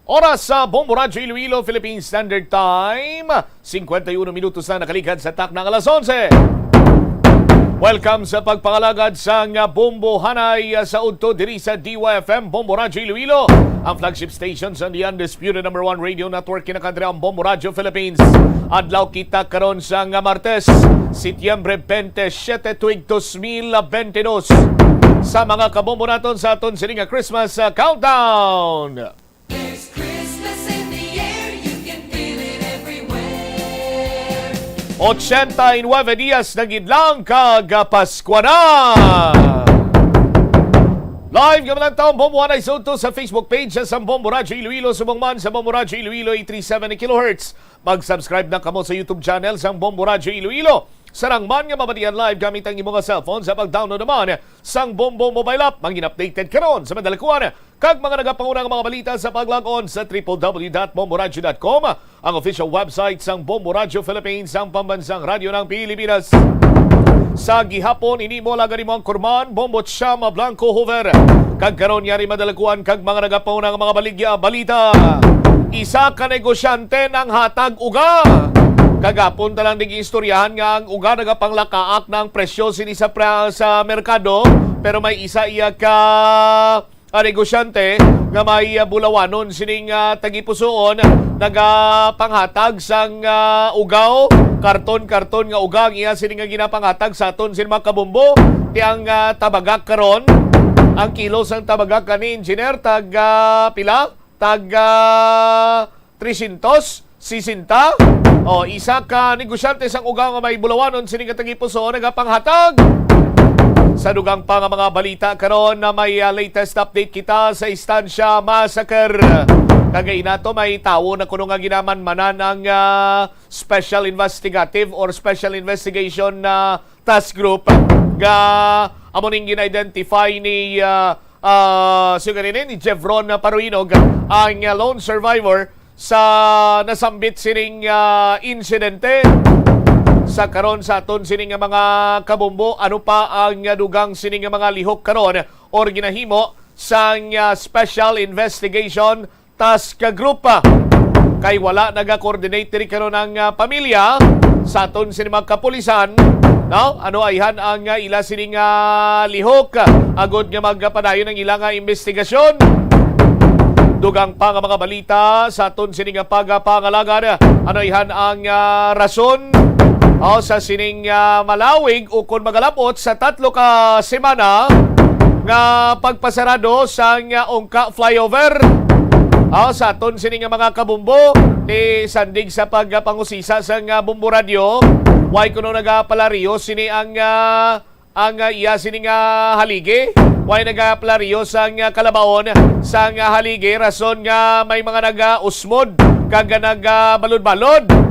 Oras sa Bombo Radyo Iloilo, Philippine Standard Time. 51 minutos na nakaligad sa tak ng alas 11. Welcome sa pagpangalagad sa Bombo Hanay sa Udto diri sa DYFM Bombo Radyo Iloilo, ang flagship station sa the undisputed #1 radio network kinakadre ang Bombo Radyo Philippines. Adlaw kita karon sa Martes, Setyembre 27 tuig 2022. Sa mga kabombo naton sa aton sining Christmas countdown. 89 días na gidlang kag Pasko na! Live gaman ang taong Bombo Hanay Soto sa Facebook page sa Bombo Radyo Iloilo, subong man sa Bombo Radyo Iloilo 837 kHz. Mag-subscribe na kamo sa YouTube channel sa Bombo Radyo Iloilo. Sarang man nga mabatian live gamit ang imong cellphone sa pag-download naman sang Bombo mobile app. Mangin updated karon sa madalakuan kag mga nagapangunang mga balita sa pag-log-on sa www.bomboradyo.com, ang official website sang Bombo Radyo Philippines, ang pambansang radyo ng Pilipinas. Sa gihapon ini mo lagari mo ang kurman Bombo Chama Blanco Hover. Kag karon yari madalakuan kag mga nagapangunang mga baligya balita. Isa ka negosyante ng hatag uga. Kagapon talang nag-istoryahan nga ang uga nagapanglakaak ng presyo sini sa merkado, pero may isa iya ka negosyante nga may bulawanon sining tagipusoon nagapanghatag sang ugaw, karton nga ugang iya sining nga ginapanghatag sa aton sin mga kabombo. Ti ang tabagak karon, ang kilo sang tabagak kani engineer tag pila? Tag 360. O isa ka negosyante sang ugang nga may bulawanon sining tagipusoon nagapanghatag. Sa dugang pa nga mga balita karon na may latest update kita sa Estancia Massacre. Kagay nato may tawo na kuno nga ginamanmanan ang Special Investigative or Special Investigation Task Group nga amo ning gina-identify ni ni Jevron Paruinog, ang lone survivor sa nasambit sining insidente. Sa karon sa aton sining mga kabombo, ano pa ang dugang sining mga lihok karon or ginahimo sa Special Investigation Task Group? Kay wala naga-coordinate rin karon ang pamilya sa aton sining mga kapulisan. No? Ano ayhan ang ila sining lihok agod nga magpadayon ng ilang investigasyon. Dugang pa nga mga balita sa aton sining pagpangalagan, ano ayhan ang rason sa sining malawig o kung magalapot sa 3 ka semana nga pagpasarado sa Ongka flyover. Sa aton sining mga kabumbo ni sandig sa pagpangusisa sa Bombo Radio, way kuno nagapalario sini ang iya sining haligi, way nagapalario sa kalabaon sa haligi, rason nga may mga naga-usmod kag nagabalod-balod.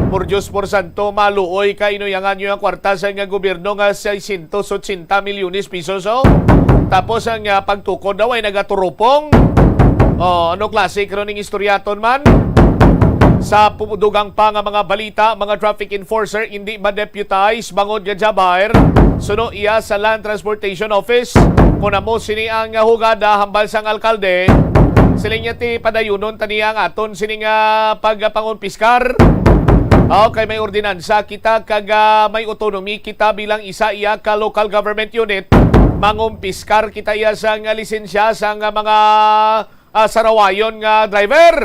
Por Diyos por Santo, maluoy ka inuyangan nyo ang kwarta sa gobyerno nga 680 milyones pesos. Tapos ang pagtukod daw ay nagaturupong. Ano klase karon ning istoryaton man? Sa pumudugang pa nga mga balita, mga traffic enforcer hindi ma-deputize bangod nga Jabair. Suno iya sa Land Transportation Office. Kung amo sini ang hugada hambal sang alkalde, siling niya ti padayunon taniyang aton sining pagpangunpiskar. Kay may ordinansa kita kag may autonomy kita bilang isa iya ka local government unit. Mangumpiskar kita iya sang lisensya sang mga sarawayon nga driver.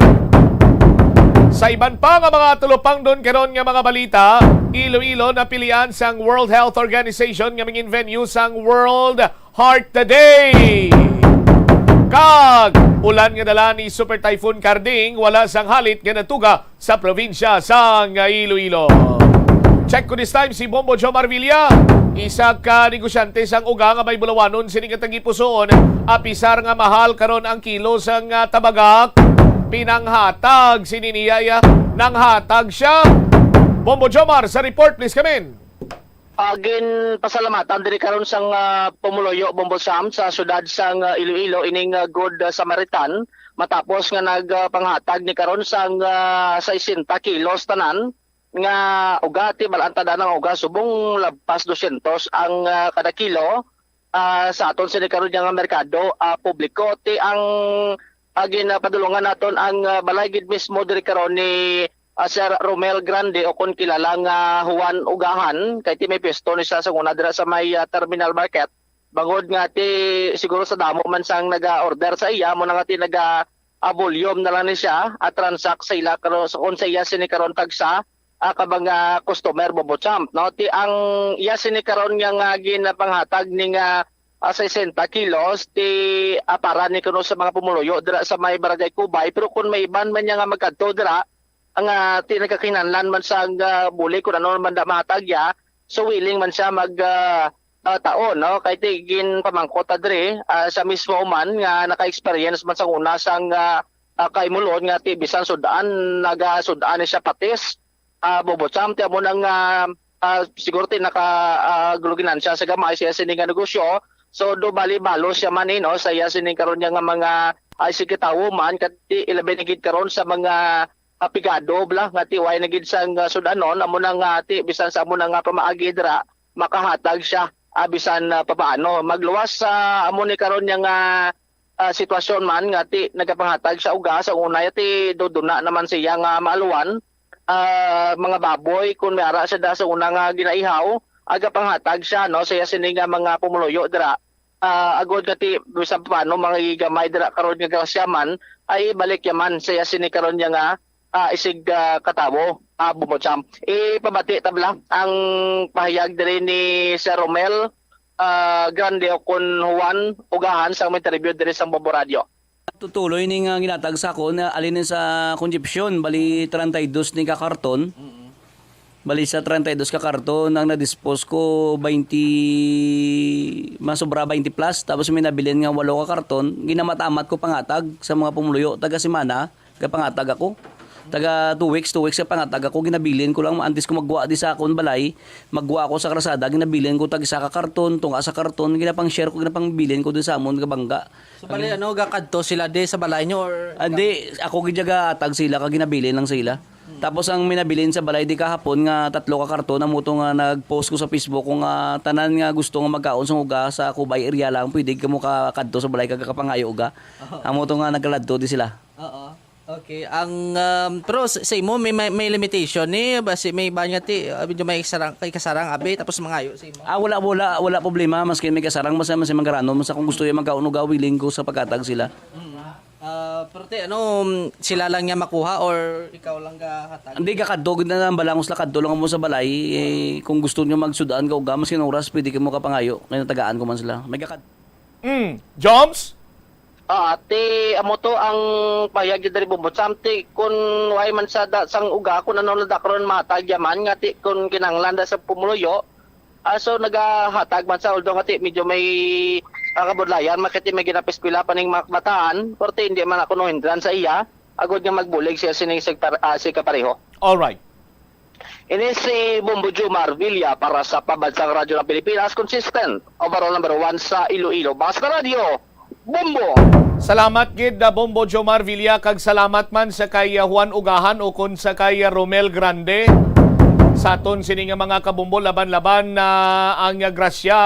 Sa iban pa nga mga tulupang doon karon nga mga balita, Iloilo na pilian sang World Health Organization nga mingin venue sang World Heart Day. Kag ulan nga dala ni Super Typhoon Karding, wala sang halit nga natuga sa probinsya sang Iloilo. Check ko this time si Bombo Jomar Villa, isa ka negosyante sang uga nga may bulawanon sining tagipusoon, apisar nga mahal karon ang kilo sang tabagak. Pinanghatag sininiyaya nang hatag siya. Bombo Jomar sa report, please come in. Again, pasalamatan diri karon sang pumuloyo Bombo Sam sa syudad sang Iloilo ining Good Samaritan matapos nga nagpanghatag ni karon sang 60 kilos tanan nga uga ti balantada ng uga subong labpas 200 ang kada kilo sa aton sini karon nga merkado publiko ti ang ginapadulungan naton ang balay gid mismo diri karon ni Sir Romel Grande o kun kilala nga Juan Ugahan kay ti may pwesto ni siya sa una dira sa may terminal market. Bangod nga ti siguro sa damo man sang naga-order sa iya mo na nga ti volume na lang ni siya at transact sa ila karon sa kun sa iya sini karon tagsa kabang customer Bobo Champ no ti ang iya sini karon nga ginapanghatag ni nga 60 kilos ti para ni kuno sa mga pumuluyo dira sa may barangay Kubay pero kun may iban man nga magkadto dira ang ti nagkakinahanglan man sa buli kun ano man da mahatag ya so willing man siya mag taon no kay tigin pamangkot adre sa mismo man nga naka-experience man sa una sang kay mulod nga ti bisan sudan naga-sudan siya patis Bobo Champ ti amo nang siguro ti naka-guluginan siya sa gamay siya sining nga negosyo so do bali-balo siya man no sa iya sining karon nga mga sige tawo man kati ilabi gid karon sa mga pigado bla nga ti way nagid sang sudanon amo nang ti bisan sa amo nang pamaagi dira makahatag siya bisan papaano magluwas sa amo ni karon nga sitwasyon man nga ti nagapanghatag sa uga sa una ti duduna naman siya nga maaluwan mga baboy kun may ara siya sa una nga ginaihaw aga panghatag siya no siya sini nga mga pumuluyo dira agod nga ti bisan paano mga gamay dira karon nga grasyaman ay balik yaman siya sini karon nga isig katabo Bobo Champ. Pabati tabla ang pahayag diri ni Sir Romel Grande o kun Juan Ugahan sa may interview diri sa Bombo Radio. Tutuloy ning ginatag sa ko na alin sa consumption bali 32 ni ka karton. Bali sa 32 ka karton ang na-dispose ko 20 masobra 20 plus tapos may nabilin nga 8 ka karton ginamatamat ko pangatag sa mga pumuluyo taga semana ka pangatag ako. Taga 2 weeks sa pangatag ako ginabilin ko lang antes ko magwa di sa akon balay magwa ako sa krasada ginabilin ko tag isa ka karton tunga sa karton ginapang share ko ginapang bilin ko dun sa amon ka bangga So bali gakadto sila di sa balay nyo or andi ako gidyaga atag sila ka ginabilin lang sila tapos ang minabilin sa balay di kahapon nga 3 ka karton amo to nga nagpost ko sa Facebook kung tanan nga gusto nga magkaon sa uga sa Kubay area lang pwede ka mo kadto sa balay kagapangayo uga amo to nga nagkaladto di sila. Oo. Okay, ang pero sa imo may limitation ni basi may banya ti medyo may kasarang abi tapos mangayo sa imo. Wala problema maski may kasarang masa mangarano masa kung gusto yung magkauno willing ko sa pagkatag sila. Pero ti sila lang niya makuha or ikaw lang ga hatag? Hindi ka kadog na ng balangos la kadto lang mo sa balay kung gusto niyo magsudaan ka uga maski oras pwede ka mo kapangayo kaya tagaan ko man sila. May kakad. Joms? Ti amo to ang pahayag diri Bombo Champ ti kun way man sa sang uga kun ano da karon mahatag yaman nga ti kun kinahanglan da sa pumuluyo so nagahatag man sa although nga ti medyo may kabudlayan makiti may ginapeskwela pa ning mataan porte hindi man ako no hindran sa iya agod nga magbulig siya sining si kapareho. All right. Ini si Bombo Jomar Villa para sa Pambansang Radyo ng Pilipinas, consistent overall number 1 sa Iloilo. Basta Radio Bombo. Salamat gid Bombo Jomar Villa kag salamat man sa kay Juan Ugahan o kun sa kay Romel Grande sa aton sini nga mga kabumbo laban-laban na ang grasya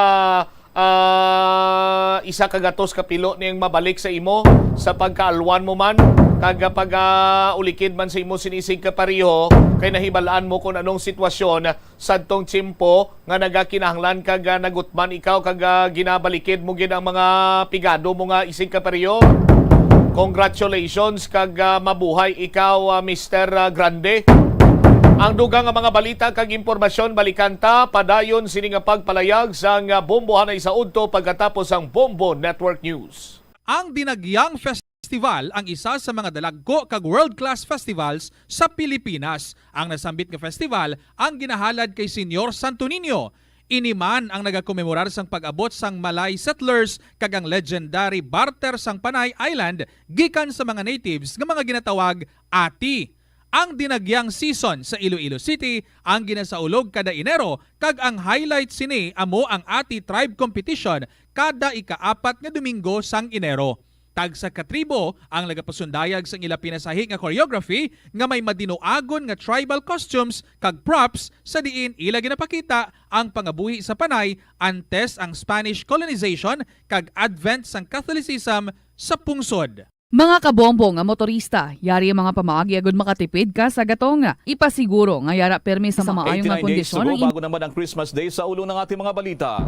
isa ka gatos ka pilo niyang mabalik sa imo sa pagkaalwan mo man kag pag ulikid man sa imo sinisig ka pareho kay nahibalaan mo kung anong sitwasyon sadtong tiyempo nga nagakinahanglan kag nagutman ikaw kag ginabalikid mo gid ang mga pigado mo nga isig ka pareho. Congratulations kag mabuhay ikaw Mr. Grande. Ang dugang nga mga balita kag impormasyon balikan ta padayon sini nga pagpalayag sa bombohan ay saudto pagkatapos ang Bombo Network News. Ang Dinagyang Festival ang isa sa mga dalagko kag world-class festivals sa Pilipinas. Ang nasambit nga festival ang ginahalad kay Senyor Santo Niño. Iniman ang nagakomemorar sang pag-abot sang Malay settlers kag ang legendary barter sang Panay Island gikan sa mga natives nga mga ginatawag Ati. Ang Dinagyang season sa Iloilo City ang ginasaulog kada Enero kag ang highlight sini amo ang Ati Tribe Competition kada ika-4 nga Domingo sang Enero. Tag sa katribo ang nagapasundayag sang ila pinasahi nga choreography nga may madinoagon nga tribal costumes kag props sa diin ila ginapakita ang pangabuhi sa Panay antes ang Spanish colonization kag advent sang Catholicism sa pungsod. Mga kabombo nga motorista, yari ang mga pamaagi agud makatipid ka sa gatong nga. Ipasiguro nga yara permi sa maayong nga 89 days kondisyon to go ang bago naman ang Christmas Day sa ulo ng ating mga balita.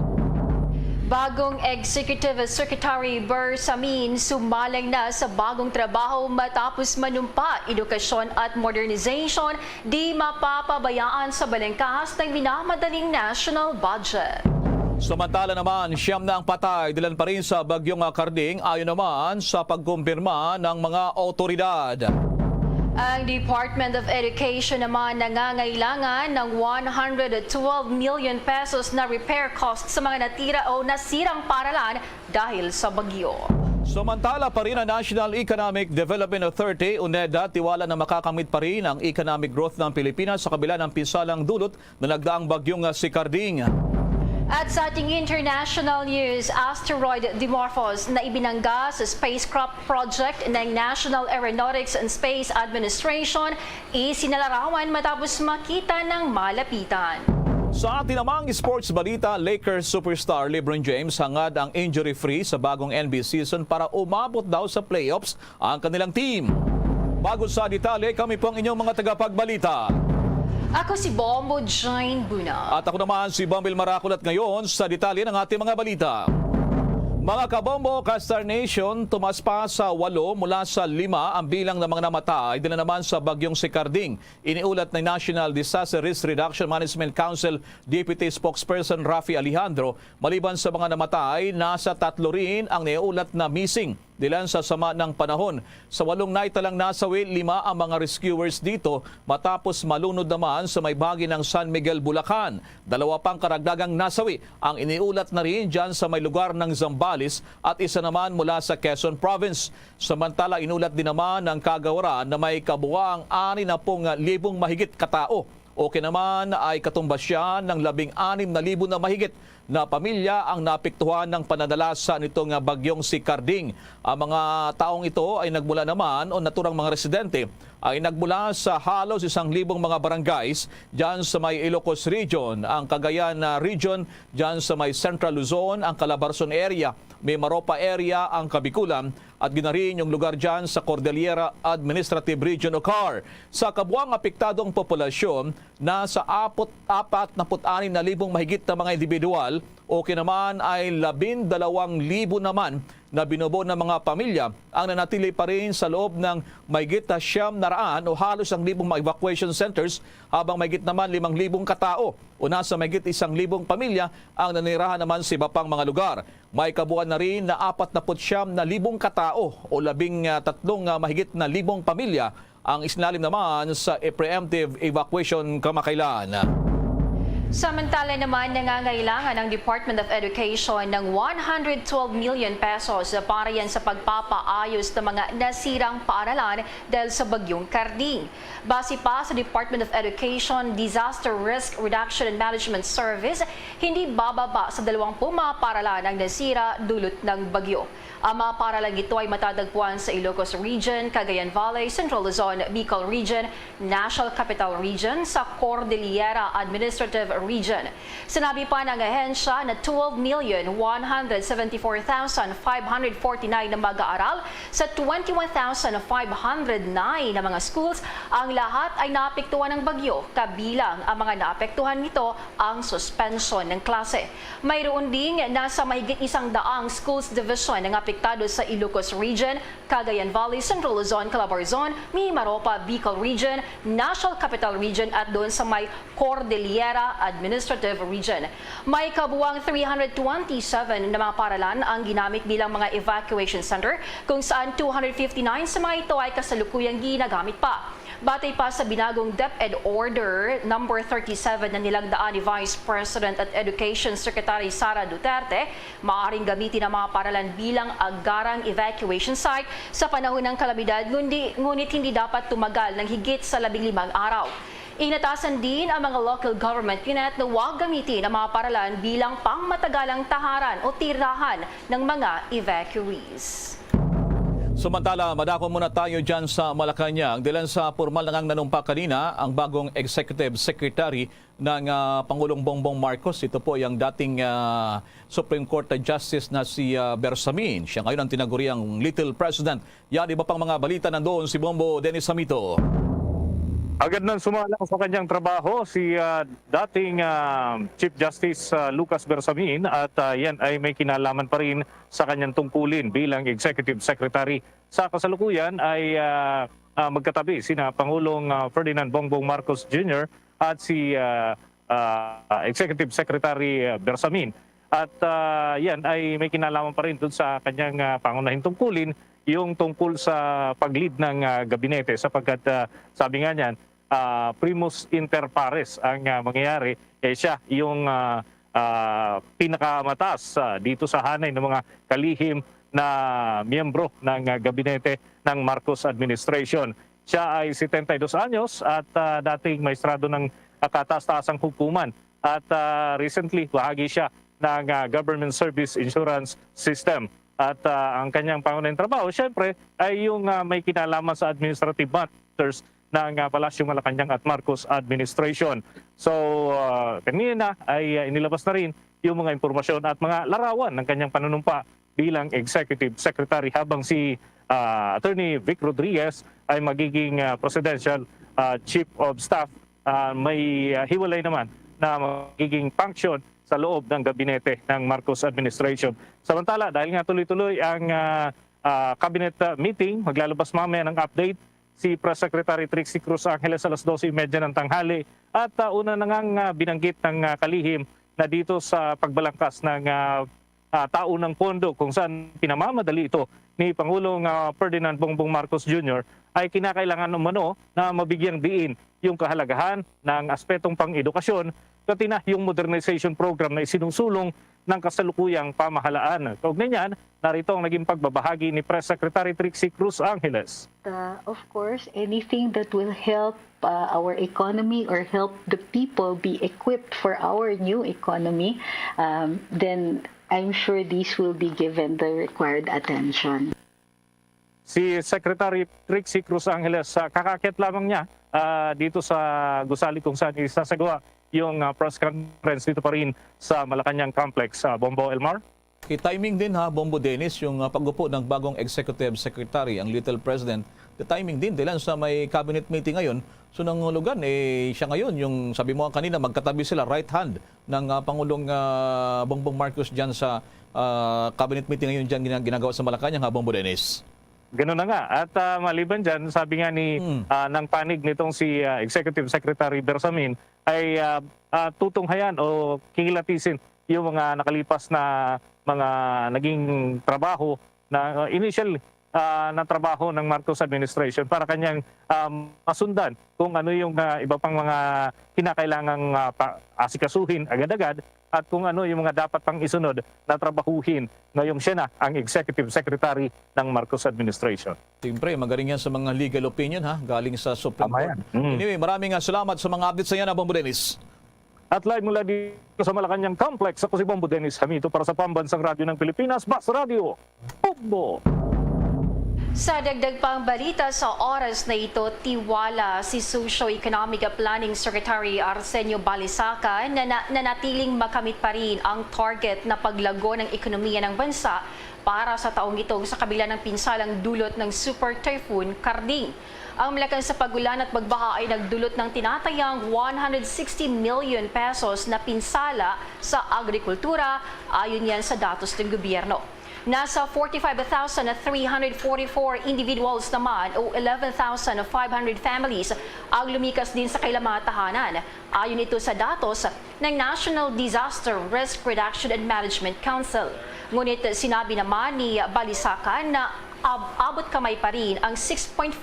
Bagong Executive Secretary Bersamin sumalang na sa bagong trabaho matapos manumpa edukasyon at modernization, di mapapabayaan sa balangkahas ng minamadaling national budget. Samantala naman, siyam na ang patay dilan pa rin sa bagyong Karding ayon naman sa pagkumpirma ng mga otoridad. Ang Department of Education naman nangangailangan ng 112 million pesos na repair cost sa mga natira o nasirang paralan dahil sa bagyo. Samantala pa rin ang National Economic Development Authority, UNEDA, tiwala na makakamit pa rin ang economic growth ng Pilipinas sa kabila ng pinsalang dulot na nagdaang bagyong si Karding. At sa ating international news, asteroid Dimorphos na ibinangga sa spacecraft project ng National Aeronautics and Space Administration, isinalarawan matapos makita ng malapitan. Sa atin namang sports balita, Lakers superstar LeBron James hangad ang injury-free sa bagong NBA season para umabot daw sa playoffs ang kanilang team. Bago sa detalye, kami po ang inyong mga tagapagbalita. Ako si Bombo Jane Buna. At ako naman si Bambil Maraculat ngayon sa detalye ng ating mga balita. Mga kabombo, Kastar Nation, tumas pa sa 8 mula sa 5 ang bilang ng mga namatay din naman sa bagyong si Karding. Iniulat ng National Disaster Risk Reduction Management Council Deputy Spokesperson Rafi Alejandro, maliban sa mga namatay, nasa 3 rin ang naiulat na missing. Dilan sa sama ng panahon. Sa 8 naitalang nasawi, 5 ang mga rescuers dito matapos malunod naman sa may bahagi ng San Miguel, Bulacan. 2 pang karagdagang nasawi ang iniulat na rin dyan sa may lugar ng Zambales at isa naman mula sa Quezon Province. Samantala, inulat din naman ng kagawaran na may kabuwang 60,000 mahigit katao. Okay naman ay katumbas siya ng 16,000 na mahigit na pamilya ang napiktuhan ng pananalasa nitong bagyong si Karding. Ang mga taong ito ay nagmula naman o naturang mga residente ay nagmula sa halos 1,000 mga barangays dyan sa may Ilocos Region, ang Cagayan Region, dyan sa may Central Luzon, ang Calabarzon area, may Maropa area, ang Kabikulan, at ginarin yung lugar dyan sa Cordillera Administrative Region o CAR. Sa kabuang apektadong populasyon, nasa 46,000 mahigit na mga individual, okay naman ay 12,000 naman na binubuo ng mga pamilya ang nanatili pa rin sa loob ng mahigit 900 o halos 1,000 mga evacuation centers, habang mahigit naman 5,000 katao o nasa mahigit 1,000 pamilya ang nanirahan naman sa iba pang mga lugar. May kabuuan na rin na 49,000 katao o 13 mahigit na 1,000 pamilya ang isinalim naman sa preemptive evacuation kamakailan. Samantala naman, nangangailangan ng Department of Education ng 112 million pesos para yan sa pagpapaayos ng mga nasirang paaralan dahil sa bagyong Karding. Base pa sa Department of Education Disaster Risk Reduction and Management Service, hindi bababa sa 20 mga paaralan ang nasira dulot ng bagyo. Ang mga paaralan ito ay matatagpuan sa Ilocos Region, Cagayan Valley, Central Luzon, Bicol Region, National Capital Region, sa Cordillera Administrative Region. Sinabi pa ng ahensya na 12,174,549 na mag-aaral sa 21,509 na mga schools, ang lahat ay naapektuhan ng bagyo, kabilang ang mga naapektuhan nito ang suspension ng klase. Mayroon ding nasa mahigit 100 schools division ng apektado sa Ilocos Region, Cagayan Valley, Central Luzon, Calabarzon, Mimaropa, Bicol Region, National Capital Region at doon sa may Cordillera Administrative Region. May kabuwang 327 na mga paralan ang ginamit bilang mga evacuation center, kung saan 259 sa mga ito ay kasalukuyang ginagamit pa. Batay pa sa binagong DepEd Order number 37 na nilagdaan ni Vice President at Education Secretary Sara Duterte, maaaring gamitin ang mga paralan bilang agarang evacuation site sa panahon ng kalamidad, ngunit hindi dapat tumagal ng higit sa 15 araw. Inatasan din ang mga local government unit na huwag gamitin ang mga paralan bilang pangmatagalang taharan o tirahan ng mga evacuees. Samantala, madako muna tayo dyan sa Malacanang. Dilan sa formal na ngang nanumpa kanina ang bagong Executive Secretary ng Pangulong Bongbong Marcos. Ito po yung dating Supreme Court Justice na si Bersamin. Siya ngayon ang tinaguriang Little President. Yan, iba pang mga balita nandoon si Bombo Dennis Samito. Agad nang sumalang sa kanyang trabaho si dating Chief Justice Lucas Bersamin at yan ay may kinalaman pa rin sa kanyang tungkulin bilang Executive Secretary. Sa kasalukuyan ay magkatabi sina Pangulong Ferdinand Bongbong Marcos Jr. at si Executive Secretary Bersamin. At yan ay may kinalaman pa rin dun sa kanyang pangunahing tungkulin, yung tungkol sa pag-lead ng gabinete sapagkat sabi nga niyan, primus inter pares ang mangyayari. Siya yung pinakamataas dito sa hanay ng mga kalihim na miyembro ng gabinete ng Marcos administration. Siya ay 72 anyos at dating maestrado ng kataas-taasang hukuman at recently bahagi siya ng Government Service Insurance System. At ang kanyang pangunahing trabaho, syempre, ay yung may kinalaman sa administrative matters ng Palasyong Malacanang at Marcos administration. So, kanina ay inilabas na rin yung mga impormasyon at mga larawan ng kanyang panunumpa bilang Executive Secretary habang si Attorney Vic Rodriguez ay magiging Presidential Chief of Staff. May hiwalay naman na magiging function sa loob ng gabinete ng Marcos administration. Samantala, dahil nga tuloy-tuloy ang cabinet meeting, maglalabas mamaya ng update si Press Secretary Trixie Cruz Angeles alas 12:30 ng tanghali at una na ngang binanggit ng kalihim na dito sa pagbalangkas ng taunang pondo kung saan pinamamadali ito ni Pangulong Ferdinand Bongbong Marcos Jr. ay kinakailangan umano na mabigyang diin yung kahalagahan ng aspetong pang-edukasyon pati na yung modernization program na isinusulong ng kasalukuyang pamahalaan. Kaugnay niyan, narito ang naging pagbabahagi ni Press Secretary Trixie Cruz Angeles. Of course, anything that will help our economy or help the people be equipped for our new economy, then I'm sure these will be given the required attention. Si Secretary Trixie Cruz Angeles, kakakit lamang niya dito sa gusali kung saan isasagawa yung press conference dito pa rin sa Malacanang Complex, Bombo Elmar. Timing din Bombo Dennis, yung pag-upo ng bagong Executive Secretary, ang Little President. The timing din, dahil sa may cabinet meeting ngayon. So nangulugan, siya ngayon, yung sabi mo kanina, magkatabi sila, right hand ng Pangulong Bongbong Marcos dyan sa cabinet meeting ngayon dyan ginagawa sa Malacanang, Bombo Dennis. Ganun na nga. At maliban dyan, sabi nga ni ng panig nitong si Executive Secretary Bersamin ay tutunghayan o kikilatisin yung mga nakalipas na mga naging trabaho na initial na trabaho ng Marcos administration para kanyang masundan kung ano yung iba pang mga kinakailangang asikasuhin agad-agad at kung ano yung mga dapat pang isunod na trabahuhin ngayong siya na ang Executive Secretary ng Marcos administration. Siyempre, magaling yan sa mga legal opinion galing sa Supreme Court. Anyway, maraming salamat sa mga updates sa yan, Bombo Dennis. At live mula dito sa Malacanang Complex, ako si Bombo Dennis Hamito para sa Pambansang Radyo ng Pilipinas, Bas Radio, Bombo! Sa dagdag pang balita sa oras na ito, tiwala si Socio-Economic Planning Secretary Arsenio Balisaca na nanatiling makamit pa rin ang target na paglago ng ekonomiya ng bansa para sa taong ito sa kabila ng pinsalang dulot ng Super Typhoon Karding. Ang malakas sa pagulan at bagbaha ay nagdulot ng tinatayang 160 million pesos na pinsala sa agrikultura ayon yan sa datos ng gobyerno. Nasa 45,344 individuals naman o 11,500 families ang lumikas din sa kailang tahanan. Ayon ito sa datos ng National Disaster Risk Reduction and Management Council. Ngunit sinabi naman ni Balisaca na abot kamay pa rin ang 6.5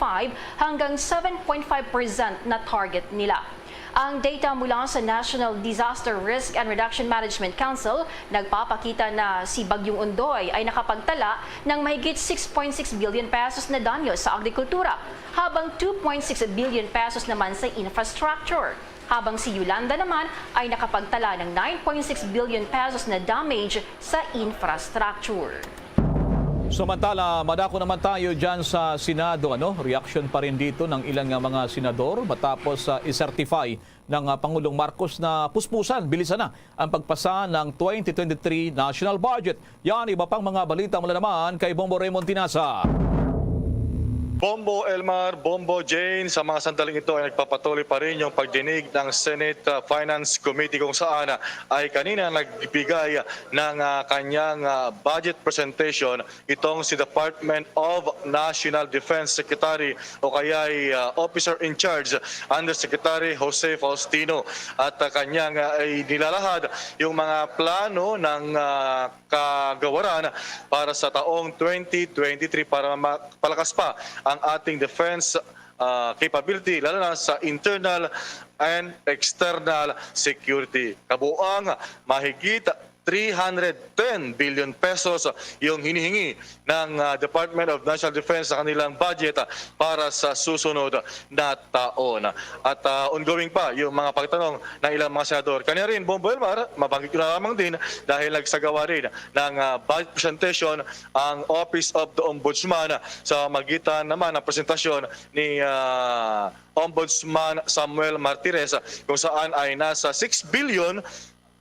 hanggang 7.5% na target nila. Ang data mula sa National Disaster Risk and Reduction Management Council nagpapakita na si Bagyong Ondoy ay nakapagtala ng mahigit 6.6 billion pesos na danyo sa agrikultura, habang 2.6 billion pesos naman sa infrastructure. Habang si Yolanda naman ay nakapagtala ng 9.6 billion pesos na damage sa infrastructure. Samantala, madako naman tayo dyan sa Senado. Reaction pa rin dito ng ilan nga mga senador matapos i-certify ng Pangulong Marcos na puspusan, bilisan na ang pagpasa ng 2023 national budget. Yan, iba pang mga balita mula naman kay Bombo Raymond Tinasa. Bombo Elmar, Bombo Jane, sa mga sandaling ito ay nagpapatuloy pa rin yung pagdinig ng Senate Finance Committee kung saan ay kanina nagbigay ng kanyang budget presentation itong si Department of National Defense Secretary o kaya ay Officer in Charge Undersecretary Jose Faustino at kanyang ay nilalahad yung mga plano ng kagawaran para sa taong 2023 para palakas pa ang ating defense capability, lalo na sa internal and external security. Kabuang mahigit 310 billion pesos yung hinihingi ng Department of National Defense sa kanilang budget para sa susunod na taon. At ongoing pa yung mga pagtanong ng ilang mga senador. Kanya rin, Bombo Elmar, mabanggit ko na lamang din dahil nagsagawa rin ng budget presentation ang Office of the Ombudsman sa magitan naman ng presentasyon ni Ombudsman Samuel Martires kung saan ay nasa 6 billion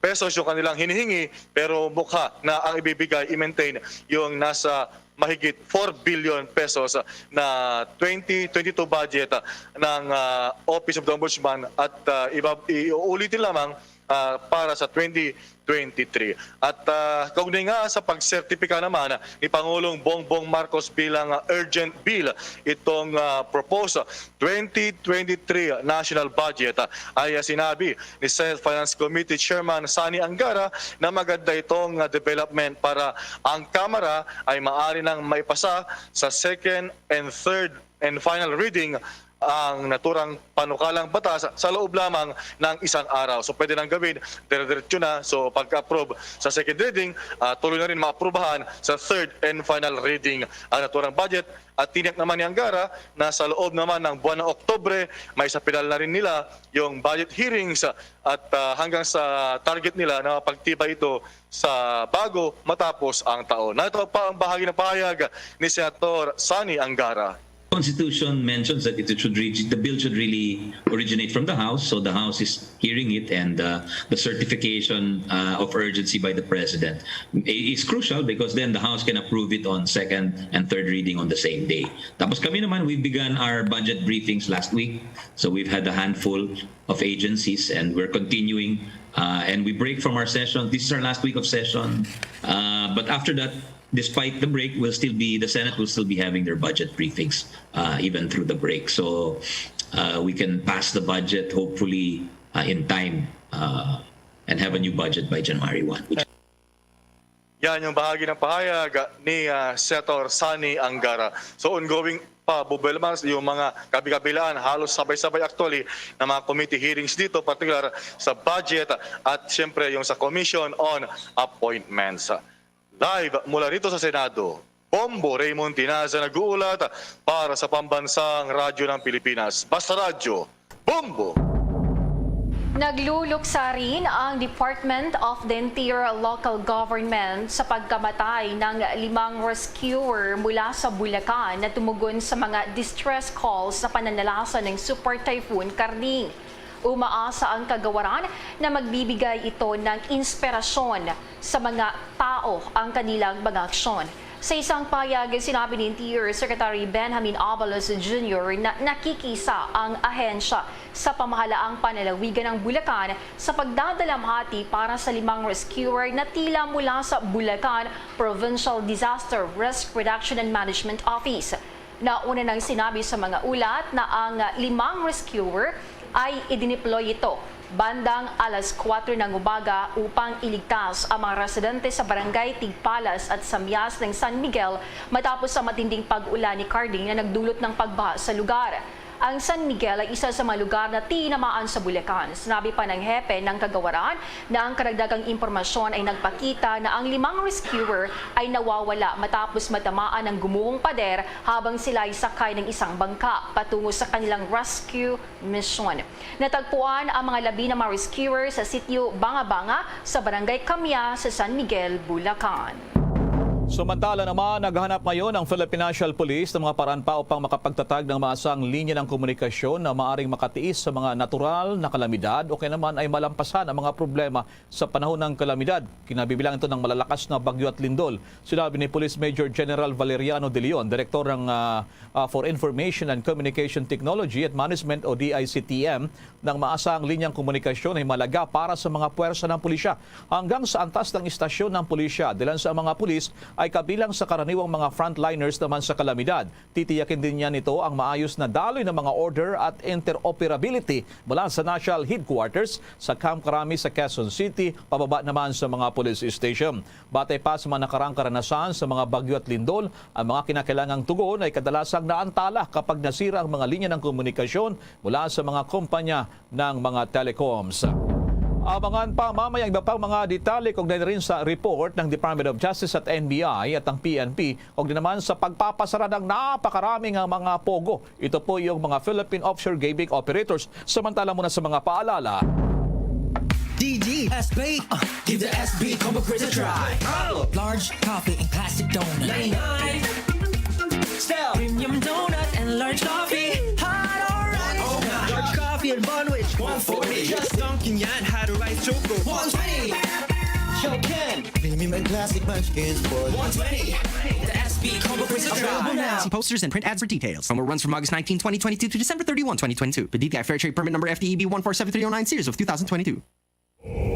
pesos yung kanilang hinihingi pero mukha na ang ibibigay i-maintain yung nasa mahigit 4 billion pesos na 2022 budget ng Office of the Ombudsman at iuulitin lamang para sa 2023. At kaugnay nga sa pagsertipika naman ni Pangulong Bongbong Marcos bilang urgent bill itong proposed 2023 national budget ay sinabi ni Senate Finance Committee Chairman Sani Angara na maganda itong development para ang Kamara ay maaari nang maipasa sa second and third and final reading ang naturang panukalang batas sa loob lamang ng isang araw. So pwede nang gawin, dire-diretso na. So pagka-approve sa second reading, tuloy na rin maaprubahan sa third and final reading ang naturang budget. At tiniyak naman ni Angara na sa loob naman ng buwan ng Oktubre, may sapilal na rin nila yung budget hearings at hanggang sa target nila na pagtibay ito sa bago matapos ang taon. Ito pa ang bahagi ng pahayag ni Senator Sani Angara. Constitution mentions that the bill should really originate from the House, so the House is hearing it, and the certification of urgency by the President is crucial because then the House can approve it on second and third reading on the same day. Tapos kami naman, we began our budget briefings last week, so we've had a handful of agencies and we're continuing, and we break from our session. This is our last week of session, but after that, despite the break, the Senate will still be having their budget briefings even through the break. So we can pass the budget hopefully in time and have a new budget by January 1. Yan yung bahagi ng pahayag ni Senator Sani Angara. So ongoing pa, Bubelmans, yung mga kabi-kabilaan, halos sabay-sabay actually ng mga committee hearings dito, particular sa budget at siyempre yung sa Commission on Appointments. Live mula rito sa Senado, Bombo Raymond Tinaza nag-uulat para sa Pambansang Radyo ng Pilipinas. Basta Radyo, Bombo! Nagluluksa rin ang Department of the Interior Local Government sa pagkamatay ng 5 rescuer mula sa Bulacan na tumugon sa mga distress calls sa pananalasa ng Super Typhoon Karding. Umaasa ang kagawaran na magbibigay ito ng inspirasyon sa mga tao ang kanilang mga aksyon. Sa isang payag, sinabi ni Interior Secretary Benjamin Abalos Jr. na nakikisa ang ahensya sa pamahalaang panalawigan ng Bulacan sa pagdadalamhati para sa 5 rescuer na tila mula sa Bulacan Provincial Disaster Risk Reduction and Management Office. Nauna nang sinabi sa mga ulat na ang 5 rescuer ay idineploy ito bandang alas 4 ng umaga upang iligtas ang mga residente sa barangay Tigpalas at Samyas ng San Miguel matapos sa matinding pag-ulan ni Karding na nagdulot ng pagbaha sa lugar. Ang San Miguel ay isa sa mga lugar na tinamaan sa Bulacan. Sinabi pa ng hepe ng kagawaran na ang karagdagang impormasyon ay nagpakita na ang 5 rescuer ay nawawala matapos matamaan ng gumuhong pader habang sila ay sakay ng isang bangka patungo sa kanilang rescue mission. Natagpuan ang mga labi ng mga rescuer sa sitio Banga-Banga sa barangay Kamya sa San Miguel, Bulacan. Samantala naman, naghahanap ngayon ang Philippine National Police ng mga paraan pa upang makapagtatag ng maasang linya ng komunikasyon na maaring makatiis sa mga natural na kalamidad o kaya naman ay malampasan ang mga problema sa panahon ng kalamidad. Kinabibilang ito ng malalakas na bagyo at lindol. Sinabi ni Police Major General Valeriano De Leon, Direktor ng for Information and Communication Technology at Management o DICTM, ng maasang linyang komunikasyon ay malaga para sa mga puwersa ng pulisya. Hanggang sa antas ng istasyon ng pulisya, dilan sa mga pulis ay kabilang sa karaniwang mga frontliners naman sa kalamidad. Titiyakin din niya nito ang maayos na daloy ng mga order at interoperability mula sa National Headquarters sa Camp Crami sa Quezon City, pababa naman sa mga police station. Batay pa sa mga nakarang karanasan sa mga bagyo at lindol, ang mga kinakailangang tugon ay kadalasang naantala kapag nasira ang mga linya ng komunikasyon mula sa mga kumpanya ng mga telecoms. Abangan pa mamaya iba pang mga detalye kaugnay rin sa report ng Department of Justice at NBI at ang PNP kaugnay naman sa pagpapasara ng napakaraming mga pogo. Ito po yung mga Philippine Offshore Gaming Operators. Samantala muna sa mga paalala. DD SB, give the SB combo quiz a try. Large coffee and classic donut. 99. Style premium donut and large coffee. Hot or right? Oh, large coffee and Bonwich 140. Just dunking yan, had a rice choco 120. Show Ken premium and classic munchkins for 120. The SB combo quiz a try. See posters and print ads for details. Promo runs from August 19, 2022 to December 31, 2022. The DTI Fair Trade Permit number FTEB 147309 series of 2022.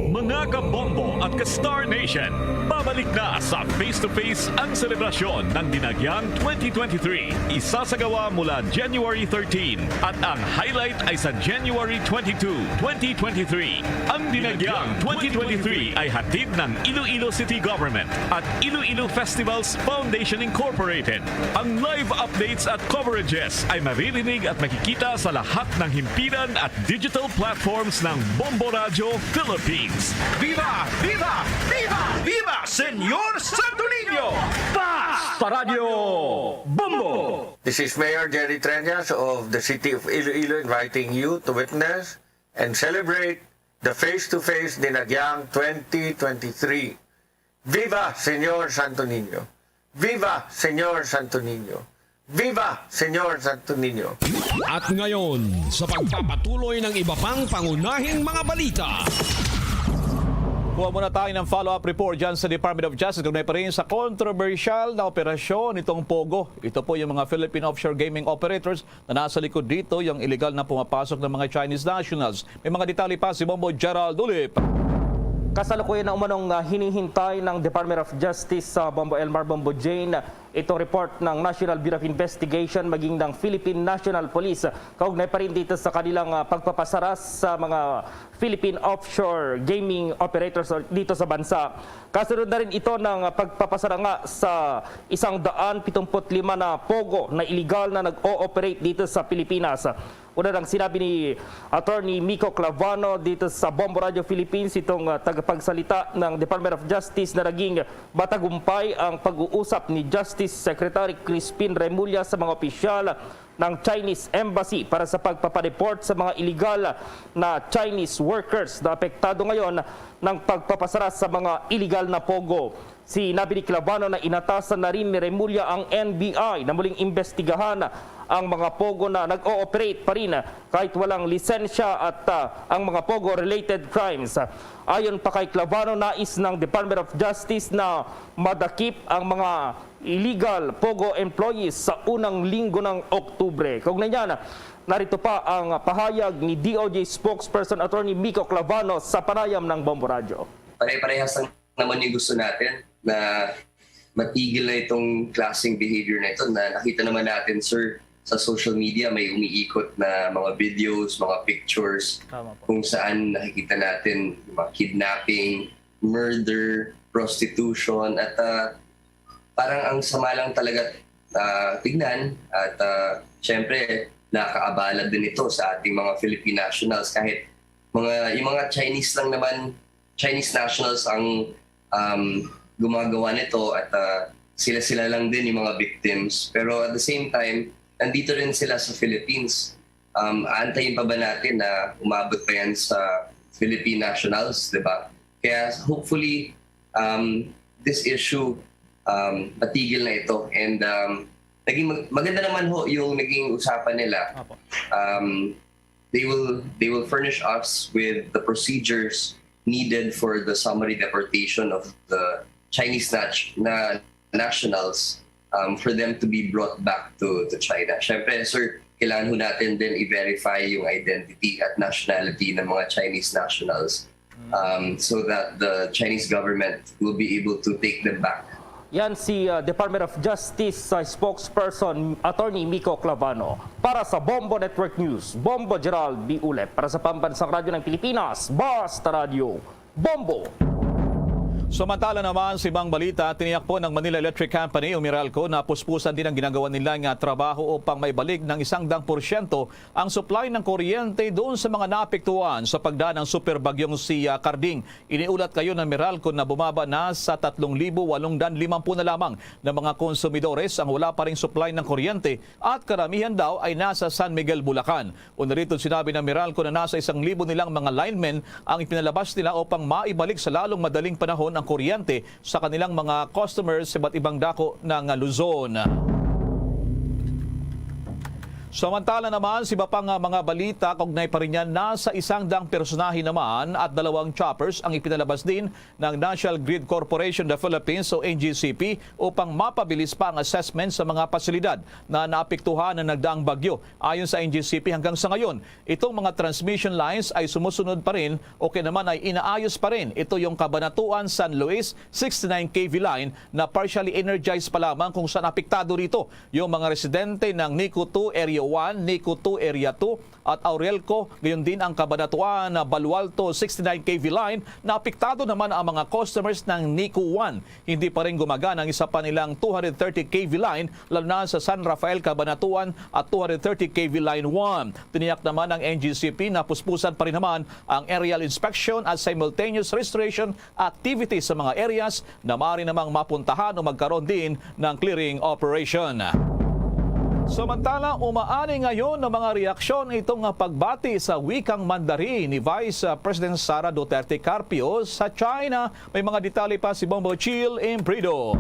Mga kabombo at ka-Star Nation, babalik na sa face-to-face ang selebrasyon ng Dinagyang 2023. Isasagawa mula January 13 at ang highlight ay sa January 22, 2023. Ang Dinagyang 2023 ay hatid ng Iloilo City Government at Iloilo Festivals Foundation Incorporated. Ang live updates at coverages ay maririnig at makikita sa lahat ng himpilan at digital platforms ng Bombo Radio Philippines. Viva! Viva! Viva! Viva! Senyor Santo Niño! Basta Radio Bombo! This is Mayor Jerry Treñas of the City of Iloilo inviting you to witness and celebrate the face-to-face Dinagyang 2023. Viva Senyor Santo Niño! Viva Senyor Santo Niño! Viva Senyor Santo Niño! At ngayon, sa pagpapatuloy ng iba pang pangunahing mga balita. Kuha muna tayo ng follow-up report dyan sa Department of Justice. Kugnay pa rin sa controversial na operasyon itong POGO. Ito po yung mga Philippine Offshore Gaming Operators na nasa likod dito, yung illegal na pumapasok ng mga Chinese nationals. May mga detalye pa si Bombo Gerald Ulip. Kasalukuyan na umanong hinihintay ng Department of Justice sa Bombo Elmar Bombo Jane itong report ng National Bureau of Investigation maging ng Philippine National Police. Kaugnay pa rin dito sa kanilang pagpapasaras sa mga Philippine offshore gaming operators dito sa bansa. Kasunod na rin ito ng pagpapasara nga sa 175 na POGO na illegal na nag-ooperate dito sa Pilipinas. Una nang sinabi ni Attorney Miko Clavano dito sa Bombo Radio Philippines, itong tagapagsalita ng Department of Justice, na naging matagumpay ang pag-uusap ni Justice Secretary Crispin Remulla sa mga opisyal ng Chinese Embassy para sa pagpapareport sa mga illegal na Chinese workers na apektado ngayon ng pagpapasara sa mga illegal na POGO. Sinabi ni Clavano na inatasan na rin ni Remulla ang NBI na muling imbestigahan ang mga POGO na nag-ooperate pa rin kahit walang lisensya at ang mga POGO-related crimes. Ayon pa kay Clavano, nais ng Department of Justice na madakip ang mga illegal POGO employees sa unang linggo ng Oktubre. Kaugnay niyan, narito pa ang pahayag ni DOJ spokesperson Attorney Miko Clavano sa panayam ng Bombo Radio. Pare-parehas naman yung gusto natin na matigil na itong klaseng behavior na ito na nakita naman natin, sir, sa social media may umiikot na mga videos, mga pictures kung saan nakikita natin mga kidnapping, murder, prostitution at parang ang sama lang talaga tignan at syempre nakaabala din ito sa ating mga Philippine nationals kahit yung mga Chinese lang naman, Chinese nationals ang gumagawa nito at sila lang din yung mga victims. Pero at the same time, nandito rin sila sa Philippines. Aantayin pa ba natin na umabot pa yan sa Philippine nationals, di ba? Kaya hopefully, this issue matigil na ito. And naging maganda naman ho yung naging usapan nila. They will furnish us with the procedures needed for the summary deportation of the Chinese nationals for them to be brought back to China. Syempre, sir, kailangan ho natin din i-verify yung identity at nationality ng mga Chinese nationals so that the Chinese government will be able to take them back. Yan si Department of Justice spokesperson Attorney Miko Clavano. Para sa Bombo Network News, Bombo Gerald B. Ulep. Para sa Pambansang Radyo ng Pilipinas, Basta Radio, Bombo. Samantala naman sa ibang balita, tiniyak po ng Manila Electric Company o Meralco na puspusan din ang ginagawa nilang trabaho upang maibalik ng 100% ang supply ng kuryente doon sa mga naapektuhan sa pagdaan ng superbagyong si Karding. Iniulat kayo ng Meralco na bumaba na sa 3,850 na lamang ng mga konsumidores ang wala pa ring supply ng kuryente at karamihan daw ay nasa San Miguel, Bulacan. Unarito sinabi ng Meralco na nasa 1,000 nilang mga linemen ang ipinalabas nila upang maibalik sa lalong madaling panahon ang kuryente sa kanilang mga customers sa iba't ibang dako ng Luzon. Samantala naman, sa iba pang mga balita, kaugnay pa rin yan, nasa 100 personahe naman at 2 choppers ang ipinalabas din ng National Grid Corporation of the Philippines o NGCP upang mapabilis pa ang assessment sa mga pasilidad na naapektuhan ng nagdaang bagyo. Ayon sa NGCP hanggang sa ngayon, itong mga transmission lines ay sumusunod pa rin o kaya naman ay inaayos pa rin. Ito yung Cabanatuan San Luis 69 kV line na partially energized pa lamang kung saan apektado rito yung mga residente ng NICO 2 Area 1, NICO 2 Area 2 at Aurelco. Gayon din ang Cabanatuan na Balualto 69 kV line na apektado naman ang mga customers ng NICO 1. Hindi pa rin gumagana ang isa pa nilang 230 kV line lalo na sa San Rafael, Cabanatuan at 230 kV line 1. Tiniyak naman ng NGCP na puspusan pa rin naman ang aerial inspection at simultaneous restoration activities sa mga areas na maaari namang mapuntahan o magkaroon din ng clearing operation. Samantala, umaani ngayon ng mga reaksyon itong pagbati sa wikang Mandarin ni Vice President Sara Duterte Carpio sa China. May mga detalye pa si Bombo Chill Imprido.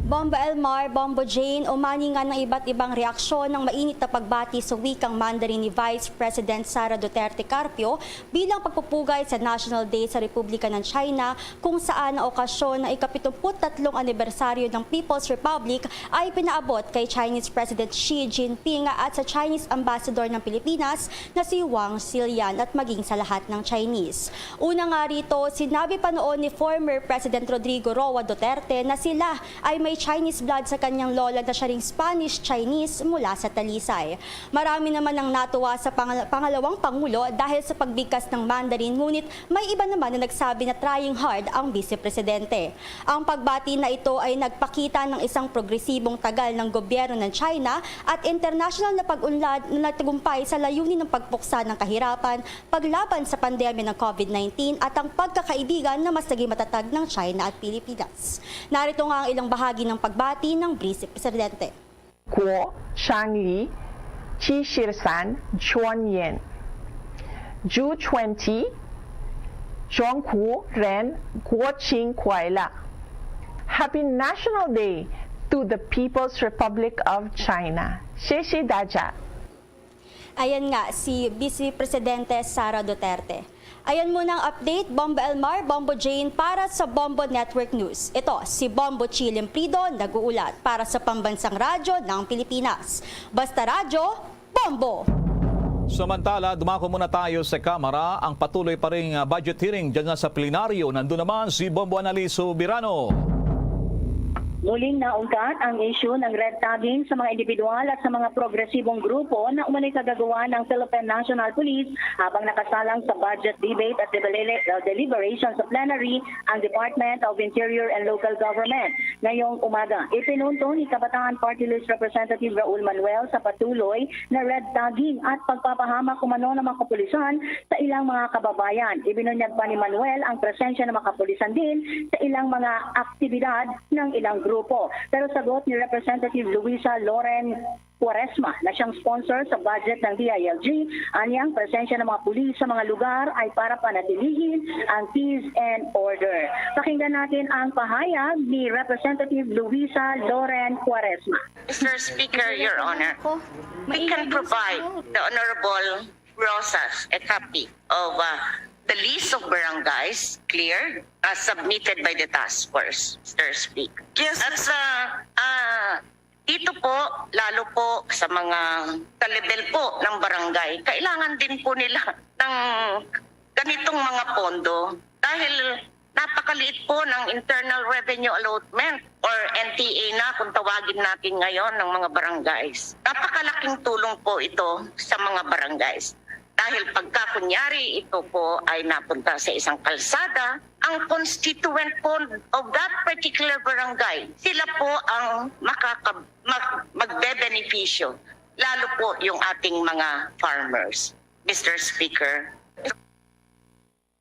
Bombo Elmar, Bombo Jane, umani nga ng iba't ibang reaksyon ng mainit na pagbati sa wikang Mandarin ni Vice President Sara Duterte Carpio bilang pagpupugay sa National Day sa Republika ng China kung saan na okasyon na ika-73 anibersaryo ng People's Republic ay pinaabot kay Chinese President Xi Jinping at sa Chinese Ambassador ng Pilipinas na si Wang Xilian at maging sa lahat ng Chinese. Una nga rito, sinabi pa noon ni former President Rodrigo Roa Duterte na sila ay may Chinese blood sa kanyang lola na siya ring Spanish-Chinese mula sa Talisay. Marami naman ang natuwa sa pangalawang Pangulo dahil sa pagbigkas ng Mandarin, ngunit may iba naman na nagsabi na trying hard ang Vice Presidente. Ang pagbati na ito ay nagpakita ng isang progresibong tagal ng gobyerno ng China at international na pag-unlad na nagtagumpay sa layunin ng pagpuksa ng kahirapan, paglaban sa pandemya ng COVID-19 at ang pagkakaibigan na mas naging matatag ng China at Pilipinas. Narito nga ang ilang bahagi ng pagbati ng Vice Presidente. Guo Shangli, Qi Shirsan, Chuan Yan, Zhu 20, Zhongku Ren, Guo Qing Kuaila. Happy National Day to the People's Republic of China. Xie Daja. Ayan nga si Vice Presidente Sara Duterte. Ayan muna ang update, Bombo Elmar, Bombo Jane para sa Bombo Network News. Ito, si Bombo Chilim Prido, nag-uulat para sa Pambansang Radyo ng Pilipinas. Basta Radyo, Bombo! Samantala, dumako muna tayo sa kamera. Ang patuloy pa ring budget hearing dyan sa plenaryo. Nandun naman si Bombo Analiso Birano. Muling naungkat ang issue ng red tagging sa mga individual at sa mga progresibong grupo na umano'y kagagawa ng Philippine National Police habang nakasalang sa budget debate at deliberation sa plenary ang Department of Interior and Local Government. Ngayong umaga, ipinunto ni Kabataan Party List Representative Raul Manuel sa patuloy na red tagging at pagpapahamak umano ng mga kapulisan sa ilang mga kababayan. Ibinunyag pa ni Manuel ang presensya ng mga kapulisan din sa ilang mga aktibidad ng ilang grupo. Pero sagot ni Representative Luisa Loren Quaresma na siyang sponsor sa budget ng DILG, anyang presensya ng mga pulis sa mga lugar ay para panatilihin ang peace and order. Pakinggan natin ang pahayag ni Representative Luisa Loren Quaresma. Mr. Speaker, Your Honor, we can provide the Honorable Rosas a copy of the list of barangays cleared as submitted by the task force, Mr. Speaker. Yes, at dito po, lalo po sa mga ka-level po ng barangay, kailangan din po nila ng ganitong mga pondo dahil napakaliit po ng Internal Revenue Allotment or NTA na kung tawagin natin ngayon ng mga barangays. Napakalaking tulong po ito sa mga barangays. Dahil pagka kunyari ito po ay napunta sa isang kalsada, ang constituent po of that particular barangay, sila po ang magbe-benepisyo, lalo po yung ating mga farmers, Mr. Speaker.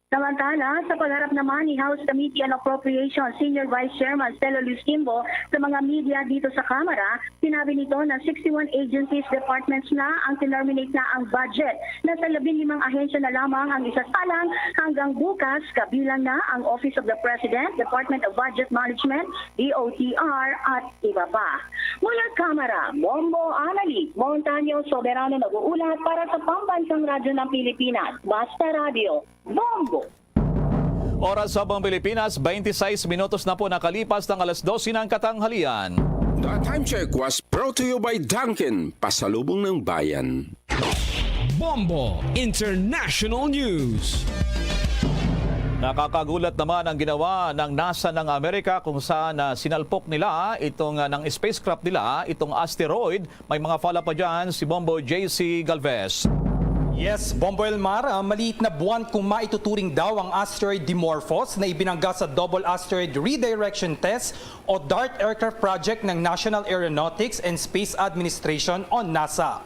Samantala, sa pagharap naman ni House Committee on Appropriations Senior Vice Chairman Stelo Luis Kimbo sa mga media dito sa Kamara, sinabi nito na 61 agencies, departments na ang tinominate na ang budget. Nasa 15 ahensya na lamang ang isasalang hanggang bukas, kabilang na ang Office of the President, Department of Budget Management, DOTR at iba pa. Mula Kamara, Bombo Anali, Montaño Soberano nag-uulat para sa Pambansang Radyo ng Pilipinas, Basta Radio, Bombo! Oras sa buong Pilipinas, 26 minutos na po nakalipas ng alas 12 ng katanghalian. The time check was brought to you by Dunkin', pasalubong ng bayan. Bombo International News. Nakakagulat naman ang ginawa ng NASA ng Amerika kung saan sinalpok nila itong ng spacecraft nila, itong asteroid. May mga follow pa dyan si Bombo JC Galvez. Yes, Bombo Elmar, maliit na buwan kung maituturing daw ang asteroid Dimorphos na ibinangga sa Double Asteroid Redirection Test o DART aircraft project ng National Aeronautics and Space Administration o NASA.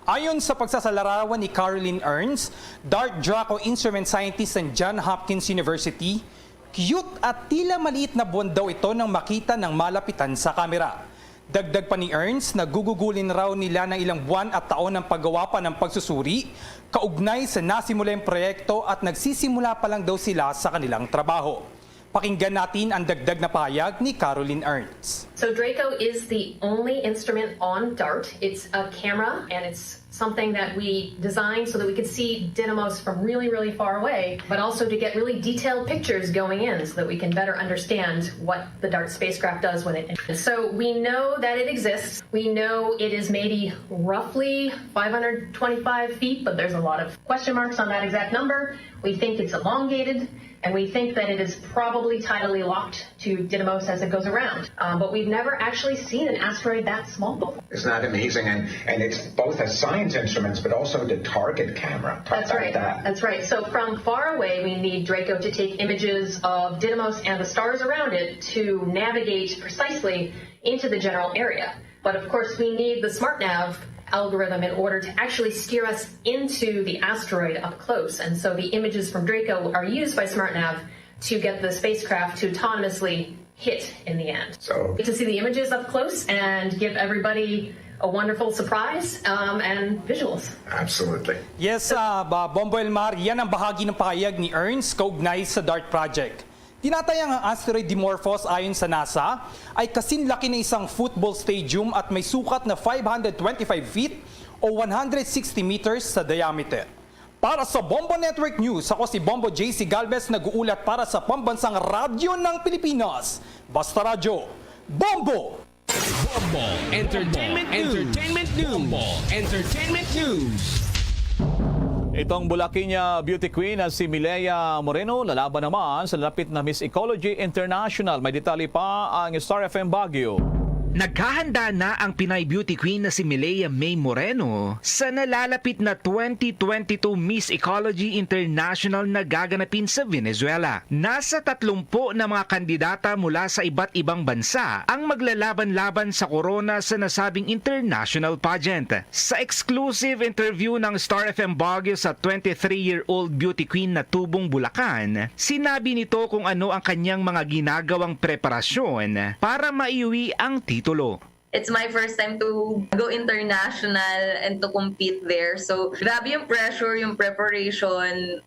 Ayon sa pagsasalarawan ni Caroline Ernst, DART Draco instrument scientist ng Johns Hopkins University, cute at tila maliit na buwan daw ito nang makita ng malapitan sa kamera. Dagdag pa ni Ernst na gugugulin raw nila ng ilang buwan at taon ng paggawa pa ng pagsusuri, kaugnay sa nasimulang proyekto at nagsisimula pa lang daw sila sa kanilang trabaho. Pakinggan natin ang dagdag na pahayag ni Caroline Ernst. So Draco is the only instrument on DART. It's a camera and it's something that we designed so that we could see Didymos from really, really far away, but also to get really detailed pictures going in so that we can better understand what the DART spacecraft does when it enters. So we know that it exists. We know it is maybe roughly 525 feet, but there's a lot of question marks on that exact number. We think it's elongated, and we think that it is probably tidally locked to Didymos as it goes around. But we've never actually seen an asteroid that small before. Isn't that amazing? And it's both a science instruments, but also the target camera. That's right. That's right. So from far away, we need Draco to take images of Didymos and the stars around it to navigate precisely into the general area. But of course, we need the SmartNav algorithm in order to actually steer us into the asteroid up close. And so the images from Draco are used by SmartNav to get the spacecraft to autonomously hit in the end. So to see the images up close and give everybody a wonderful surprise and visuals. Absolutely. Yes, Bombo Elmar, yan ang bahagi ng pahayag ni Ernst kaugnay sa DART project. Tinatayang ang asteroid Dimorphos ayon sa NASA ay kasinlaki na isang football stadium at may sukat na 525 feet o 160 meters sa diameter. Para sa Bombo Network News, ako si Bombo JC Galvez nag-uulat para sa Pambansang Radyo ng Pilipinas. Basta Radyo, Bombo! Bombo Entertainment News. Bombo Entertainment News. Itong Bulakinya beauty queen na si Milea Moreno lalaban naman sa lapit na Miss Ecology International. May detalye pa ang Star FM Baguio. Naghahanda na ang Pinay beauty queen na si Milea May Moreno sa nalalapit na 2022 Miss Ecology International na gaganapin sa Venezuela. Nasa 30 na mga kandidata mula sa iba't ibang bansa ang maglalaban-laban sa corona sa nasabing international pageant. Sa exclusive interview ng Star FM Baguio sa 23-year-old beauty queen na Tubong Bulacan, sinabi nito kung ano ang kanyang mga ginagawang preparasyon para maiuwi ang titulo. It's my first time to go international and to compete there. So, grabe yung pressure, yung preparation.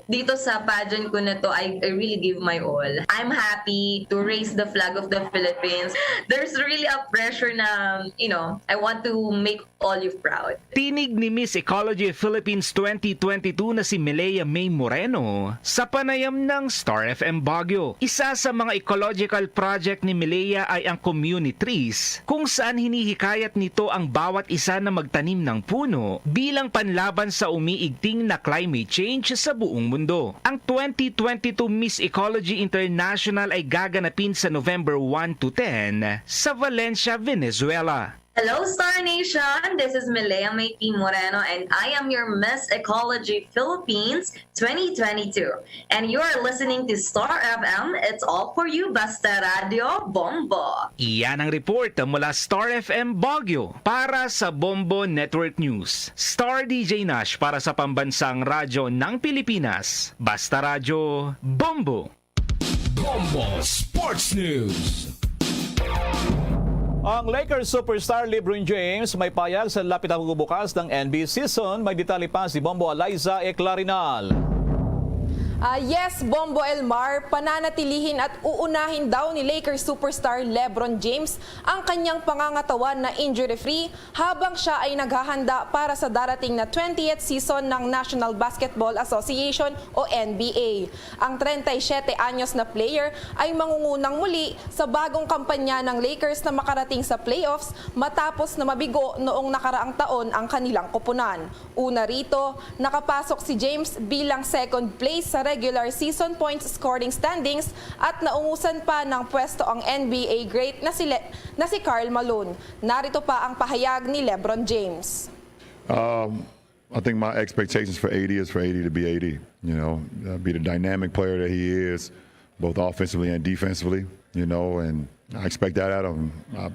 Dito sa pageant ko na to, I really give my all. I'm happy to raise the flag of the Philippines. There's really a pressure na, I want to make all you proud. Tinig ni Miss Ecology Philippines 2022 na si Milea May Moreno sa panayam ng Star FM Baguio. Isa sa mga ecological project ni Milea ay ang Community Trees, kung saan hinihikayat nito ang bawat isa na magtanim ng puno bilang panlaban sa umiigting na climate change sa buong mundo. Ang 2022 Miss Ecology International ay gaganapin sa November 1 to 10 sa Valencia, Venezuela. Hello, Star Nation! This is Milea May Moreno and I am your Miss Ecology Philippines 2022. And you are listening to Star FM. It's all for you, Basta Radio Bombo. Iyan ang report mula Star FM Baguio para sa Bombo Network News. Star DJ Nash para sa Pambansang Radyo ng Pilipinas. Basta Radio Bombo. Bombo Sports News. Ang Lakers superstar LeBron James may payag sa lapit na pagbubukas ng NBA season. May detalye pa si Bombo Eliza Eclarinal. Yes, Bombo Elmar, pananatilihin at uunahin daw ni Lakers superstar LeBron James ang kanyang pangangatawan na injury-free habang siya ay naghahanda para sa darating na 20th season ng National Basketball Association o NBA. Ang 37 anyos na player ay mangungunang muli sa bagong kampanya ng Lakers na makarating sa playoffs matapos na mabigo noong nakaraang taon ang kanilang koponan. Una rito, nakapasok si James bilang second place sa regular season points scoring standings at naungusan pa ng pwesto ang NBA great na si Karl Malone. Narito pa ang pahayag ni LeBron James. I think my expectations for AD is for AD to be AD. Be the dynamic player that he is, both offensively and defensively. And I expect that out of him.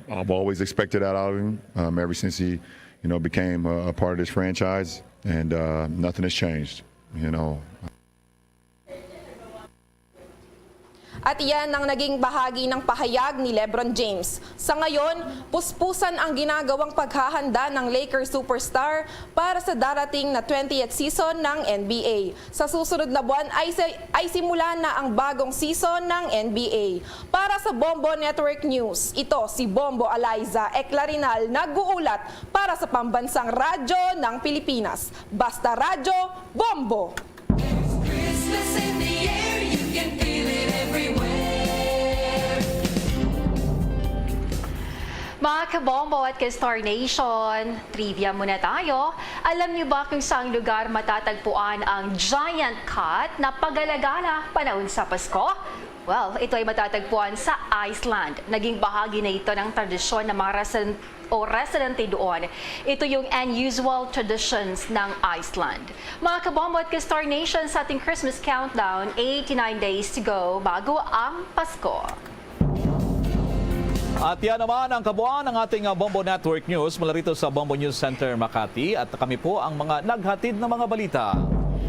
I've always expected that out of him ever since he, became a part of this franchise, and nothing has changed. At iyan ang naging bahagi ng pahayag ni LeBron James. Sa ngayon, puspusan ang ginagawang paghahanda ng Lakers superstar para sa darating na 20th season ng NBA. Sa susunod na buwan ay simula na ang bagong season ng NBA. Para sa Bombo Network News, ito si Bombo Eliza Eclarinal nag-uulat para sa Pambansang Radyo ng Pilipinas. Basta Radyo Bombo! Christmas in the air, you can feel it everywhere. Mga kabombo at ka-Star Nation, trivia muna tayo. Alam niyo ba kung saang lugar matatagpuan ang giant cat na pagalagala panahon sa Pasko? Well, ito ay matatagpuan sa Iceland. Naging bahagi na ito ng tradisyon ng mga residente doon. Ito yung unusual traditions ng Iceland. Mga kabombo at ka-Star Nation, sa ating Christmas countdown, 89 days to go bago ang Pasko. At yan naman ang kabuuan ng ating Bombo Network News mula rito sa Bombo News Center, Makati. At kami po ang mga naghatid ng mga balita.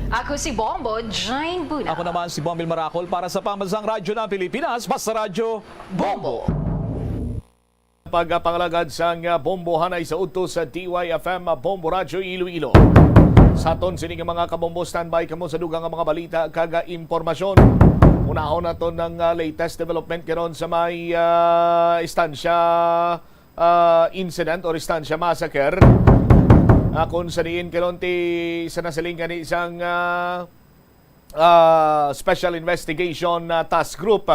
Ako si Bombo Jane Buna. Ako naman si Bombil Maracol para sa Pambansang Radyo ng Pilipinas. Basta Radyo Bombo! Pagpangalagad sang bombohan ay sa udto sa DYFM Bombo Radyo Iloilo. Sa aton sining mga kabombo, standby kamo sa dugang mga balita kaga impormasyon. Unahon nato ng latest development karon sa may istansya incident or istansya massacre. Kung sa diin karon ti sa nasaling kani isang special investigation task group.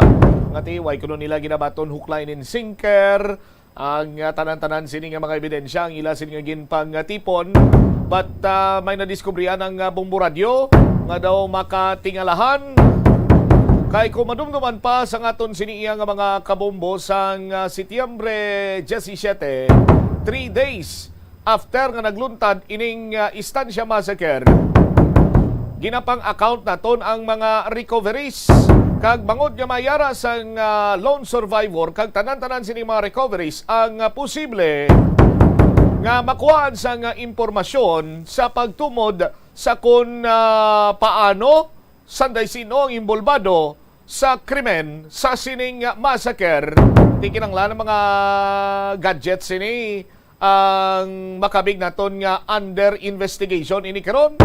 Ngati way kuno nila ginabaton hook, line and sinker ang tanan-tanan sini nga mga ebidensya ang ila sini nga ginpang tipon. But may nadiskubrihan ang Bombo Radio nga daw makatingalahan Kay kumadumduman pa sa aton siniya nga mga kabombo sang Setyembre 17, 3 days after nga nagluntad ining Estancia Massacre, ginapang account naton ang mga recoveries kag bangod nga mayara sang lone survivor kag tanan-tanan sini mga recoveries ang posible nga makuhaan sang impormasyon sa pagtumod sa kung paano sanday sino ang imbolbado sa krimen sa sining massacre. Di kinanglan ng mga gadgets sini ang makabig naton nga under investigation ini karon.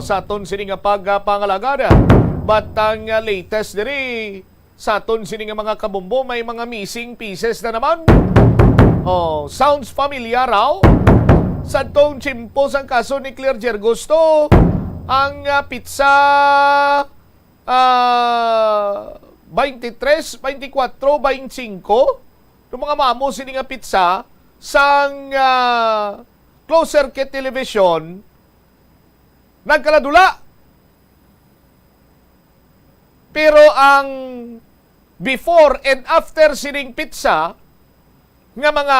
Sa aton sini nga pagpangalagada. But ang latest diri sa aton sini nga mga kabombo may mga missing pieces na naman. Sounds familiar raw. Sa tong chimpo sang kaso ni Claire Gergosto, ang pizza 23, 24, 25, yung mga mamo sini nga pizza sang closed circuit television nagkaladula. Pero ang before and after sining pizza nga mga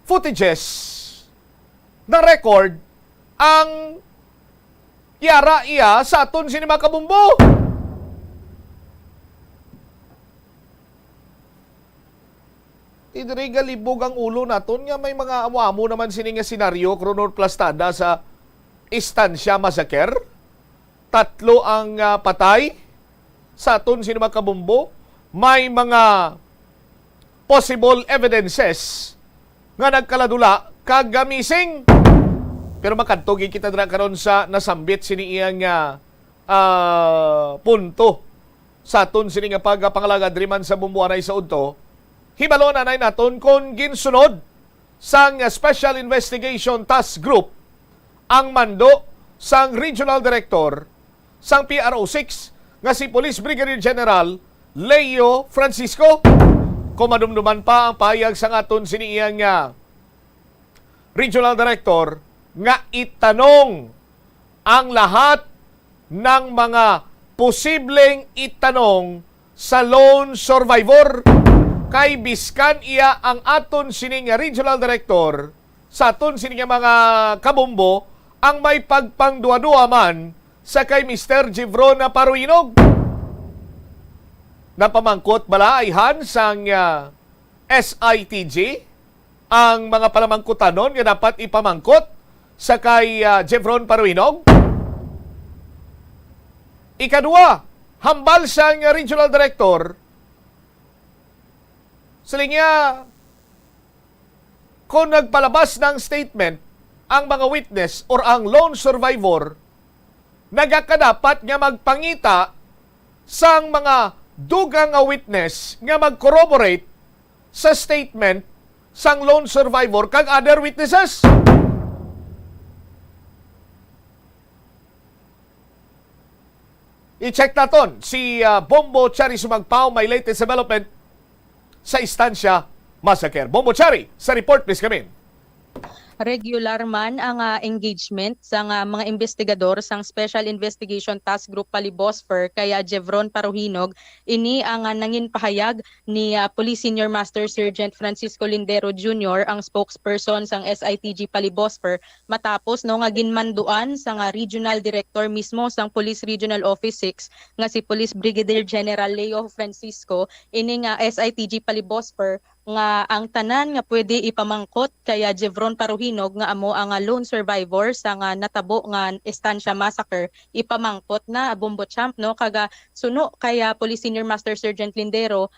footages na record ang yara iya sa aton sini mga kabumbo. Idriga libog ang ulo naton nga may mga amo naman sini nga senaryo kronor plastada sa Estancia Massacre. 3 ang patay sa aton sini mga kabumbo. May mga possible evidences nga nagkaladula kag missing. Pero makadtog kita dira karon sa nasambit sini iyang punto sa aton sini nga pagpangalaga driman sa bumbuanay sa udto. Hibalo na naton kung ginsunod sang Special Investigation Task Group ang mando sang Regional Director sang PRO6 nga si Police Brigadier General Leo Francisco. Kumadumduman pa ang payag sang aton sini iyang Regional Director nga itanong ang lahat ng mga posibleng itanong sa lone survivor. Kay biskan iya ang aton sining Regional Director sa aton sining mga kabombo ang may pagpangduwa-duwa man sa kay Mr. Jevron Paruinog. Napamangkot bala ayhan sang SITG ang mga palamangkutanon nga dapat ipamangkot sa kay Jevron Paruinog. Ikadua, hambal sang Regional Director silingya kung nagpalabas ng statement ang mga witness or ang lone survivor, nagakadapat nga magpangita sang mga dugang nga witness nga mag-corroborate sa statement sang lone survivor kag other witnesses. I-check naton si Bombo Chari Sumagpao, may latest development sa Estancia Massacre. Bombo Chari, sa report please come in. Regular man ang engagement sa mga investigador sang Special Investigation Task Group Palibosfer kaya Jevron Paruhinog. Ini ang nangin pahayag ni Police Senior Master Sergeant Francisco Lindero Jr., ang spokesperson sang SITG Palibosfer, matapos nga ginmanduan sang Regional Director mismo sang Police Regional Office 6 nga si Police Brigadier General Leo Francisco. Ini nga SITG Palibosfer nga ang tanan nga pwede ipamangkot kaya Jevron Paruhinog nga amo ang lone survivor sa nga natabo nga Estancia Massacre ipamangkot na Bombo Champ no kaga suno kaya Police Senior Master Sergeant Lindero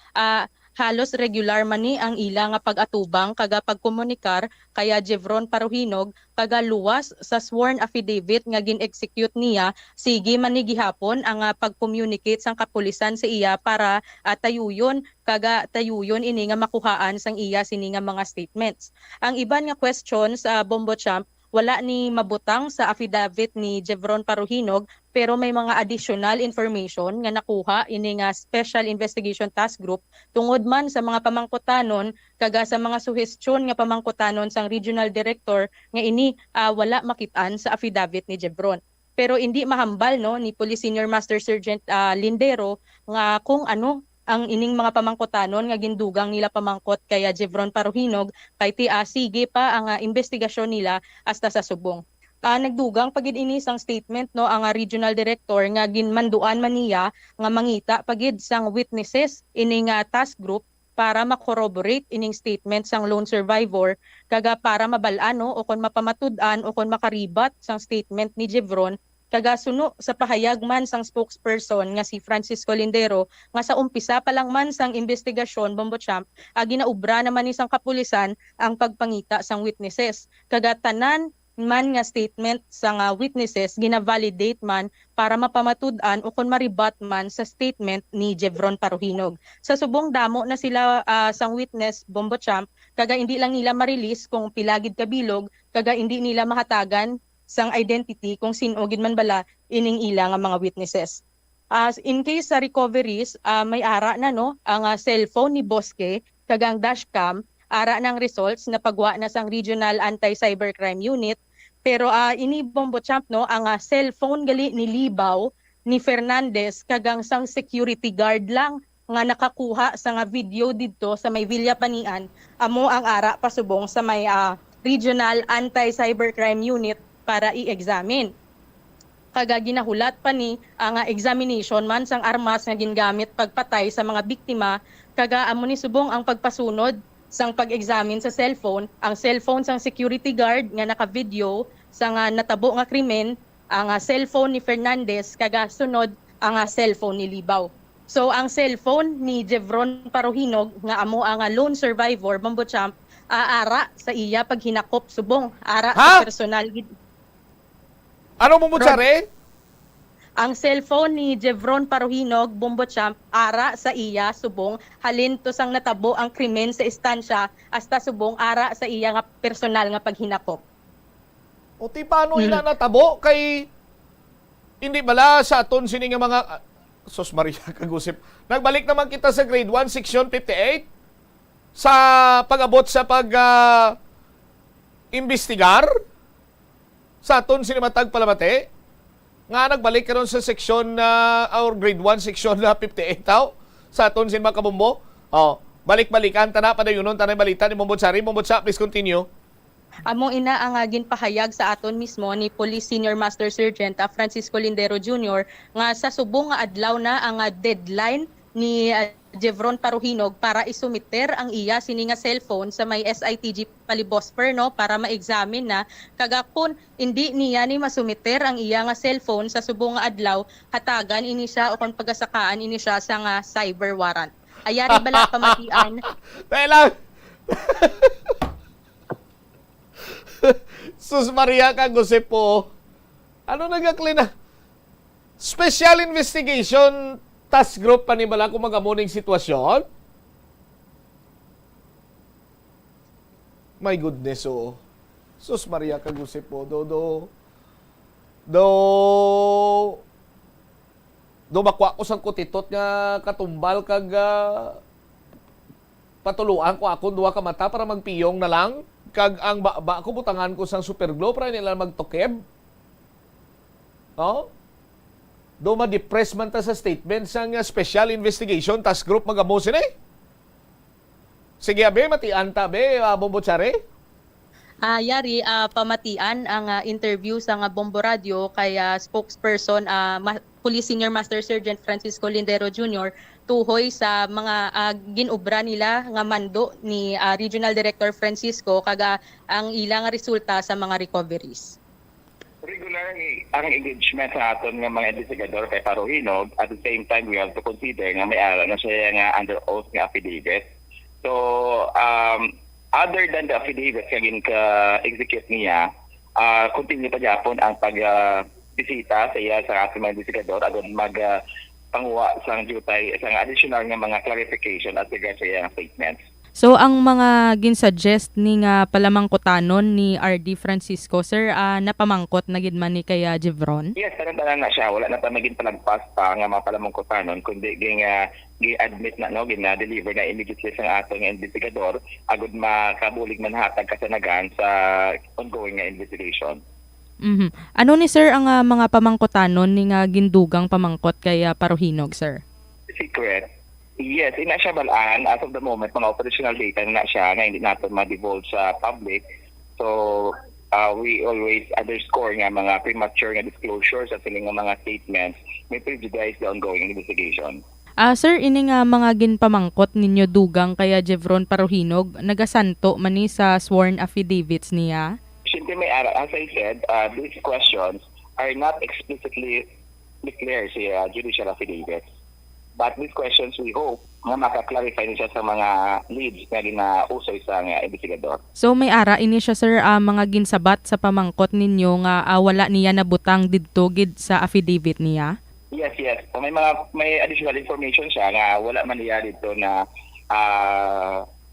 halos regular man ni ang ila nga pag-atubang kaga pagkomunikar kaya Jevron Paruhinog kaga luwas sa sworn affidavit nga gin-execute niya sige man ni gihapon ang pag-communicate sang kapulisan sa iya para tayuyon kaga tayuyon ini nga makuhaan sang iya sini nga mga statements. Ang iban nga questions sa Bombo Champ wala ni mabutang sa affidavit ni Jevron Paruhinog pero may mga additional information nga nakuha ini nga Special Investigation Task Group tungod man sa mga pamangkutanon kaga sa mga suhestyon nga pamangkutanon sang Regional Director nga ini wala makitaan sa affidavit ni Jevron. pero hindi mahambal no ni Police Senior Master Sergeant Lindero nga kung ano ang ining mga pamangkotanon nga gindugang nila pamangkot kaya Jevron Paruhinog kay sige pa ang investigasyon nila hasta sa subong. Nagdugang pagid ini sang statement no ang regional director nga ginmanduan man niya nga mangita pagid sang witnesses ining task group para ma-corroborate ining statement sang lone survivor kaga para mabalaan no o kon mapamatud-an o kon makaribat sang statement ni Jevron kaga suno sa pahayag man sang spokesperson nga si Francisco Lindero nga sa umpisa pa lang man sang investigasyon Bombo Champ ginaubra naman ni sang kapulisan ang pagpangita sang witnesses kaga tanan man nga statement sang witnesses gina-validate man para mapamatud-an o kon maribat man sa statement ni Jevron Paruhinog. Sa subong damo na sila sang witness Bombo Champ kaga hindi lang nila ma-release kung pilagid kabilog kaga hindi nila mahatagan sang identity kung sino gid man bala ining ila nga mga witnesses. In case sa recoveries, may ara na no ang cellphone ni Bosque kagang dashcam ara ng results na pagwa na sang Regional Anti-Cybercrime Unit pero ini Bombo Champ no ang cellphone gali ni Libaw ni Fernandez kagang sang security guard lang nga nakakuha sa nga video didto sa may Villa Panian amo ang ara pasubong sa may Regional Anti-Cybercrime Unit para i-examine. Kaga ginahulat pa ni ang examination man sang armas nga gingamit pagpatay sa mga biktima kaga amo ni subong ang pagpasunod sang pag-examine sa cellphone, ang cellphone sang security guard nga naka-video sang natabo nga krimen, ang cellphone ni Fernandez kaga sunod ang cellphone ni Libaw. So ang cellphone ni Jevron Paruhinog nga amo ang lone survivor Bombo Champ ara sa iya pag hinakop subong ara sa personal. Ano mo Tsare? Ang cellphone ni Jevron Paruhinog, Bombo Champ, ara sa iya subong halin to sang natabo ang krimen sa istansya hasta subong ara sa iya nga personal nga paghinakop. O ti paano ina natabo kay hindi bala sa aton sini nga mga Sos Maria kagusip. Nagbalik naman kita sa grade 1 section 58 sa pag-abot sa imbestigar sa aton sinimatag palamate nga nagbalik karon sa section or grade 1 section 58 taw sa aton sin mga kabombo. Balik-balikan tana padayunon tanay balita ni Mombotsari. Mombotsa, please continue. Amo ina ang ginpahayag sa aton mismo ni Police Senior Master Sergeant Francisco Lindero Jr. nga sa subong nga adlaw na ang deadline ni Jevron Paruhinog para isumiter ang iya sini nga cellphone sa may SITG Palibosper no para ma-examine na kagakon hindi niya ni masumiter ang iya nga cellphone sa subong nga adlaw hatagan ini siya o kon pagasakaan ini siya sa nga cyber warrant. Ayari bala pamatian. Tela. Sus Maria kagusip po. Ano nagaklina? Special investigation task group pa ni bala kung magamuning sitwasyon? My goodness, oh. Sus Maria kagusip po. Do makwa ko sang kutitot nga katumbal kag patuluan ko akong duwa ka mata para magpiyong na lang. Kag ang ba ko butangan ko sang super glue para nila magtokeb. No? Do ma-depress man ta sa statement sang special investigation task group magamusin eh. Sige abe, matian ta be, Bombotsari. Yari, pamatian ang interview sa Bombo Radio kay spokesperson Police Senior Master Sergeant Francisco Lindero Jr. tuhoy sa mga ginobra nila nga mando ni Regional Director Francisco kaga ang ilang resulta sa mga recoveries. Regular ang engagement sa aton nga mga investigador kay Paruhinog. At the same time, we have to consider nga may ara na siya nga under oath nga affidavit. So, other than the affidavit nga gin-execute niya, continue pa Japon ang pagbisita sa iya sa ating mga investigador agon magpanguha sang jutay sang additional nga mga clarification at sa iya statements. So ang mga ginsuggest ni nga palamangkotanon ni RD Francisco, sir, napamangkot na gid man ni kaya Jevron? Yes, tanan na siya. Wala na pa maging palagpas pa nga mga palamangkotanon, kundi gi-admit na, no, gina-deliver na immediately sa atong investigador agud makabulig man hatag kasanagan sa ongoing nga investigation. Ano ni sir ang mga pamangkotanon ni nga gindugang pamangkot kay Paruhinog, sir? Secret. Yes, ina siya balaan. As of the moment, mga operational data na siya na hindi natin ma-divulge sa public. So, we always underscore nga mga premature nga disclosures at siling nga mga statements may prejudice the ongoing investigation. Sir, ini nga mga ginpamangkot ninyo dugang kaya Jevron Paruhinog, nagasanto man ni sa sworn affidavits niya? Siyempre may as I said, these questions are not explicitly declared sa judicial affidavits. But these questions, we hope, nga makaklarify niya sa mga leads na ginausoy sa investigador. So may ara ini siya sir mga ginsabat sa pamangkot ninyo nga wala niya nabutang didto gid sa affidavit niya? Yes. May additional information siya nga wala man niya dito na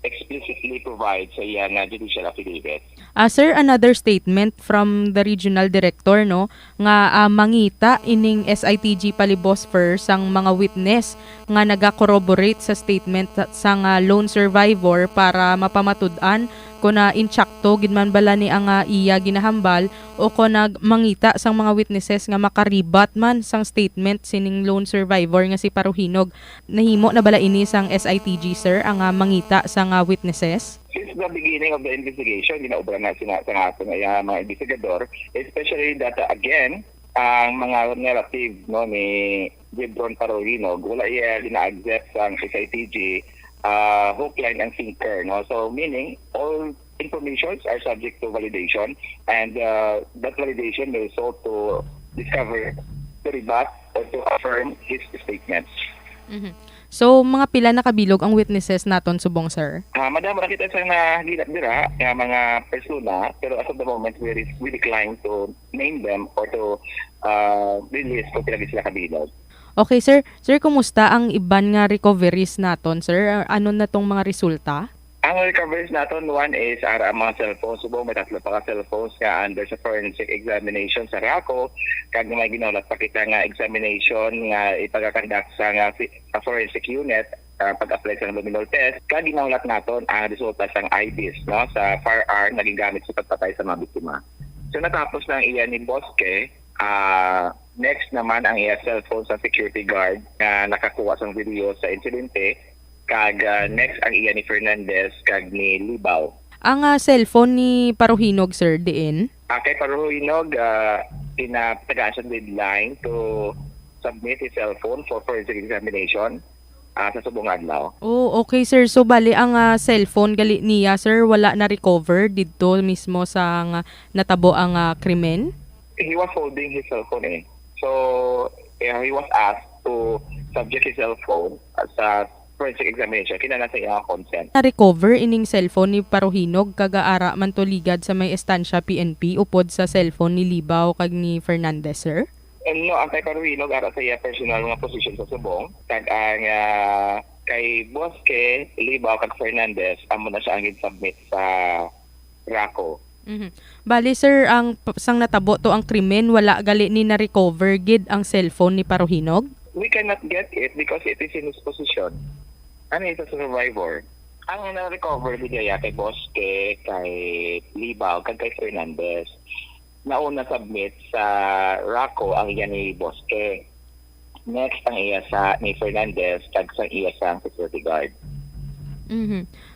explicitly provide sa iya na judicial affidavit. Sir, another statement from the regional director no nga mangita ining SITG Palibosfer sang mga witness nga naga-corroborate sa statement sang lone survivor para mapamatud-an kung na intsakto gidman bala ni ang iya ginahambal o kung mangita sang mga witnesses nga makaribat man sang statement sining lone survivor nga si Paruhinog. Nahimo na bala ini sang SITG sir ang mangita sang witnesses? Since the beginning of the investigation, ginaubra na sa ating mga investigador, especially that again, ang mga narrative no ni Jevron Paruhinog, wala iya gina-accept ang SITG hook, line, and sinker. No? So meaning, all informations are subject to validation and that validation may result to discover, to rebut, or to affirm his statements. So, mga pila na kabilog ang witnesses naton subong, sir? Madam, nakita sa nahilat dira mga persona, pero as of the moment, we decline to name them or to release kung pila sila kabilog. Okay, sir. Sir, kumusta ang iban nga recoveries naton, sir? Ano na tong mga resulta? Ang recoveries naton, one is ang mga cellphones. Subong may tatlo pa ka cellphones nga under sa forensic examination sa RACO. Kag may ginulat pa kita nga examination nga ipagakandak sa forensic unit pag-apply sa luminol test. Kag ginulat naton ang resulta sang IBIS no, sa firearm na gigamit sa pagpatay sa mga biktima. So natapos na ang iya ni Bosque. Next naman ang iya cellphone sa security guard na nakakuha sa video sa insidente. Kag next ang iya ni Fernandez kag ni Libaw. Ang cellphone ni Paruhinog, sir, diin? Kay Paruhinog, pinatagaan siya deadline to submit his cellphone for forensic examination sa subong adlaw. Oh, okay, sir. So, bali, ang cellphone gali niya, sir, wala na recover dito mismo sa natabo ang krimen? He was holding his cellphone eh. So, he was asked to subject his cellphone sa forensic examination, kinala sa iyang consent. Na-recover ining cellphone ni Paruhinog kagaara man to ligad sa may estansya PNP upod sa cellphone ni Libaw kag ni Fernandez, sir? No, ang kay Paruhinog ara sa iya personal nga position sa subong. Kag ang kay Bosque, Libaw kag Fernandez amo na siya ang submit sa RACO. Bali, sir, ang sang natabo to ang krimen wala gali ni na-recover gid ang cellphone ni Paruhinog? We cannot get it because it is in his position. Ano isa sa survivor? Ang na-recover niya kay Bosque, kay Libaw, kag kay Fernandez. Nauna submit sa RACO ang iya ni Bosque. Next ang iya sa ni Fernandez, kag sa iya sa security guard.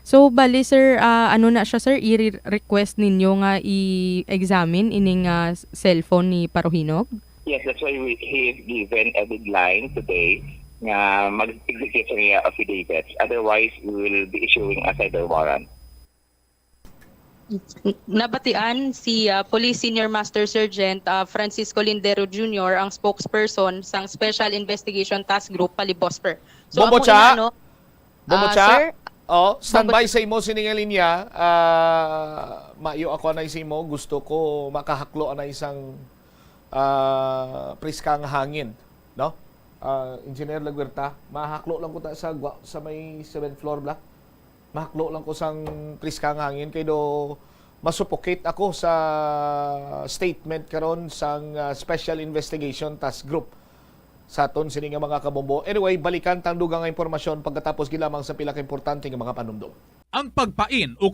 So, bali, sir, ano na siya, sir? I-request ninyo nga i-examine ining cellphone ni Paruhinog? Yes, that's why he is given a deadline today na mag-execute niya affidavits. Otherwise, we will be issuing a cyber warrant. Nabatian si Police Senior Master Sergeant Francisco Lindero Jr. ang spokesperson sang Special Investigation Task Group Palibosfer. So, Bombocha? sir, standby sa imo sininga linya. Maayo ako na isimo. Gusto ko makahaklo na isang priskang hangin, no? Engineer Laguerta, mahaklo lang ko ta sa may 7th floor block. Mahaklo lang ko sang priskang hangin kay do masuffocate ako sa statement karon sang Special Investigation Task Group sa aton sini nga mga kabombo. Anyway, balikan tang dugang nga impormasyon pagkatapos gilamang sa pila ka importante nga mga panumdum. Ang pagpain o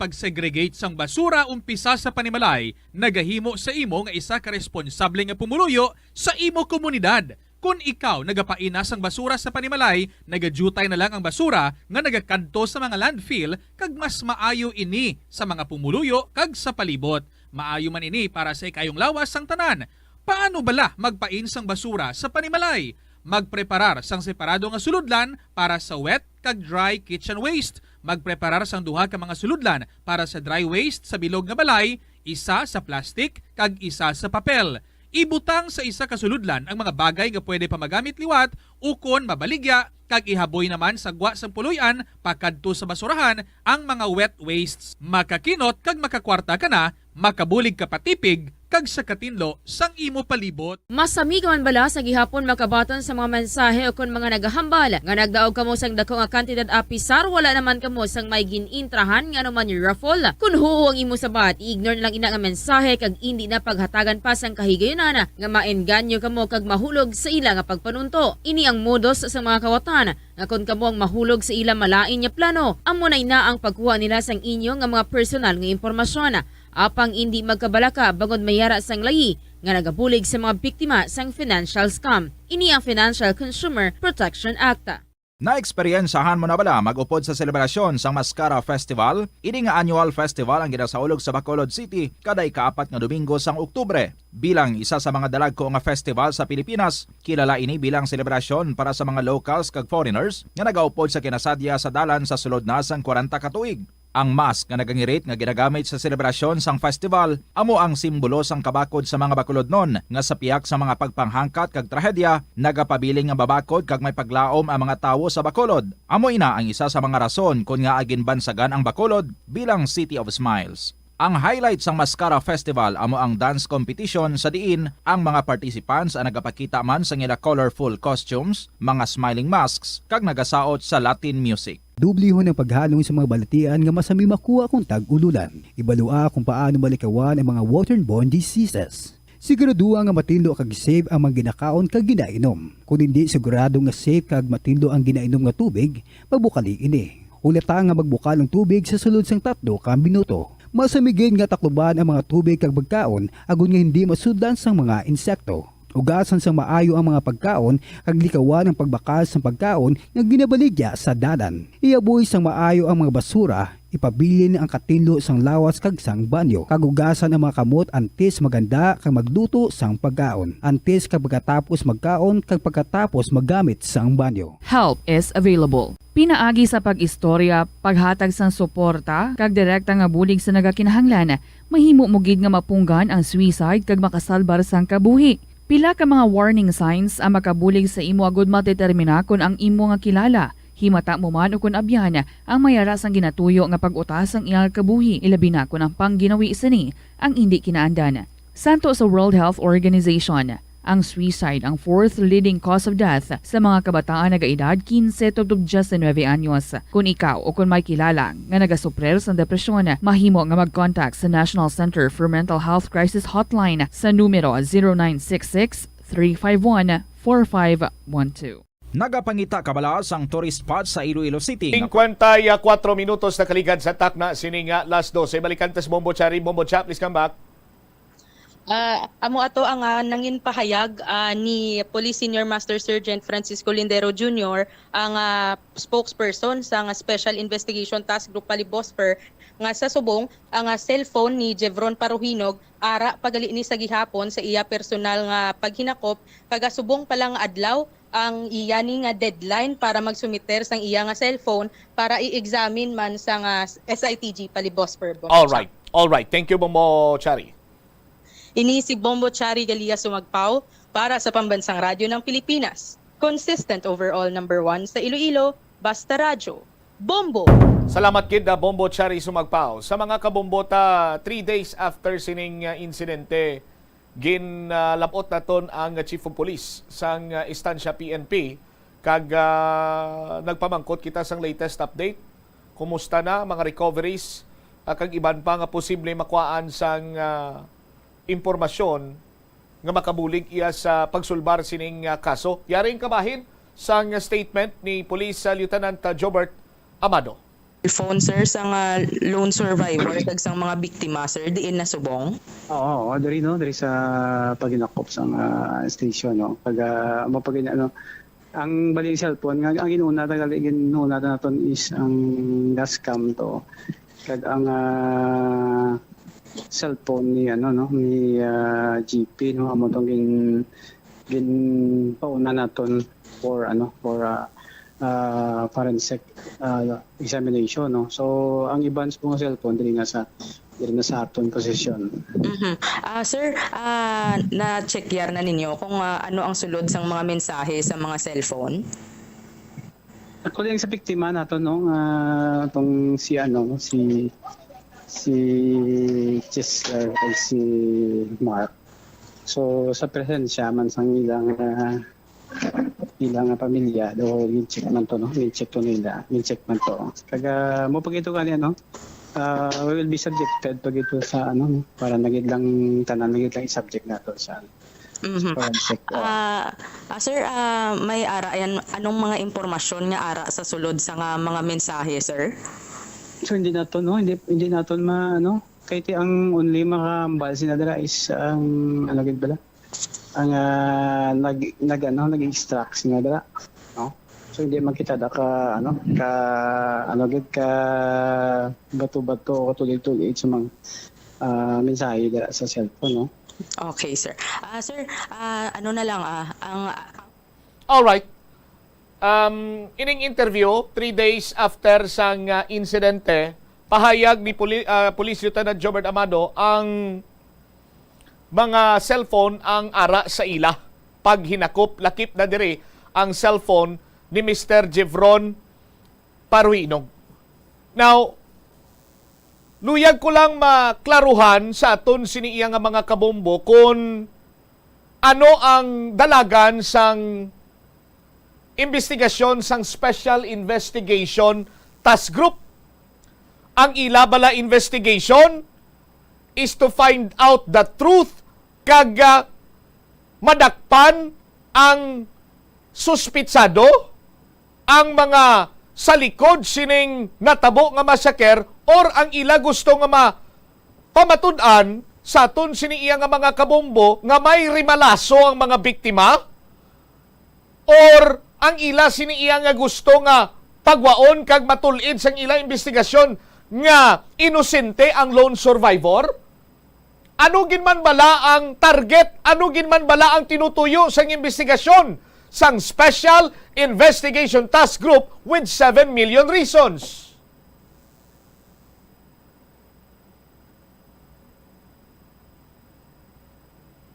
pagsegregate sang basura umpisa sa Panimalay nagahimo sa imo nga isa ka responsable nga pumuluyo sa imo komunidad. Kung ikaw nagapaina sang basura sa Panimalay, nagadutay na lang ang basura nga nagakanto sa mga landfill kag mas maayo ini sa mga pumuluyo kag sa palibot. Maayo man ini para sa ikayong lawas sang tanan. Paano bala magpain sang basura sa Panimalay? Magpreparar sang separado nga suludlan para sa wet kag dry kitchen waste. Magpreparar sang duha ka mga suludlan para sa dry waste sa bilog nga balay, isa sa plastic kag isa sa papel. Ibutang sa isa ka suludlan ang mga bagay nga pwede pa magamit liwat ukon mabaligya kag ihaboy naman sa gwa sang puluyan pakadto sa basurahan ang mga wet wastes. Makakinot kag makakwarta ka na, makabulig ka patipig kag sa katinlo sang imo palibot. Masami ka man bala sa gihapon makabaton sa mga mensahe o kon mga nagahambal nga nagdaog kamo sang dako nga kantidad apisar wala naman kamo sang may ginintrahan nga naman yung raffle. Kun huo ang imo sabat, ignore na lang ina nga mensahe kag hindi na paghatagan pa sang kahigayonan nga maengganyo kamo kag mahulog sa ila nga pagpanunto. Ini ang modos sa mga kawatan nga kun kamo ang mahulog sa ila malain nga plano, amo na ang pagkuha nila sang inyo nga mga personal nga impormasyon. Apang hindi magkabalaka bangod mayara sang layi nga nagabulig sa mga biktima sang financial scam. Ini ang Financial Consumer Protection Act. Naeksperyensahan mo na bala mag-upod sa selebrasyon sang Mascara Festival? Ini nga annual festival ang ginasaulog sa Bacolod City kada ika-4 nga Domingo sang Oktubre. Bilang isa sa mga dalagko nga festival sa Pilipinas, kilala ini bilang selebrasyon para sa mga locals kag foreigners nga nagaupod sa kinasadya sa dalan sa sulod na sang 40 ka tuig. Ang mask nga nagangirit nga ginagamit sa selebrasyon sang festival amo ang simbolo sang kabakod sa mga Bacolodnon nga sa piyak sa mga pagpanghangkat kag trahedya nagapabiling nga babakod kag may paglaom ang mga tawo sa Bacolod. Amo ina ang isa sa mga rason kung nga agin bansagan ang Bacolod bilang City of Smiles. Ang highlight sang Mascara Festival amo ang dance competition sa diin ang mga participants ang nagapakita man sa ila colorful costumes, mga smiling masks kag nagasaot sa Latin music. Dublihon ang paghalong sa mga balatian nga masami makuha kung tag-ululan. Ibalua kung paano malikawan ang mga waterborne diseases. Siguraduha nga matindlo kag safe ang mga ginakaon kag ginainom. Kung hindi sigurado nga safe kag matindlo ang ginainom nga tubig, magbukali ini. Ulata nga magbukal ang tubig sa sulod sang 3 ka minuto. Masamigin nga takluban ang mga tubig kag pagkaon agon nga hindi masudlan sang mga insekto. Ugasan sang maayo ang mga pagkaon kag likawan ang pagbakal sang pagkaon nga ginabaligya sa dalan. Iaboy sang maayo ang mga basura, ipabilin ang katinlo sang lawas kag sang banyo. Kagugasan ang mga kamot antes maganda kag magluto sang pagkaon. Antes kag pagkatapos magkaon kag pagkatapos magamit sang banyo. Help is available. Pinaagi sa pag-istorya, paghatag sang suporta kag direkta nga bulig sa nagakinahanglan, mahimo mo gid nga mapunggan ang suicide kag makasalbar sang kabuhi. Pila ka mga warning signs ang makabulig sa imo agud matetermina kung ang imo nga kilala. Himata mo man o kung abyan ang mayaras ang ginatuyo nga pag-utas ang iyang kabuhi, ilabi na kung ang pangginawi sini ang hindi kinaandan. Santo sa World Health Organization, ang suicide ang 4th leading cause of death sa mga kabataan nagaedad 15 to 19 anyos. Kung ikaw o kung may kilala nga nagasuprer sa depresyon, mahimo nga mag-contact sa National Center for Mental Health Crisis Hotline sa numero 0966-351-4512. Nagapangita kabala sang tourist spot sa Iloilo City. 54 minutos na kaligad sa takna sininga last 12. Balikantes Bombo Chari, Bombo Cha, please come back. Amo ato ang nangin pahayag ni Police Senior Master Sergeant Francisco Lindero Jr. ang spokesperson sa Special Investigation Task Group Palibosper nga sa subong ang cellphone ni Jevron Paruhinog ara pagali ni sa gihapon sa iya personal nga paghinakop kaga subong pa lang adlaw ang iyani nga deadline para magsumiter sang iya nga cellphone para i-examine man sa SITG Palibosper. All right. Thank you, Bombo Chari. Ini si Bombo Chari Galia Sumagpao para sa Pambansang Radyo ng Pilipinas. Consistent overall number 1 sa Iloilo, Basta Radyo. Bombo! Salamat kid na Bombo Chari Sumagpao. Sa mga kabombota, 3 days after sining insidente, ginlapot na ton ang Chief of Police sang Estancia PNP kag nagpamangkot kita sang latest update. Kumusta na mga recoveries kag iban pa nga posible makuhaan sang impormasyon nga makabulig iya sa pagsulbar sining kaso. Yaring kabahin sang statement ni Police Lieutenant Jobert Amado. phone sir sa nga lone survivor kag sang mga biktima sir diin na subong. Oo, diri no, diri sa paginakop sang station no. Pag mapagin ano ang baling cellphone nga ang ginuna naton is ang dashcam to. Kag ang cellphone ni ano no ni GP no amo tong gin pauna naton for forensic examination no. So ang iban sa mga cellphone diri na sa aton posisyon. Sir, na-check yar na ninyo kung ano ang sulod sang mga mensahe sa mga cellphone? According sa biktima nato no tong si Chester o si Mark. So sa presensya man sang ilang pamilya do i-check man to no, i-check man to. Kaga mo pag ito kani ano, we will be subjected pag ito sa ano para nagid lang subject nato sa forensic. Sir, may ara yan anong mga impormasyon nga ara sa sulod sa nga mga mensahe sir? So hindi nato kahit ang only makambal sinadara is ang ano gid bala ang nag-extract sinadara no. So hindi makita da ka bato-bato o tuloy-tuloy sa mga mensahe dira sa cellphone no. Okay sir. Sir, ano na lang ang All right. Ining interview 3 days after sang insidente, pahayag ni Police Lieutenant Jobert Amado ang mga cellphone ang ara sa ila. Pag hinakop, lakip na dire ang cellphone ni Mr. Jevron Paruinog. Now, luyag ko lang maklaruhan sa aton siniya nga mga kabombo kung ano ang dalagan sang investigasyon sang Special Investigation Task Group. Ang ila bala investigation is to find out the truth kag madakpan ang suspitsado, ang mga sa likod sining natabo nga masaker or ang ila gusto nga pamatud-an sa aton siniya nga mga kabombo nga may rimalaso ang mga biktima or ang ila siniya nga gusto nga pagwaon kag matulid sang ila investigasyon nga inosente ang lone survivor. Ano ginman bala ang target? Ano ginman bala ang tinutuyo sang investigasyon sang Special Investigation Task Group with 7 million reasons?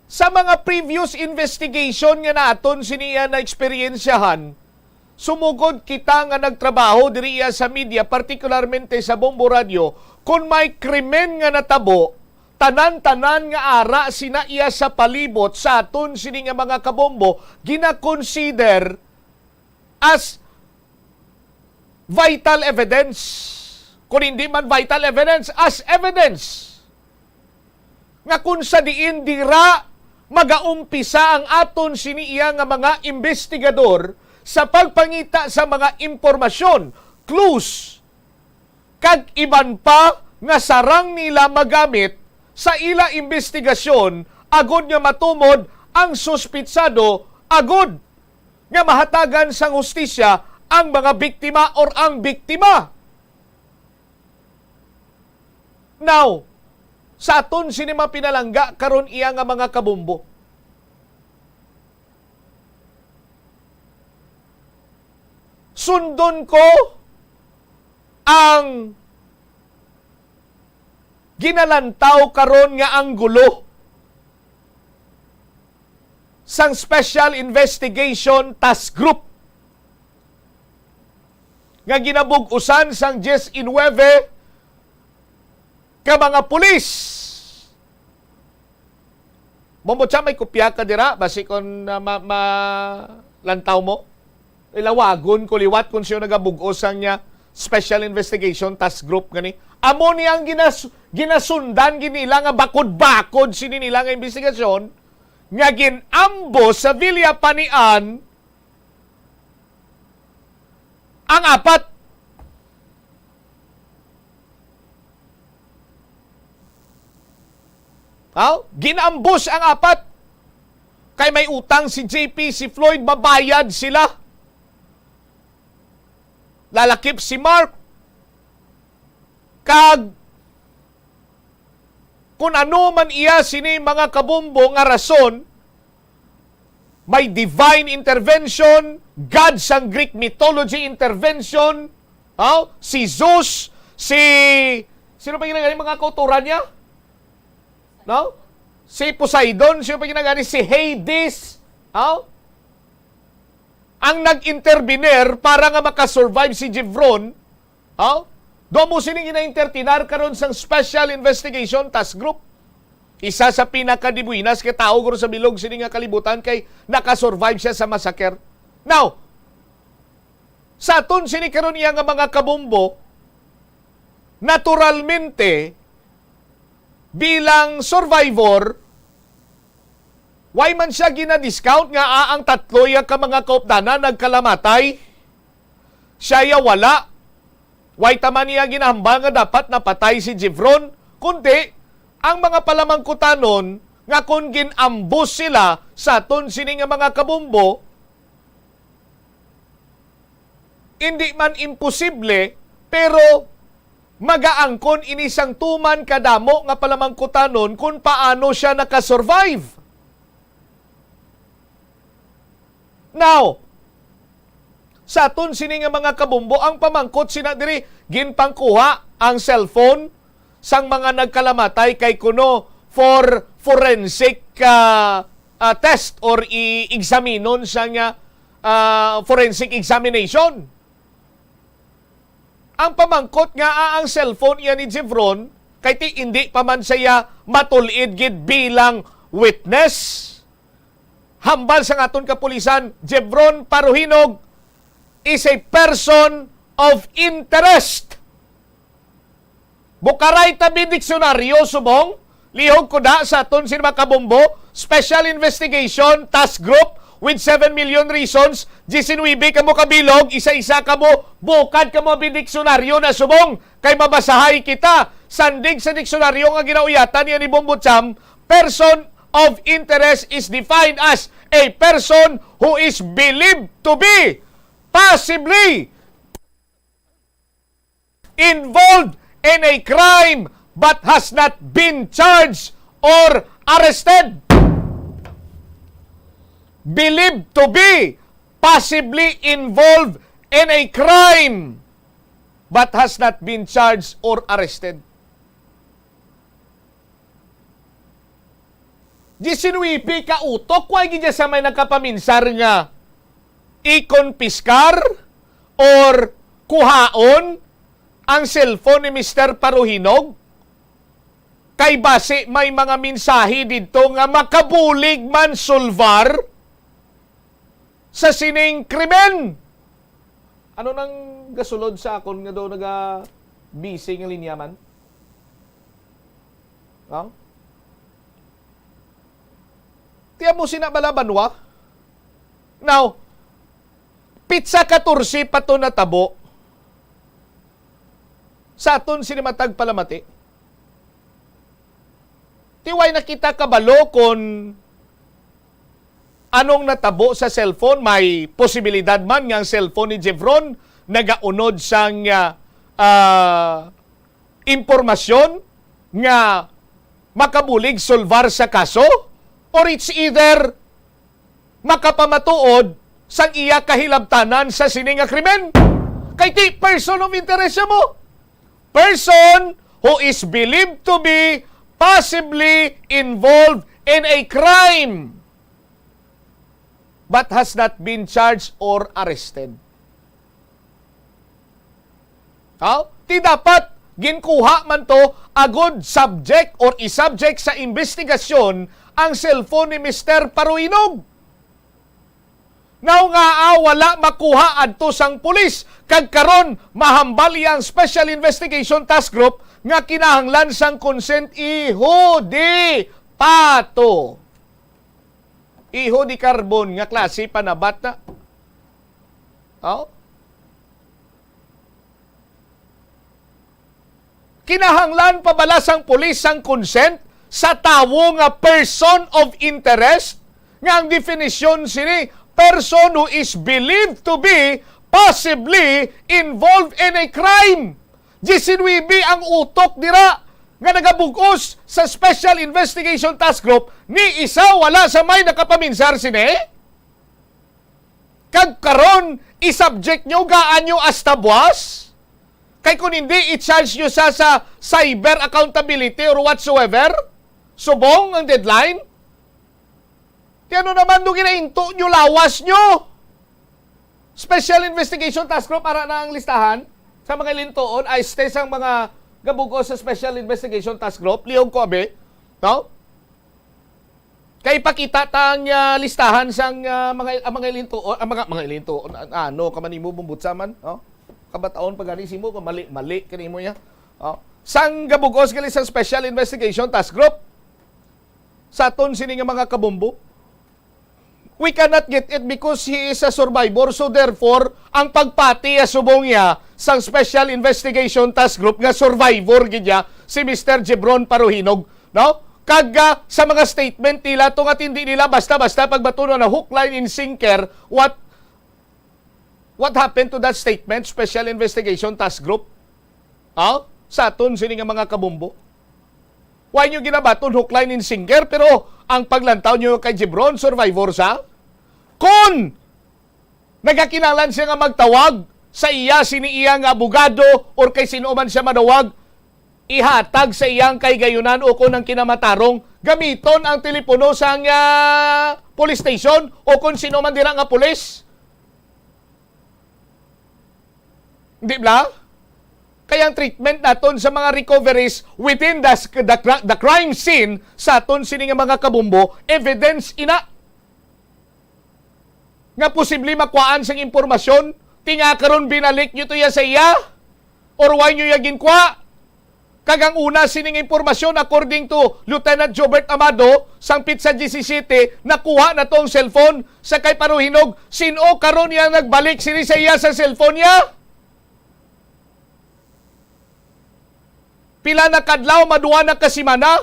Sa mga previous investigation nga naton siniya na eksperyensyahan, sumugod kita nga nagtrabaho diriya sa media, partikularmente sa Bombo Radio, kung may krimen nga natabo, tanan-tanan nga ara sinaiya sa palibot sa aton sini nga mga kabombo gina-consider as vital evidence. Kung hindi man vital evidence, as evidence. Nga kung sa diin dira magaumpisa ang aton siniya nga mga investigador sa pagpangita sa mga impormasyon, clues, kag iban pa nga sarang nila magamit sa ila investigasyon agod nga matumod ang suspitsado, agod nga mahatagan sang hustisya ang mga biktima or ang biktima. Now, sa aton sinima pinalangga karon iya nga mga kabumbo. Sundon ko ang ginalantaw karon nga ang gulo sang Special Investigation Task Group nga ginabug-usan sang 10-9 ka mga pulis. Bombo siya, may kopya ka dira basi kon lantaw mo. Ilawagon ko liwat kung siya nagabug-usan niya Special Investigation Task Group gani. Amo niya ang ginasundan ginila nga bakod-bakod sini nila nga investigasyon nga ginambo sa Villa Panian ang apat Ginambus ang apat. Kay may utang si JP, si Floyd, babayad sila. Lalakip si Mark. Kag kung ano man iya sini mga kabumbo nga rason, may divine intervention, God sang Greek mythology intervention, si Zeus, sino pa ginagani mga kauturan niya? No? Si Poseidon, sino pa ginagani? Si Hades. Ang nag-intervener para nga makasurvive si Jevron, domo sining ina-intertinar karon sang Special Investigation Task Group. Isa sa pinakadibuinas kay tao guro sa bilog sini nga kalibutan kay nakasurvive siya sa massacre. Now, sa aton sini karon iya nga mga kabombo, naturalmente bilang survivor, why man siya gina-discount nga ang tatlo ya ka mga kaupdana nagkalamatay, siya ya wala. Why taman niya ginahambal nga dapat napatay si Jevron, kundi ang mga palamangkutanon nga kung ginambus sila sa aton sini nga mga kabumbo, hindi man imposible, pero magaangkon inisang tuman kadamo nga palamangkutanon kung paano siya nakasurvive. Now, sa aton sini nga mga kabumbo, ang pamangkot sina diri ginpangkuha ang cellphone sang mga nagkalamatay kay kuno for forensic test or i-examinon sa nga forensic examination. Ang pamangkot nga ang cellphone iya ni Jevron kay ti hindi pa man siya matulid gid bilang witness. Hambal sa aton kapulisan, Jevron Paruhinog is a person of interest. Bukaray tabi diksyonaryo subong, lihog ko da sa aton sin makabombo, Special Investigation Task Group with 7 million reasons, 19 ka mo kabilog, isa-isa ka mo, bukad ka mo bidiksyonaryo na subong, kay mabasahay kita. Sandig sa diksyonaryo nga ginauyatan yan ni Bombo Cham, person of interest is defined as a person who is believed to be possibly involved in a crime but has not been charged or arrested. Believed to be possibly involved in a crime but has not been charged or arrested. 19 ka utok, why gidya sa may nagkapaminsar nga ikonpiskar or kuhaon ang cellphone ni Mr. Paruhinog? Kay base may mga mensahe dito nga makabulig man sulvar sa sining krimen. Ano nang gasulod sa akon nga daw naga-busy ng linyaman? Tiya mo sinabalabanwa? Now, pizza 14 pa to natabo sa aton sinimatag palamati. Tiway nakita kabalo kung anong natabo sa cellphone. May posibilidad man nga ang cellphone ni Jevron nagaunod sang impormasyon nga makabulig solvar sa kaso, or it's either makapamatuod sang iya kahilabtanan sa sining nga krimen. Kay ti person of interest mo. Person who is believed to be possibly involved in a crime but has not been charged or arrested. Ti dapat ginkuha man to a good subject or isubject sa investigasyon ang cellphone ni Mr. Paruhinog. Now nga wala makuha adto sang pulis, kag karon mahambal ang Special Investigation Task Group nga kinahanglan sang consent iho di pato. Iho di carbon nga klase panabat na. Kinahanglan pabala sang pulis sang consent sa tawo nga person of interest, nga ang definition sini, person who is believed to be possibly involved in a crime. 19 ang utok dira nga nagabugos sa Special Investigation Task Group ni isa wala sa may nakapaminsar sini. Kag karon i-subject nyo gaanyo hasta buwas? Kay kung hindi, i-charge nyo sa cyber accountability or whatsoever? Subong ang deadline? Kaya ano naman nung ginainto nyo, lawas nyo? Special Investigation Task Group, para na ang listahan sa mga lintoon, ay stay sang mga gabugos sa Special Investigation Task Group. Lihog ko, abe. No? Kay pakita tang listahan sang mga lintoon, mga lintoon, ano, kamanimo bumbutsa man, no? Kabataon pagani mo mali kanimo ya. Sang gabugos gali sa Special Investigation Task Group sa aton sini nga mga kabumbo. We cannot get it because he is a survivor, so therefore ang pagpati subong niya sang Special Investigation Task Group nga survivor gid niya si Mr. Jebron Paruhinog, no? Kaga sa mga statement nila tong at hindi nila basta-basta pagbatuno na hook, line, and sinker what happened to that statement, Special Investigation Task Group? Sa aton sini nga mga kabumbo. Why nyo ginabaton hook, line, and sinker, pero ang paglantaw nyo kay Jebron, survivor sa? Kung nagakinalan siya nga magtawag sa iya, sini iya nga abogado, or kay sino man siya madawag, ihatag sa iyang kay gayunan o kung ang kinamatarong, gamiton ang telepono sa police station o kung sino man dira nga pulis. Di ba? Kaya ang treatment naton sa mga recoveries within the crime scene sa aton sini nga mga kabumbo, evidence ina. Nga posible makuhaan sang impormasyon, tinga karon binalik nyo to ya sa iya? Or why nyo ya ginkwa? Kagang una sining impormasyon according to Lieutenant Jobert Amado sang Pizza 17, nakuha na tong cellphone sa kay Paruhinog. Sino karon ya nagbalik sini sa iya sa cellphone niya? Pila na kadlaw, maduwa na kasimana,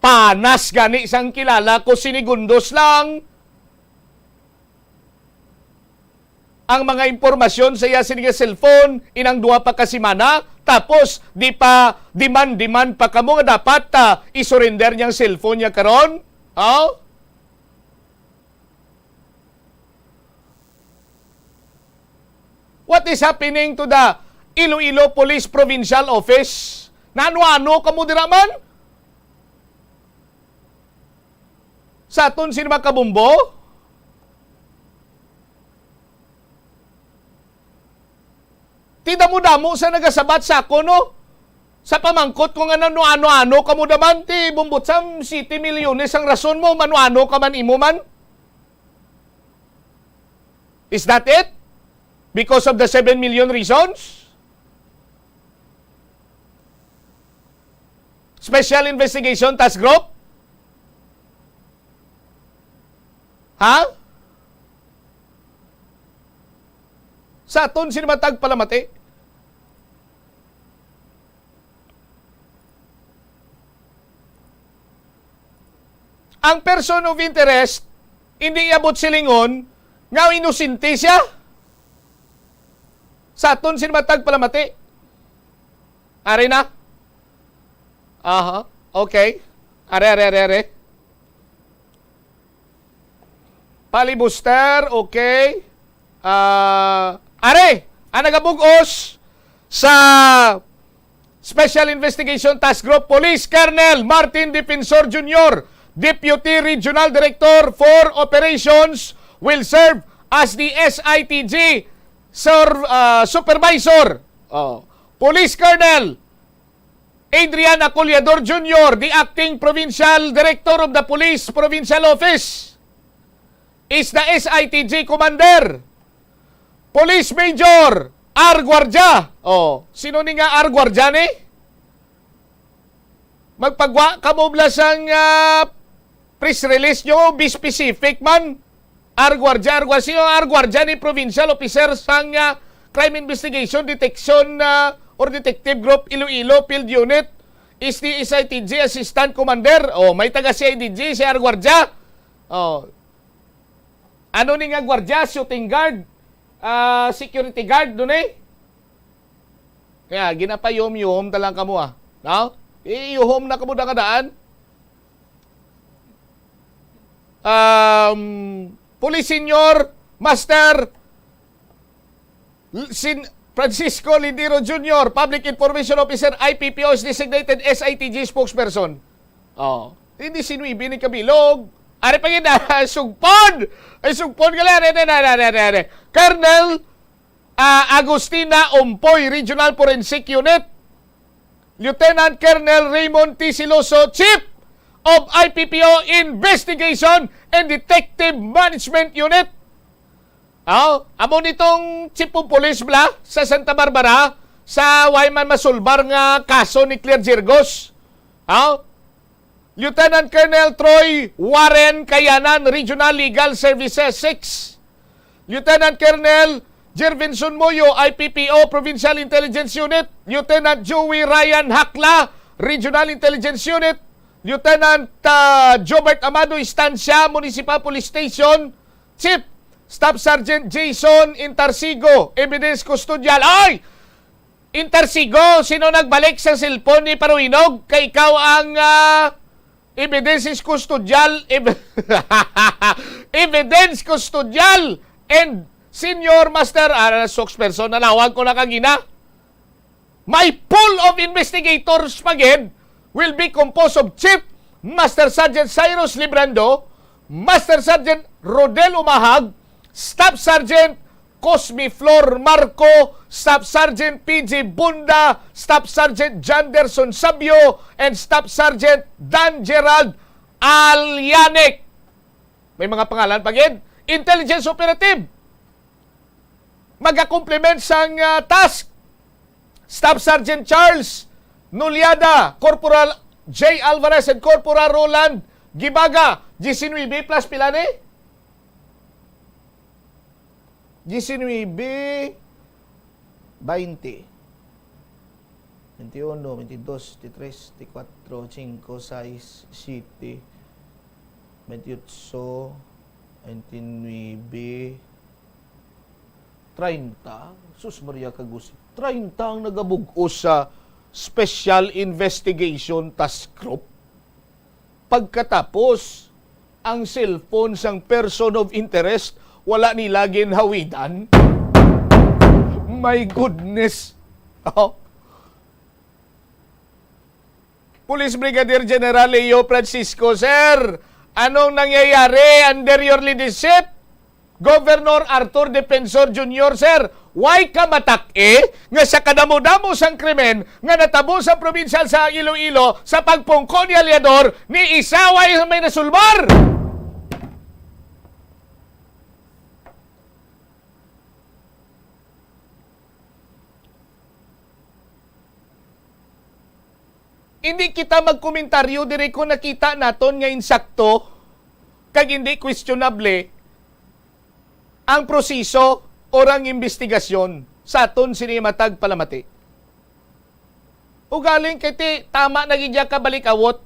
panas gani sang kilala ko sinigundos lang. Ang mga impormasyon sa iya sining cellphone, inang duwa pa kasimana, tapos di pa demand pa kamo nga dapat isurrender niyang cellphone niya karon. What is happening to the Iloilo Police Provincial Office? Nano-ano kamo dira man? Sa aton sino mga kabumbo? Tidamo-damo sa nagasabat sa ako, no? Sa pamangkot kung ano-ano kamo daman, ti bumbutsam 7 milyones ang rason mo, mano-ano ka man imo man? Is that it? Because of the 7 million reasons? Special Investigation Task Group? Ha? Sa aton sinimatag palamati? Ang person of interest, hindi iabot silingon, nga inosente siya. Sa aton sinimatag palamati? Ari na? Aha, okay. Are. Palibuster, okay. Are, ang nagabugos sa Special Investigation Task Group Police Colonel Martin Defensor Jr., Deputy Regional Director for Operations, will serve as the SITG Supervisor. Police Colonel Adrian Acollador Jr., the Acting Provincial Director of the Police Provincial Office, is the SITG Commander. Police Major R. Guardia. Sino ni nga R. Guardia ni? Magpagwa kamubla sang press release nyo, be specific man. R. Guardia. Sino R. Guardia ni Provincial Officer sang Crime Investigation Detection or Detective Group Iloilo Field Unit. is the SITG Assistant Commander. May taga CIDG, si Arguardya. Ano ni nga gwardya? Shooting guard? Security guard doon eh? Kaya, ginapayom-yom talang kamo No? Iyuhom na kamo na kadaan. Police Senior Master Francisco Lindiro Jr., Public Information Officer, IPPO is designated SITG spokesperson. Hindi sinuibi ni Kabilog. Ari pa gina, sugpon! Ay, sugpon ka lang. Colonel Agustina Ompoy, Regional Forensic Unit. Lieutenant Colonel Raymond T. Siloso, Chief of IPPO Investigation and Detective Management Unit. Amo nitong Chief of Police sa Santa Barbara sa Wayman masulbar nga kaso ni Claire Girgos. Lieutenant Colonel Troy Warren Kayanan, Regional Legal Services 6. Lieutenant Colonel Jervinson Moyo, IPPO Provincial Intelligence Unit. Lieutenant Joey Ryan Hakla, Regional Intelligence Unit. Lieutenant Jobert Amado Estancia, Municipal Police Station. Chief Staff Sergeant Jason Intarsigo, Evidence Custodial. Ay! Intarsigo, sino nagbalik sa cellphone ni Paruinog? Kay ikaw ang evidence custodial evidence custodial and senior master spokesperson, nalawag ko na kagina. My pool of investigators pagid will be composed of Chief Master Sergeant Cyrus Librando, Master Sergeant Rodel Umahag, Staff Sergeant Cosme Flor Marco, Staff Sergeant PJ Bunda, Staff Sergeant Janderson Sabio, and Staff Sergeant Dan Gerald Alyanek. May mga pangalan pagid. Intelligence Operative. Mag-complement sang task. Staff Sergeant Charles Nuliada, Corporal J. Alvarez, and Corporal Roland Gibaga. 19 plus pilane? 19, 20, 21, 22, 23, 24, 5, 6, 7, 28, 29, 30. Sus Maria Kagusi. 30 ang nagabugos sa Special Investigation Task Group. Pagkatapos, ang cellphone sang person of interest wala nila ginhawidan. My goodness. Police Brigadier General Leo Francisco, Sir, anong nangyayari under your leadership? Governor Arthur Defensor Jr., Sir, why ka matake nga sa kadamo-damo sang krimen nga natabo sa probinsya sa Iloilo sa pagpungko ni Aliador ni Isaway may nasulbar? Hindi kita magkomentaryo dire kung nakita naton nga insakto kag hindi questionable ang proseso o ang investigasyon sa aton sinimatag palamati. Ugaling kiti tama nagidya ka balikawot.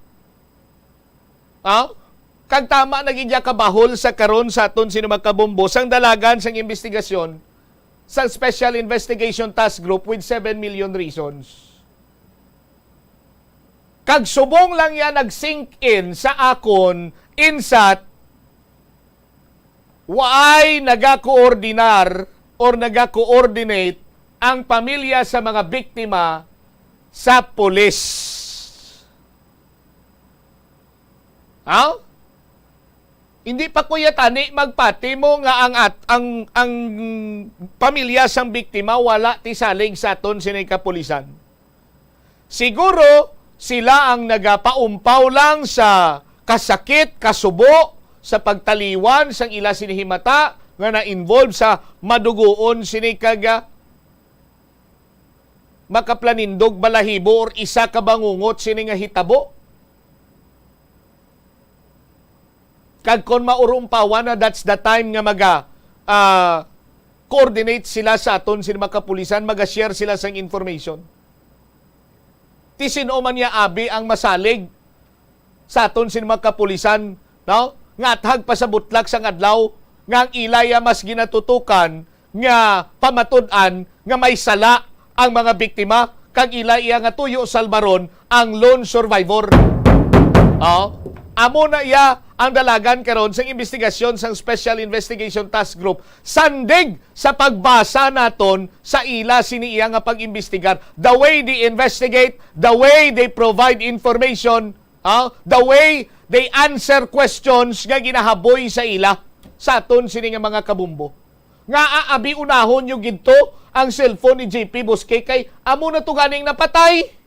Kag tama nagidya ka bahol sa karon sa aton sinimagkabombo sang dalagan sang investigasyon sa Special Investigation Task Group with 7 million reasons. Kag subong lang yan nag-sink in sa akon insat waay nagakoordinar or nagakoordinate ang pamilya sa mga biktima sa pulis. Hindi pa kuya tani magpati mo nga ang pamilya sang biktima wala ti salig sa aton sinay kapulisan. Siguro sila ang nagapaumpaw lang sa kasakit, kasubo, sa pagtaliwan sang ila sinihimata nga na-involve sa madugoon sinikaga makaplanindog balahibo or isa ka bangungot sini nga hitabo. Kag kon maurumpawan na that's the time nga coordinate sila sa aton sini makapulisan, maga-share sila sang information. ti sino man niya abi ang masalig sa aton sin mga kapulisan, no? Ngathag pa sa butlak sang adlaw nga ang ilaya mas ginatutukan nga pamatud-an nga may sala ang mga biktima kag ilaya nga tuyo salbaron ang lone survivor. Amo na iya ang dalagan karon sa investigasyon sang Special Investigation Task Group. Sandig sa pagbasa naton sa ila sini iya nga pag-imbestigar. The way they investigate, the way they provide information, the way they answer questions nga ginahaboy sa ila sa aton sini nga mga kabumbo. Nga aabi unahon yung ginto ang cellphone ni JP Busquets kay amo na to ganing napatay.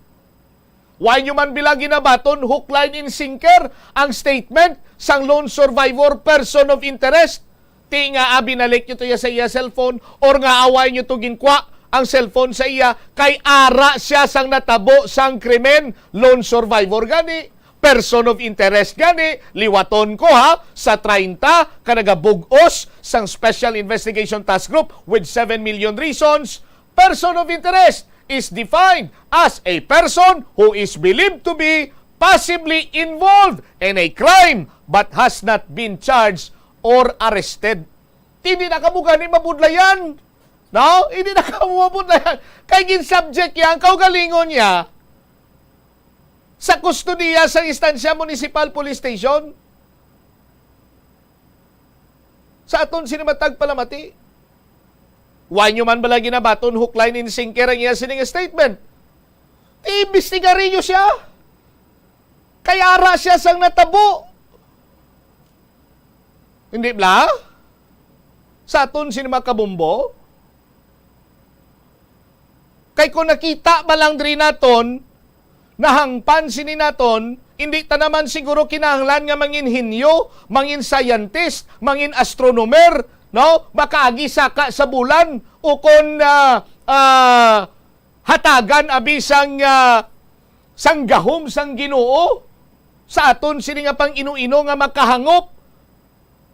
Why nyo man bilang ginabaton, hook, line, and sinker ang statement sang lone survivor person of interest. Ti nga binalik nyo to sa iya cellphone or nga away nyo to ginkwa ang cellphone sa iya kay ara siya sang natabo sang krimen. Lone survivor gani, person of interest gani, liwaton ko sa 30 kanagabugos sang Special Investigation Task Group with 7 million reasons. Person of interest is defined as a person who is believed to be possibly involved in a crime but has not been charged or arrested. Hindi na kamuga ni mabudlayan. No? Hindi na kamuga mabudlayan. Kaya gin-subject yan, kaugalingon niya sa kustodiya sa Instansya Municipal Police Station. Sa aton sinimatag palamati. Why nyo man bala ginabaton, hook, line, and sinker ang iya sining statement? Iimbestigari nyo siya. Kaya ara siya sang natabo. Hindi ba? Sa aton sinima kabumbo? Kay kung nakita ba lang diri naton, nahangpan sini naton, hindi ta naman siguro kinahanglan nga mangin hinyo, mangin scientist, mangin astronomer, no? Makaagi saka sa bulan o kon hatagan abi sang gahom sang Ginoo sa aton sini nga pang ino-ino nga makahangop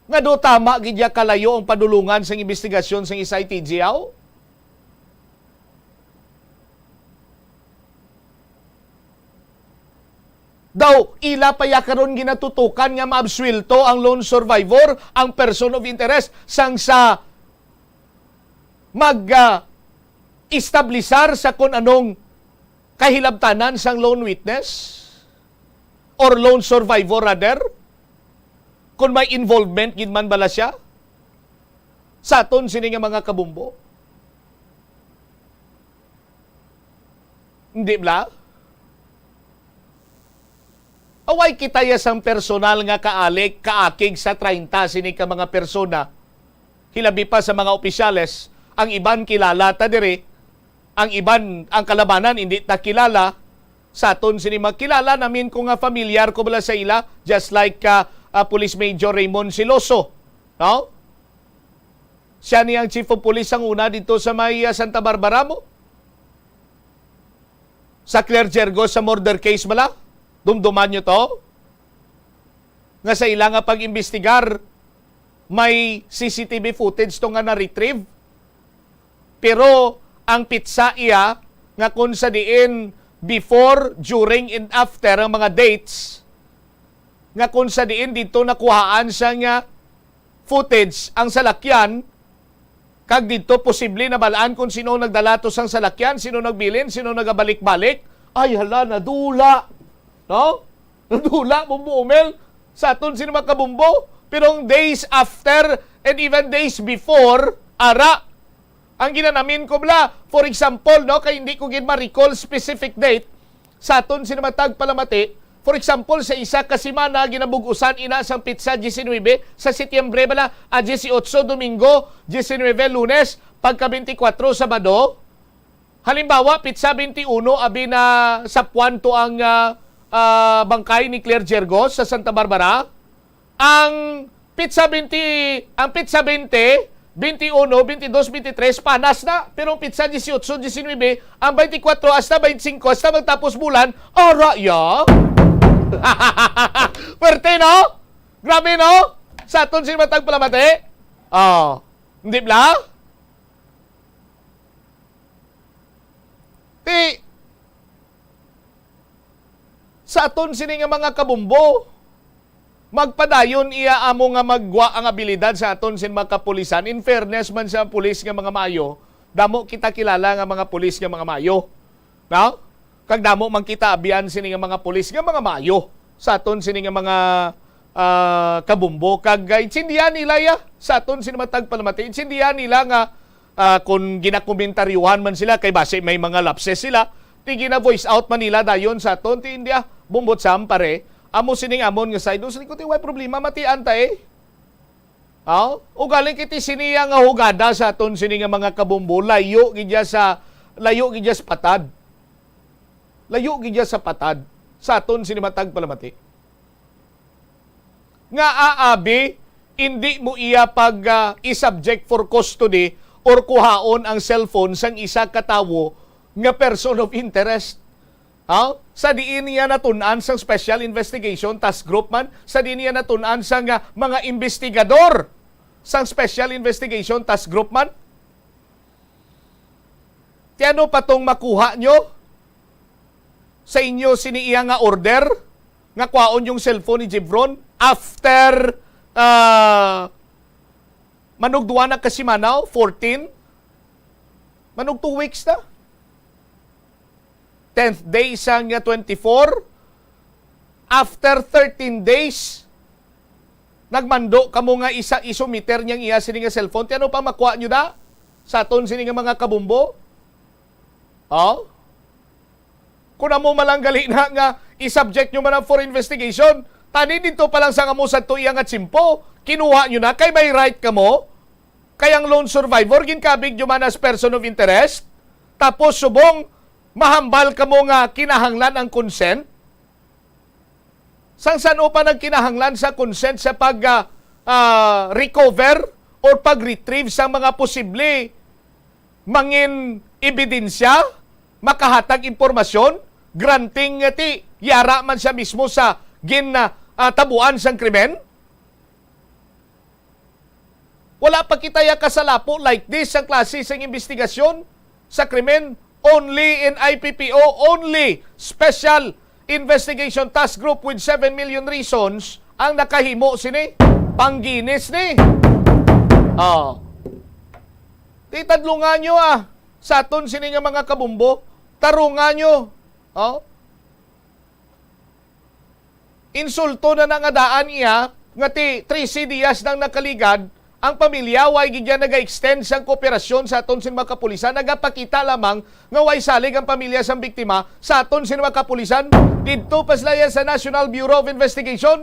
nga do tama gidya kalayo ang padulungan sang investigasyon sang isay TGAW. Daw, ila pa ya karon ginatutukan nga maabswelto ang lone survivor, ang person of interest, sang sa mag-establisar sa kung anong kahilabtanan sang lone witness or lone survivor rather, kung may involvement gid man bala siya sa aton sini nga mga kabumbo. Hindi ba? Away kita ya sang personal nga kaalik, kaakig sa 30 sini ka mga persona. Hilabi pa sa mga opisyales, ang iban kilala ta diri, ang iban ang kalabanan hindi ta kilala. Sa aton sini makilala namin ko nga familiar ko bala sa ila, just like Police Major Raymond Siloso, no? Siya ni ang Chief of Police ang una dito sa may Santa Barbara mo. Sa Claire Jergos sa murder case bala. Dumduman nyo to? Nga sa ilang nga pag-imbestigar, may CCTV footage to nga na-retrieve. Pero ang pitsa iya, nga kung sa diin before, during, and after ang mga dates, nga kung sa diin dito nakuhaan siya nga footage ang salakyan, kag dito posible na balaan kung sino nagdala to sang salakyan, sino nagbilin, sino nagabalik-balik. Ay hala, nadula. No? Nadula, bumbuumel sa aton sino makabumbo. Pero days after and even days before, ara, ang ginanamin ko bla. For example, no, kay hindi ko gid ma-recall specific date sa aton sino matag palamati. For example, sa isa ka semana ginabugusan ina sang pitsa 19 sa Setyembre bala, 18 Domingo, 19 Lunes, pagka 24 Sabado. Halimbawa, pitsa 21 abi na sapwan to ang bangkay ni Claire Jergos sa Santa Barbara. Ang pizza 20, 21, 22, 23 panas na, pero ang pizza 18, 19, ang 24 hasta 25 hasta magtapos bulan, ara ya. Pwerte no? Grabe no? Sa aton sinimatag palamate. Hindi bla? sa aton sini nga mga kabumbo. Magpadayon iya amo nga magwa ang abilidad sa aton sin mga kapulisan. In fairness man sa pulis nga mga maayo, damo kita kilala nga mga pulis nga mga maayo. No? Kag damo man kita abian sini nga mga pulis nga mga maayo sa aton sini nga mga kabumbo. Kag itsindihan nila ya sa aton sini matag palamati. Itsindihan nila nga kung ginakomentaryuhan man sila kay base may mga lapses sila, ti gina voice out man nila dayon sa aton ti India bumbot sam pare. Amo sining amon nga side usa ko ti way problema matian ta eh. O galing kiti siniya nga hugada sa aton sini nga mga kabumbo layo gidya sa patad. Layo gidya sa patad sa aton sini matag palamati. Nga aabi hindi mo iya pag i-subject for custody or kuhaon ang cellphone sang isa katawo nga person of interest. Sa diin niya natunan sang Special Investigation Task Group man, sa diin niya natunan sang mga investigador sang Special Investigation Task Group man. Tiano pa tong makuha nyo sa inyo siniiya nga order nga kwaon yung cellphone ni Jevron after manugduwa na kasimanaw, 14. Manug 2 weeks na. 10th day sang 24. After 13 days, nagmando kamo nga isa isumiter niyang iya sini nga cellphone. Ti ano pa makuha nyo da? Sa aton sini nga mga kabumbo? Kung mo malanggali na nga i-subject nyo man for investigation, tani dito pa lang sa kamusad to iyang at simpo, kinuha nyo na, kay may right ka mo, kayang lone survivor, ginkabig nyo man as person of interest, tapos subong, mahambal ka mo nga kinahanglan ang consent, san o pa nagkinahanglan sa consent sa pag-recover or pag-retrieve sa mga posible mangin ebidensya, makahatag impormasyon, granting ti yara man siya mismo sa tabuan sang krimen. Wala pa kitaya kasalapo like this ang klase sang investigasyon sa krimen. Only in IPPO, only Special Investigation Task Group with 7 million reasons ang nakahimo sini. Pangginis ni. Titadlungan nyo sa aton sini nga mga kabumbo. Tarungan nyo. Insulto na nangadaan iya nga ti 13 Dias nang nakaligad ang pamilya way gidya naga-extend sang kooperasyon sa aton sin mga kapulisan, nagapakita lamang nga way salig ang pamilya sang biktima sa aton sin mga kapulisan didto paslayan sa National Bureau of Investigation.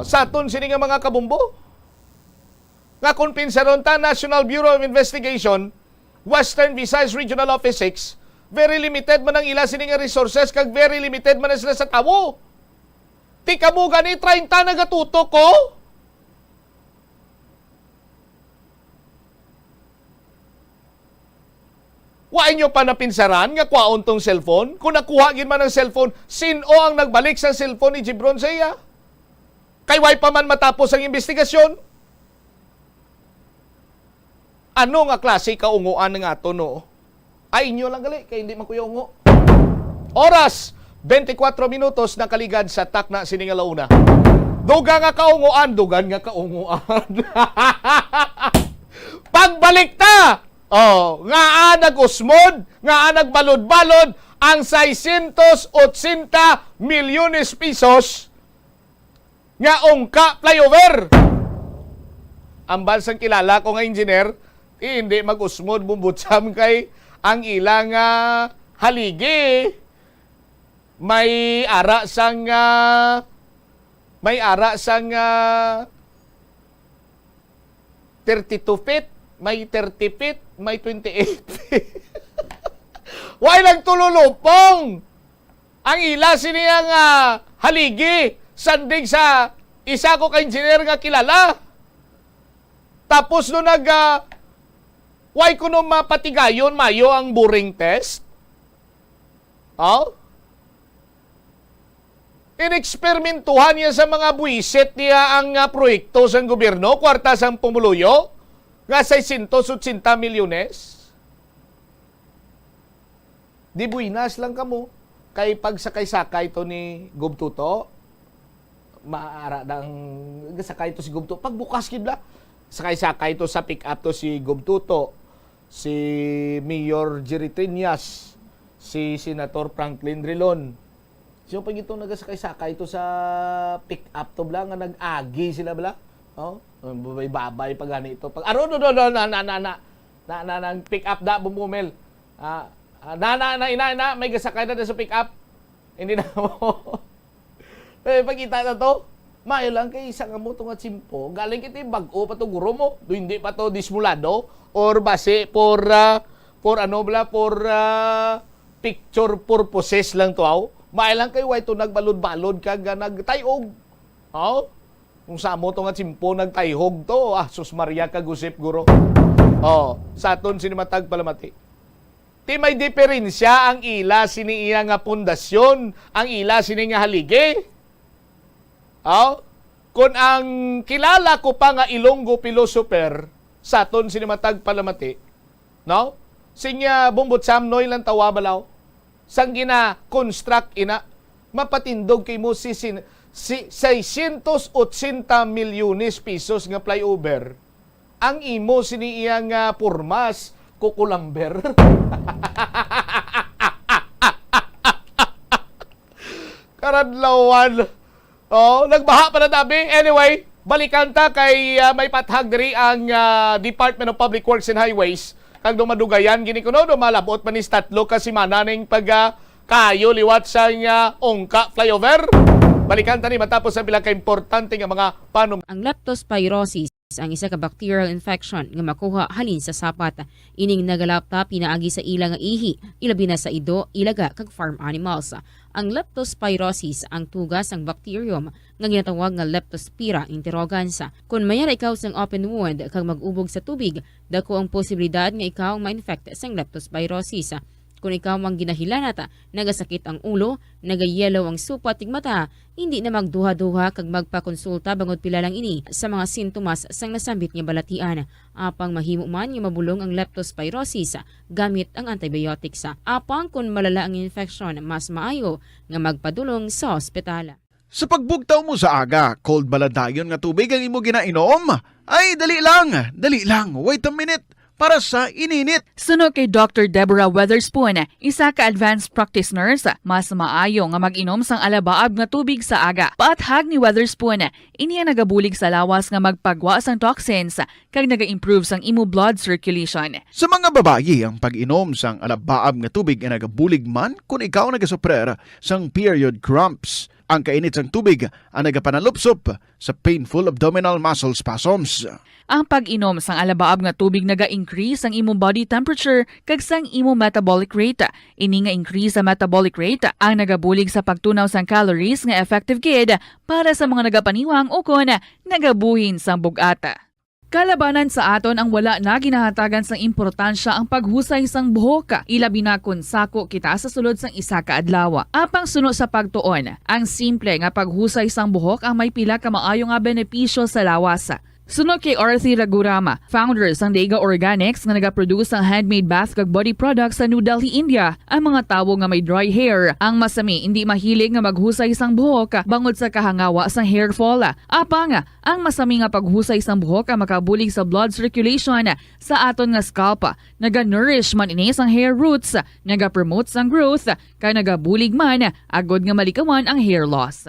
Sa aton sini nga mga kabumbo. Nga kumpinsaron ta National Bureau of Investigation, Western Visayas Regional Office 6, very limited man ang ila sini nga resources kag very limited man sila sa tawo. Ti kamo gani 30 nagatutok ko. Wain nyo pa napinsaran nga kwaon tong cellphone? Kung nakuha gin man ang cellphone, sino ang nagbalik sa cellphone ni Jebron sa iya? Kay way pa man matapos ang investigasyon? Ano nga klase kaunguan nga ato no? Ay inyo lang gali, kay hindi man kuya ungo. Oras, 24 minutos na kaligad sa takna sining alauna. Duga nga kaunguan, dugan nga kaunguan. Pagbalik ta! Nga nag-usmod, nga nagbalod-balod ang 680 milyones pesos nga ungka flyover. Ang bansang kilala ko nga engineer, hindi mag-usmod bumbutsam kay ang ilang haligi. May ara sang 32 feet, may 30 feet, may 28 feet. Why nagtululupong? Ang ila siniya nga haligi, sandig sa isa ko ka-engineer nga kilala. Tapos no why ko no mapatigayon mayo ang boring test? Ineksperimentuhan niya sa mga buwisit niya ang proyekto sa gobyerno, kwarta sang pumuluyo, nga 680 milyones. Di buinas lang kamo. kay pagsakay-sakay to ni Gubtuto, maara dang sakay to si Gubtuto. Pagbukas kidla, sakay-sakay to sa pick-up to si Gubtuto, si Mayor Jerry Triñas, si Senator Franklin Drilon. So pag ito nagasakay-sakay to sa pick-up to bla nga nag-agi sila bla. Oh, babay pag gani ito. Pag aro na pick-up da bumumel. Ina may gasakay na sa pick-up. Hindi na mo. Pagkita na to, mayo lang kay isa nga mo nga simpo. Galing kita bag-o pa to guro mo. Hindi pa to dismulado or base for picture purposes lang to aw. Mayo lang kay way to nagbalod-balod kag nagtayog. Oh? Kung sa mo to nga simpo nagtayhog to, sus Maria kag usip guro. Oh, sa aton sinimatag palamati. Ti may diferensya ang ila sini iya nga pundasyon, ang ila sini nga haligi. Oh, kung ang kilala ko pa nga Ilonggo philosopher sa aton sinimatag palamati, no? Sinya bumbot samnoy lang tawa balaw. Sang gina construct ina mapatindog kay mo si 680 milyones pesos nga flyover. Ang imo sini iya nga purmas kukulamber. Karadlawan. Oh, nagbaha pa na dabi. Anyway, balikan ta kay may pathag diri ang Department of Public Works and Highways. Kag dumadugayan gini kuno malabot man ni tatlo ka semana ning pag kayo liwat sa Ongka flyover. Balikan ta ni matapos ang pila ka importante nga mga panom. Ang leptospirosis ang isa ka bacterial infection nga makuha halin sa sapat. Ining nagalapta pinaagi sa ila nga ihi, ilabi na sa ido, ilaga kag farm animals. Ang leptospirosis ang tugas ang bacterium nga ginatawag nga Leptospira interrogans. Kung mayara ikaw sang open wound kag mag-ubog sa tubig, dako ang posibilidad nga ikaw ma-infect sang leptospirosis. Kung ikaw mang ginahilanata, nagasakit ang ulo, nagayelo ang supat tig mata, hindi na magduha-duha kag magpakonsulta bangod pila lang ini sa mga sintomas sang nasambit nga balatian. Apang mahimo man nga mabulong ang leptospirosis gamit ang antibiotics. Apang kung malala ang infection, mas maayo nga magpadulong sa ospital. Sa pagbugtaw mo sa aga, cold baladayon nga tubig ang imo ginainom? Ay, dali lang, wait a minute. Para sa ininit. Suno kay Dr. Deborah Weatherspoon, isa ka advanced practice nurse, mas maayo nga mag-inom sang alabaab nga tubig sa aga. Paathag ni Weatherspoon, iniya nagabulig sa lawas nga magpagwa sang toxins kag naga-improve sang imo blood circulation. Sa mga babayi, ang pag-inom sang alabaab nga tubig ay nagabulig man kung ikaw nagasuprer sang period cramps. Ang kainit sang tubig ang nagapanalupsop sa painful abdominal muscle spasms. Ang pag-inom sang alabaab nga tubig naga-increase ang imong body temperature kag sang imong metabolic rate. Ini nga increase sa metabolic rate ang nagabulig sa pagtunaw sang calories nga effective gid para sa mga nagapaniwang o kon nagabuhin sang bugata. Kalabanan sa aton ang wala na ginahatagan sang importansya ang paghusay sang buhok, ilabi na kun sako kita sa sulod sang isa ka adlaw. Apang suno sa pagtuon, ang simple nga paghusay sang buhok ang may pila ka maayo nga benepisyo sa lawas. Sunod kay Arthi Ragurama, founder sang Dega Organics nga nagaproduce ng handmade bath kag body products sa New Delhi, India. Ang mga tawo nga may dry hair, ang masami hindi mahilig nga maghusay sang buhok bangod sa kahangawa sang hair fall. Apang ang masami nga paghusay sang buhok ang makabulig sa blood circulation sa aton nga scalp. Naga-nourish man ini sang hair roots, naga-promote sang growth, kay nagabulig man agod nga malikawan ang hair loss.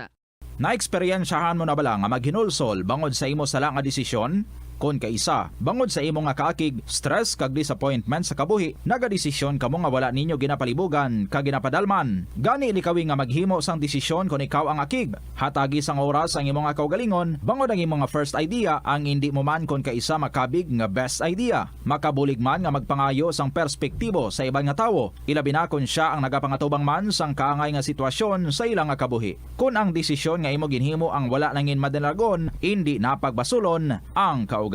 Naeksperyensyahan mo na bala nga maghinulsol bangod sa imo sala nga desisyon? Kon kaisa, bangod sa imo nga kaakig, stress kag disappointment sa kabuhi, nagadesisyon kamo nga wala ninyo ginapalibugan kag ginapadalman. Gani likawi nga maghimo sang desisyon kon ikaw ang akig. Hatagi sang oras ang imo nga kaugalingon, bangod ang imo nga first idea ang hindi mo man kon kaisa makabig nga best idea. Makabulig man nga magpangayo sang perspektibo sa ibang nga tawo, ilabi na kon siya ang nagapangatubang man sang kaangay nga sitwasyon sa ilang nga kabuhi. Kun ang desisyon nga imo ginhimo ang wala nangin madalagon, hindi napagbasulon ang kaugalingon.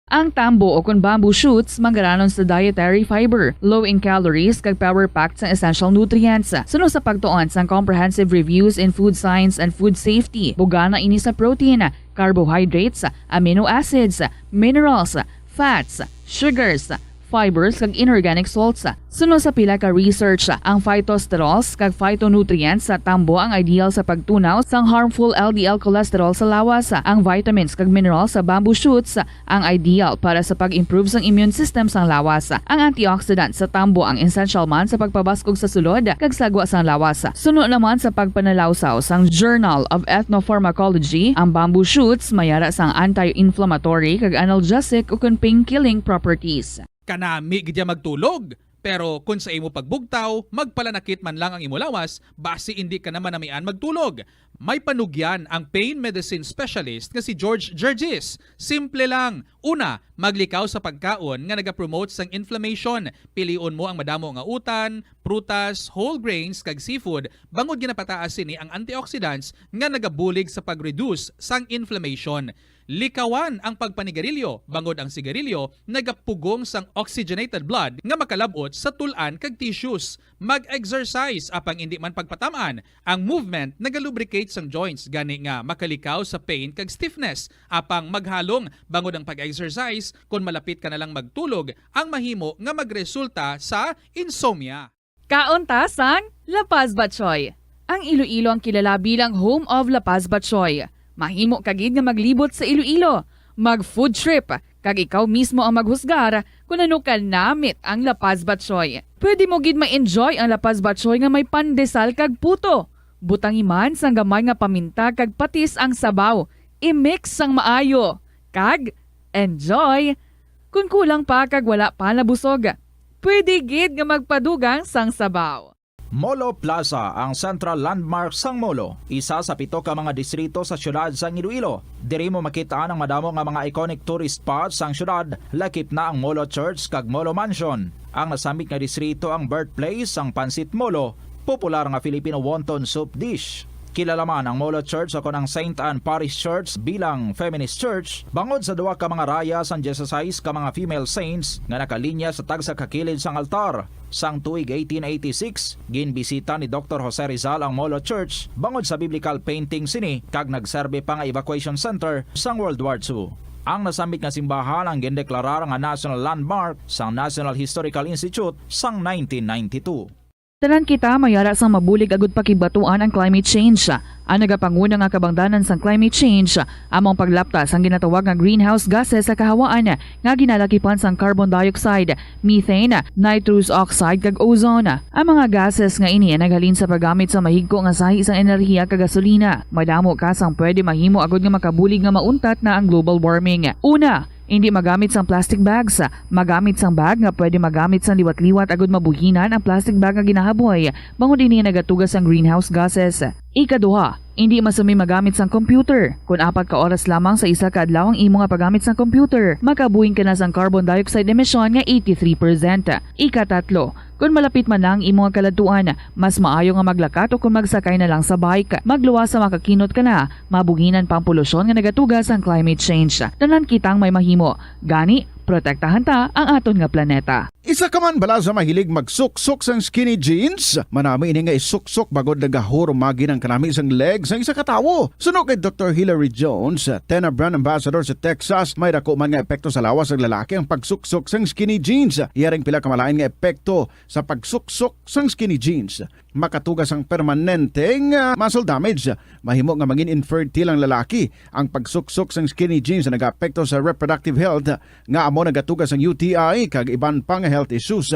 Ang tambo o kun bamboo shoots manggaranon sa dietary fiber, low in calories kag power-packed sa essential nutrients. Suno sa pagtuon sang comprehensive reviews in food science and food safety, bugana ini sa protein, carbohydrates, amino acids, minerals, fats, sugars, fibers kag inorganic salts. Sunod sa pila ka research, ang phytosterols kag phytonutrients sa tambo ang ideal sa pagtunaw sang harmful LDL cholesterol sa lawas. Ang vitamins kag minerals sa bamboo shoots ang ideal para sa pag-improve sang immune system sang lawas. Ang antioxidants sa tambo ang essential man sa pagpabaskog sa sulod kag sagwa sang lawas. Sunod naman sa pagpanalawsaw sang Journal of Ethnopharmacology, ang bamboo shoots mayara sang anti-inflammatory kag analgesic ug pain-killing properties. Kanami gidya magtulog. Pero kung sa imo pagbugtaw, magpalanakit man lang ang imo lawas, base hindi ka naman namian magtulog. May panugyan ang pain medicine specialist nga si George Gergis. Simple lang. Una, maglikaw sa pagkaon nga nagapromote sang inflammation. Piliun mo ang madamo nga utan, prutas, whole grains kag seafood bangod ginapataas sini ang antioxidants nga nagabulig sa pag-reduce sang inflammation. Likawan ang pagpanigarilyo, bangod ang sigarilyo nagapugong sang oxygenated blood nga makalabot sa tulan kag tissues. Mag-exercise apang hindi man pagpatamaan. Ang movement nagalubricate sang joints gani nga makalikaw sa pain kag stiffness. Apang maghalong bangod ang pag-exercise kung malapit ka na lang magtulog ang mahimo nga magresulta sa insomnia. Kaunta sang La Paz Batchoy. Ang Iloilo ang kilala bilang home of La Paz Batchoy. Mahimo kagid nga maglibot sa Iloilo, mag-food trip, kag ikaw mismo ang maghusgar kung ano ka namit ang La Paz Batchoy. Pwede mo gid ma-enjoy ang La Paz Batchoy nga may pandesal kag puto. Butang iman sang gamay nga paminta kag patis ang sabaw. I-mix sang maayo. Kag enjoy. Kung kulang pa kag wala pa nabusog, pwede gid nga magpadugang sang sabaw. Molo Plaza ang central landmark sang Molo, isa sa 7 ka mga distrito sa syudad sang Iloilo. Diri mo makita ang madamo nga mga iconic tourist spots sang syudad, lakip na ang Molo Church kag Molo Mansion. Ang nasamit nga distrito ang birthplace sang Pansit Molo, popular nga Filipino wonton soup dish. Kilala man ang Molo Church ako ng St. Anne Parish Church bilang feminist church, bangod sa 2 ka mga raya sang 16 ka mga female saints nga nakalinya sa tagsa kakilid sang altar. Sang tuig 1886, ginbisita ni Dr. Jose Rizal ang Molo Church bangod sa biblical painting sini kag nagserbe pa nga evacuation center sang World War II. Ang nasamit nga simbahan ang gindeklarar nga national landmark sang National Historical Institute sang 1992. Tanan kita mayara sang mabulig agud pakibatuan ang climate change. Ang nagapanguna nga kabangdanan sang climate change among paglaptas ang ginatawag nga greenhouse gases sa kahawaan nga ginalakipan sang carbon dioxide, methane, nitrous oxide kag ozone. Ang mga gases nga ini naghalin sa paggamit sa mahigko nga sahi sang enerhiya kag gasolina. Madamo ka sang pwede mahimo agud nga makabulig nga mauntat na ang global warming. Una, hindi magamit sang plastic bags. Magamit sang bag nga pwede magamit sang liwat-liwat agud mabuhinan ang plastic bag nga ginahaboy bangod ini nagatugas sang greenhouse gases. Ikaduha, hindi masumi magamit sang computer. Kung 4 ka oras lamang sa isa ka adlaw ang imo nga paggamit sang computer, makabuhing ka na sang carbon dioxide emission nga 83%. Ikatatlo, kung malapit man lang imo nga kaladuan, mas maayo nga maglakat o kung magsakay na lang sa bike. Magluwas sa makakinot ka na, mabuhinan pang polusyon nga nagatugas ang climate change. Tanan kitang may mahimo. Gani, protektahan ta ang aton nga planeta. Isa ka man bala sa mahilig magsuksok sang skinny jeans? Manami ini nga isuksok bagod nagahurumagi ng kanami sang legs ang isa ka tawo. Sunog kay Dr. Hilary Jones, Tena brand ambassador sa Texas, may dako man nga epekto sa lawas ng lalaki ang pagsuksok sang skinny jeans. Iyaring pila ka malain nga epekto sa pagsuksok sang skinny jeans. Makatugas ang permanenteng muscle damage. Mahimo nga mangin infertile ang lalaki. Ang pagsuksok sang skinny jeans na nag-apekto sa reproductive health nga amo nagatugas ang UTI kag iban pang health issues.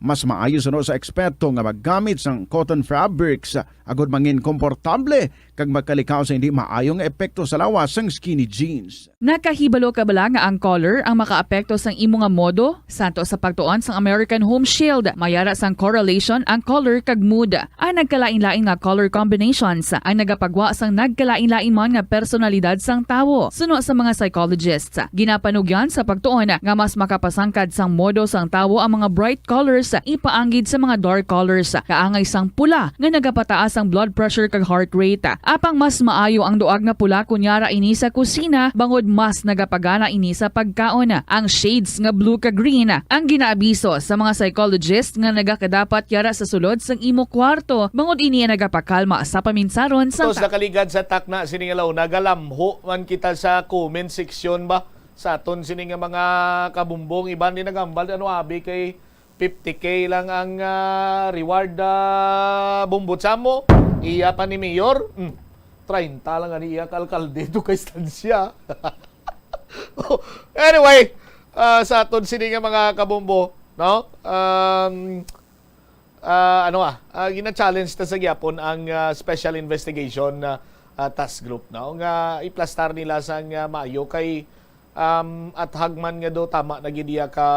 Mas maayo sa eksperto nga maggamit sang cotton fabrics agud mangin komportable kag magkalikaw sa hindi maayong epekto sa lawas sang skinny jeans. Nakahibalo ka bala nga ang color ang makaapekto sang imo nga modo? Santo sa pagtuon sang American Home Shield, mayara sang correlation ang color kag mood. Ang nagkalain-lain nga color combinations ang nagapagwa sang nagkalain-lain man nga personalidad sang tawo. Suno sa mga psychologists, ginapanugyan sa pagtuon nga mas makapasangkad sang modo sang tawo ang mga bright colors ipaanggid sa mga dark colors. Kaangay sang pula nga nagapataas ang blood pressure kag heart rate. Apang mas maayo ang duag nga pula kunyara ini sa kusina bangod mas nagapagana ini sa pagkaon. Ang shades nga blue kag green ang ginaabiso sa mga psychologist nga nagakadapat yara sa sulod sang imo kwarto bangod ini nagapakalma sa paminsaron sa Tos nakaligad sa takna siningalaw nagalamho man kita sa comment section ba sa aton sini nga mga kabumbong iban din nagambal ano abi kay 50k lang ang reward bumbutsa mo. Iya pa ni Mayor. 30 lang ani iya kalkalde do kay stansya. Anyway, sa aton sini nga mga kabumbo, no? Gina-challenge ta sa gyapon ang Special Investigation Task Group, no? Nga iplastar nila sa maayo kay at hagman nga do tama na gid iya ka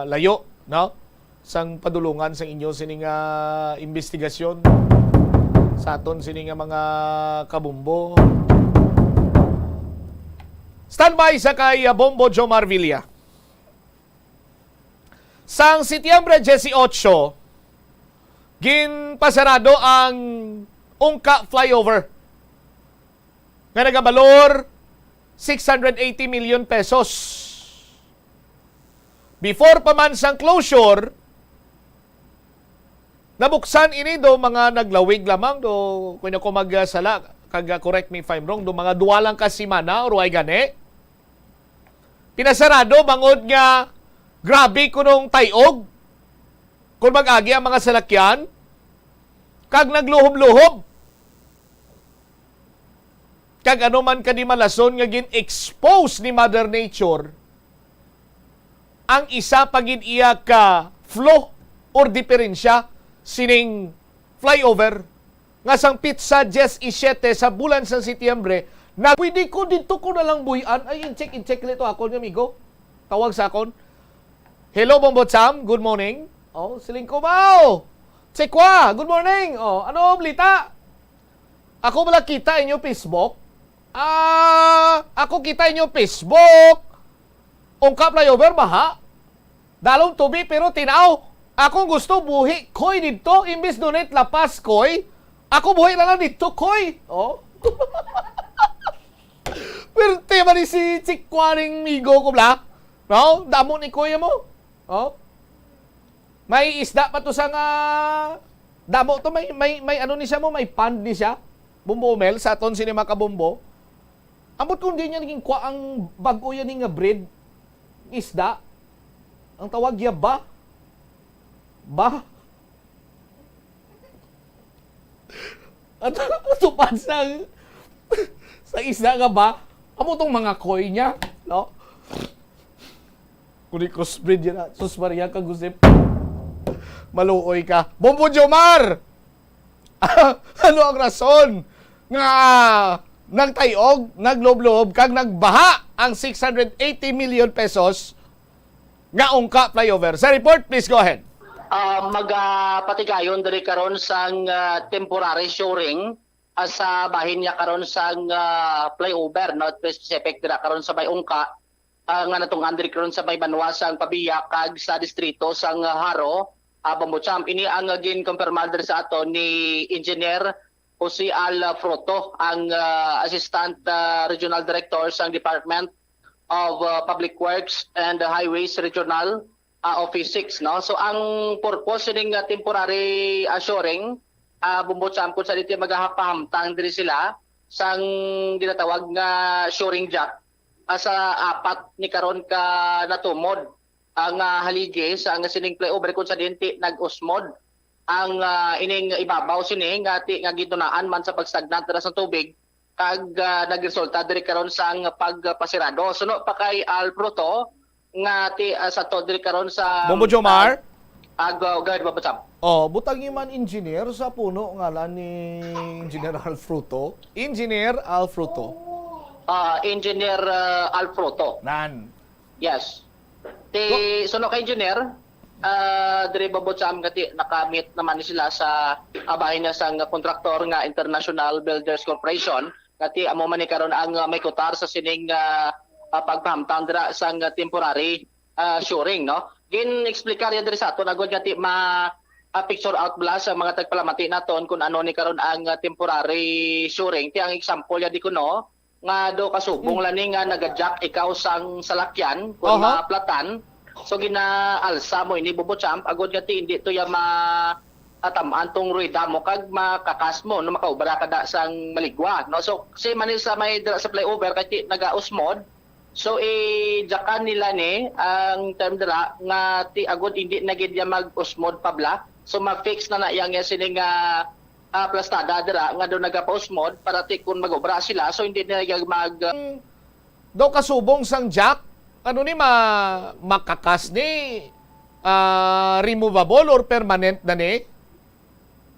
layo, no? Sang padulungan sang inyo sini nga investigasyon sa aton sini nga mga kabumbo. Standby sa kay Bombo Jomar Villa. Sang Setyembre 18, ginpasarado ang Ungka Flyover nga nagabalor 680 million pesos. Before pa man sang closure, nabuksan ini do mga naglawig lamang do kung ako magsala kag correct me if I'm wrong do mga duwa lang ka semana or way gani. Pinasarado bangod nga grabe kunong tayog kung mag-agi ang mga salakyan kag nagluhob-luhob kag ano man ka di malason nga gin-expose ni Mother Nature ang isa pagin iya ka flow or diferensya sining flyover nga sang pizza 17 sa bulan sa Setyembre na pwede ko dito ko na lang buyan ay in-check nito ako ng amigo tawag sa akon. Hello Bombo Sam, good morning. Siling Cubao. Tsekwa, good morning. Ano balita? Ako wala kita inyo Facebook. Ako kita inyo Facebook. Ungka flyover baha. Dalong tubi pero tinaw. Akong gusto buhi koy dito imbis donate lapas koy. Ako buhi na lang dito koy. Pero tema ni si Chikwaring Migo ko bla. No? Damo ni koy mo. May isda pa to sa nga damo to may ano ni siya mo, may pond ni siya. Bumbomel sa aton sinema kabombo. Ambot kung di niya naging kwa ang bago yan nga breed isda. Ang tawag ya ba? At tupad sa isda nga ba? Amo tong mga koy niya, no? Kuni crossbreed yan, sus Maria ka gusip. Maluoy ka. Bombo Jomar! Ano ang rason nga nagtayog, nagloblob, kag nagbaha ang 680 million pesos nga ungka flyover? Sa report, please go ahead. Magpatigayon diri karon sang temporary shoring sa bahin niya karon sang flyover, not specific dira karon sa may ungka nga natong andri karon sa may banwasang Pabiya kag sa distrito sang Haro. Bombocham ini ang gin-confirmado sa ato ni Engineer Jose Alfroto, ang Assistant Regional Director sa Department of Public Works and Highways Regional Office 6, no? So ang purpose ning temporary shoring Bombocham kung sa dito maghahamtang diri sila sang ginatawag nga shoring jack sa apat ni karon ka natumod ang haligi sa ang sining flyover kung sa dinti nag-usmod ang ining ibabaw sining nga gitunaan man sa pagstagnant dira sa tubig kag nagresulta diri karon sa pagpasirado. Suno pa kay Alfroto nga sa to diri karon sa Bombo Jomar. Guard babasam. Butang man engineer sa puno ngalan ni Engineer Alfruto. Engineer Alfruto. Engineer Alfroto. Nan. Yes. Suno kay engineer, dire babasam gati nakamit naman ni sila sa bahin niya sang kontraktor nga International Builders Corporation. Gati amo man ni karon ang may kutar sa sining pagpahamtang dira sang temporary shoring, no? Gin-explicar yan diri sa ato nagod gati picture out bala sa mga tagpalamati naton kung ano ni karon ang temporary shoring. Ti ang example ya di kuno nga do kasubong lani nga nagadjak ikaw sang salakyan kung maplatan. So ginaalsa mo ini Bombocham agod gati hindi to ya atamaan tong ruida mo kag makakas mo no makaubra kada sang maligwa, no? So si manis sa may sa flyover kay naga-usmod So jakan nila ni ang term dira nga ti agud hindi na gid ya mag-usmod pabla. So ma-fix na yang sining plastada dira nga do nagapausmod para ti kun mag-obra sila so hindi na mag Do kasubong sang jack, ano ni makakas ni removable or permanent na ni?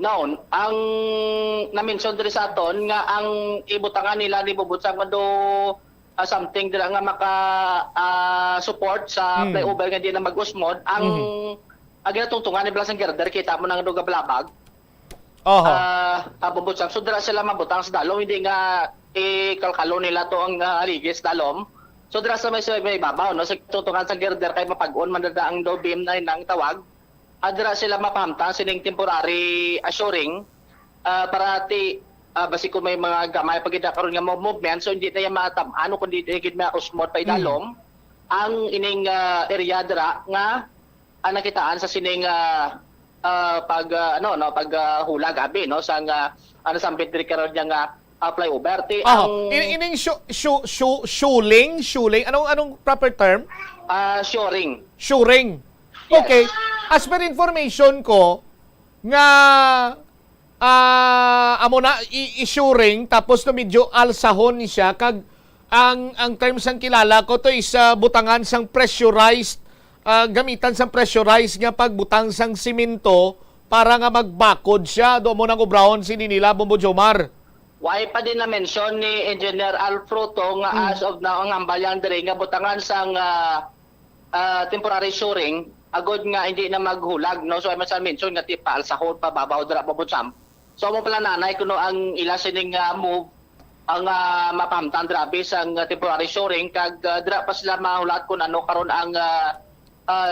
noon ang na-mention diri sa aton nga ang ibutangan nila ni bubutsang do something dira nga maka support sa flyover nga di na mag-usmod ang ginatungtungan ni Blasang Girder kita mo nang duga blabag. Bubutsang so dira sila mabutang sa dalom hindi nga kalkalo nila to ang aligis dalom. So dira sa may babaw no sa tuntungan sa girder kay mapag-on man dada ang do beam na nang tawag. Dira sila mapamta sining temporary assuring para ti basi kung may mga gamay pagida karon nga movement so hindi na matam-ano kundi gid ma usmod pa idalom ang ining area dira nga nakitaan sa sining pag hula gabi no sa sambit diri karon nga flyover ti ang ining shoeling anong proper term? Shoring. Okay. As per information ko nga amo na i-shoring tapos no medyo alsahon siya kag ang terms ang kilala ko to is butangan sang pressurized gamitan sang pressurized nga pagbutang sang simento para nga magbakod siya do mo nang obrahon si nila Bombo Jomar. Why pa din na mention ni Engineer Alfruto nga as of now ang ambayan diri nga butangan sang temporary shoring agod nga hindi na maghulag no so ay man mention nga ti paalsahon pa babaw dira pabutsam. So mo pala nanay kuno ang ila sining move ang mapamtan drabe sang temporary shoring kag dira pa sila mahulat kun ano karon ang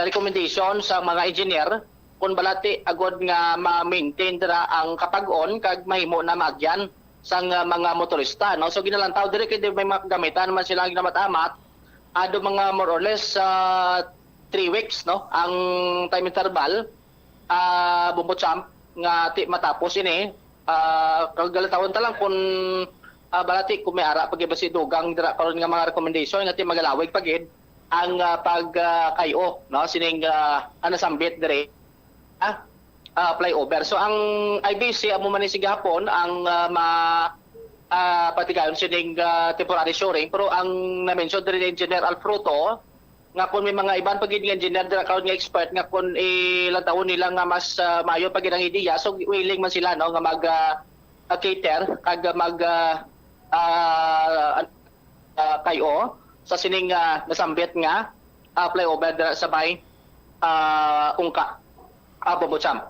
recommendation sa mga engineer kun balati agod nga ma-maintain dira ang kapag-on kag mahimo na magyan sang mga motorista no so ginalantaw diri kay may makagamitan man sila ginamat-amat ado mga more or less 3 weeks no ang time interval bumbutsam nga ti matapos ini kagalatawon ta lang kun balati kung may ara pagibasi dugang dira karon nga mga recommendation nga ti magalawig pagid ang kayo no sining sambit dire flyover so ang IBC amo man ni sigapon ang patigayon sining temporary shoring pero ang na-mention dire ni Engineer Alfruto nga kung may mga ibang pagid nga engineer dira karon nga expert nga kung ilatawon nila nga mas maayo pagid ang ideya so willing man sila no nga mag cater kag mag kayo sa sining nasambit nga flyover dira sa bay ungka Bobotsam.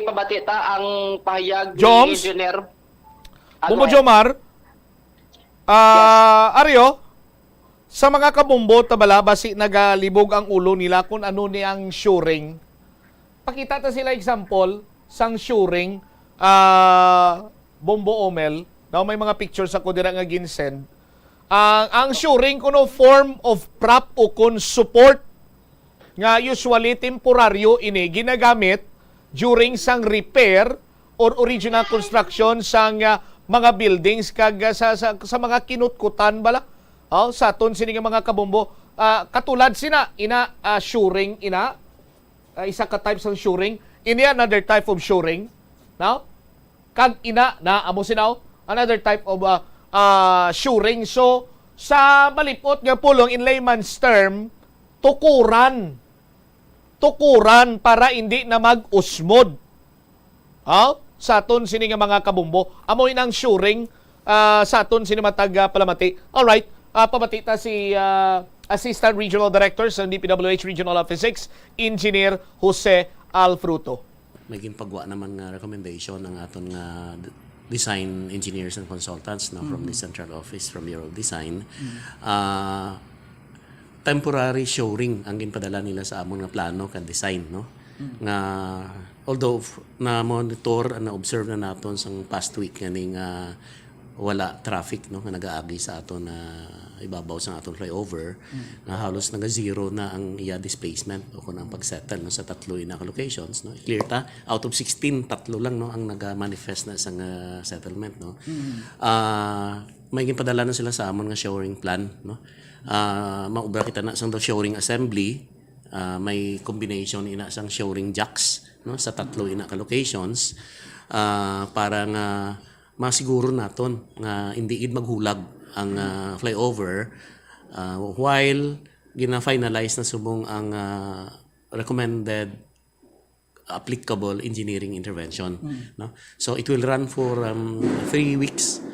Pabati ta ang pahayag ni Engineer Bombo Jomar. Aryo sa mga kabombo tabala basi nagalibog ang ulo nila kung ano ni ang shoring. Pakita ta sila example sang shoring Bombo Omel. Now may mga pictures ako dira nga ginsend. Ang shoring kuno form of prop o kun support nga usually temporaryo ini ginagamit during sang repair or original construction sang mga buildings kag sa mga kinutkutan bala. Sa aton sini nga mga kabombo katulad sina shoring isa ka type sang shoring ini another type of shoring now kag amo sinaw another type of shoring so sa malipot nga pulong in layman's term tukuran para hindi na mag-usmod sa aton sini nga mga kabombo amo inang shoring sa aton sini matag palamati. Alright, pamatita si Assistant Regional Director sa DPWH Regional Office 6, Engineer Jose Alfruto. May ginpagwa naman nga recommendation ng aton nga design engineers and consultants from the central office from Bureau of Design. Temporary shoring ang ginpadala nila sa amon nga plano kan design no. Nga although na monitor na observe na naton sang past week kaning wala traffic no nga nagaagi sa aton na ibabaw sa aton flyover na halos naga-zero na ang iya displacement o kung ang pagsettle no, sa tatlo na locations no. Clear ta out of 16 tatlo lang no ang naga-manifest na sa settlement no. may gipadala na sila sa amon nga shoring plan, no. Maubra kita na sang shoring assembly, may combination ina sang shoring jacks, no, sa tatlo ina ka locations, para nga masiguro naton nga hindi gid maghulag ang flyover, while gina-finalize na subong ang recommended applicable engineering intervention, no. So it will run for 3 weeks.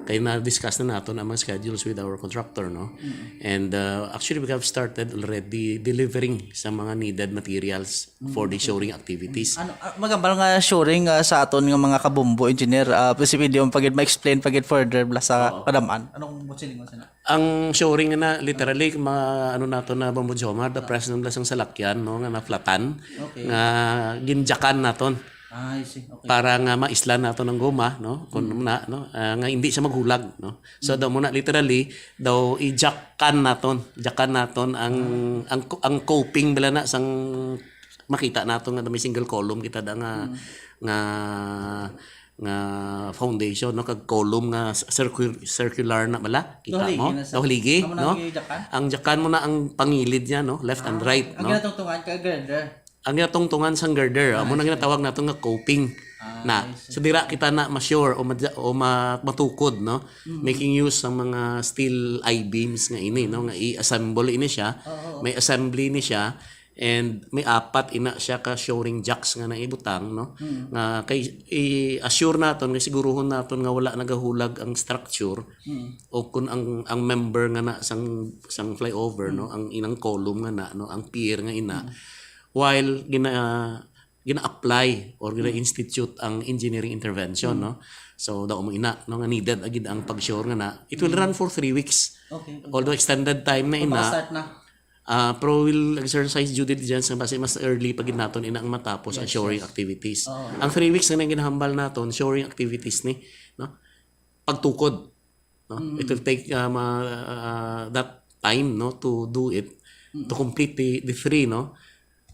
Kaya na-discuss na natin ang mga schedules with our contractor, no. And actually we have started already delivering sa mga needed materials for the shoring activities. Magambal nga shoring sa aton nga mga kabombo engineer, posible yung pagid ma-explain pagid further bla sa kadamaan. Anong mutsiling mo sana? Ang shoring na literally nato na Bombo Jomar, the president lasang salakyan, no, nga naflatan, nga ginjakan naton. I see. Okay. Para nga maisla nato ng goma, no, kun na, no, nga hindi siya maghulag, no. So daw muna literally daw i-jakan naton ang coping bala na sang makita nato nga may single column kita da nga foundation, no, kag column nga circular na bala kita mo daw haligi, no. Ang jakan mo na ang pangilid niya, no, left and right, no. Ang ginatungtungan kay girder. Ang ginatungtungan sang girder, amo na ginatawag nato nga coping. Na so dira kita na ma-sure o matukod, no, making use ng mga steel I-beams nga ini, no, nga i-assemble ini siya, may assembly ni siya, and may 4 ina siya ka shoring jacks nga naibutang, no, nga kay i-assure naton nga siguruhon naton nga wala nagahulag ang structure, o kun ang member nga na sang flyover, no, ang inang column nga na, no, ang pier nga ina, while gina-apply or gina-institute ang engineering intervention, no. So daw mo ina, no, nga needed agid ang pag-sure nga na it will run for 3 weeks. Okay. Although extended time na ina. Start na. Pro will exercise due diligence nga basi mas early pagid naton ina ang matapos ang shoring activities. Ang 3 weeks na ginahambal naton shoring activities ni, no, pagtukod, no. It will take that time, no, to do it, to complete the 3, no.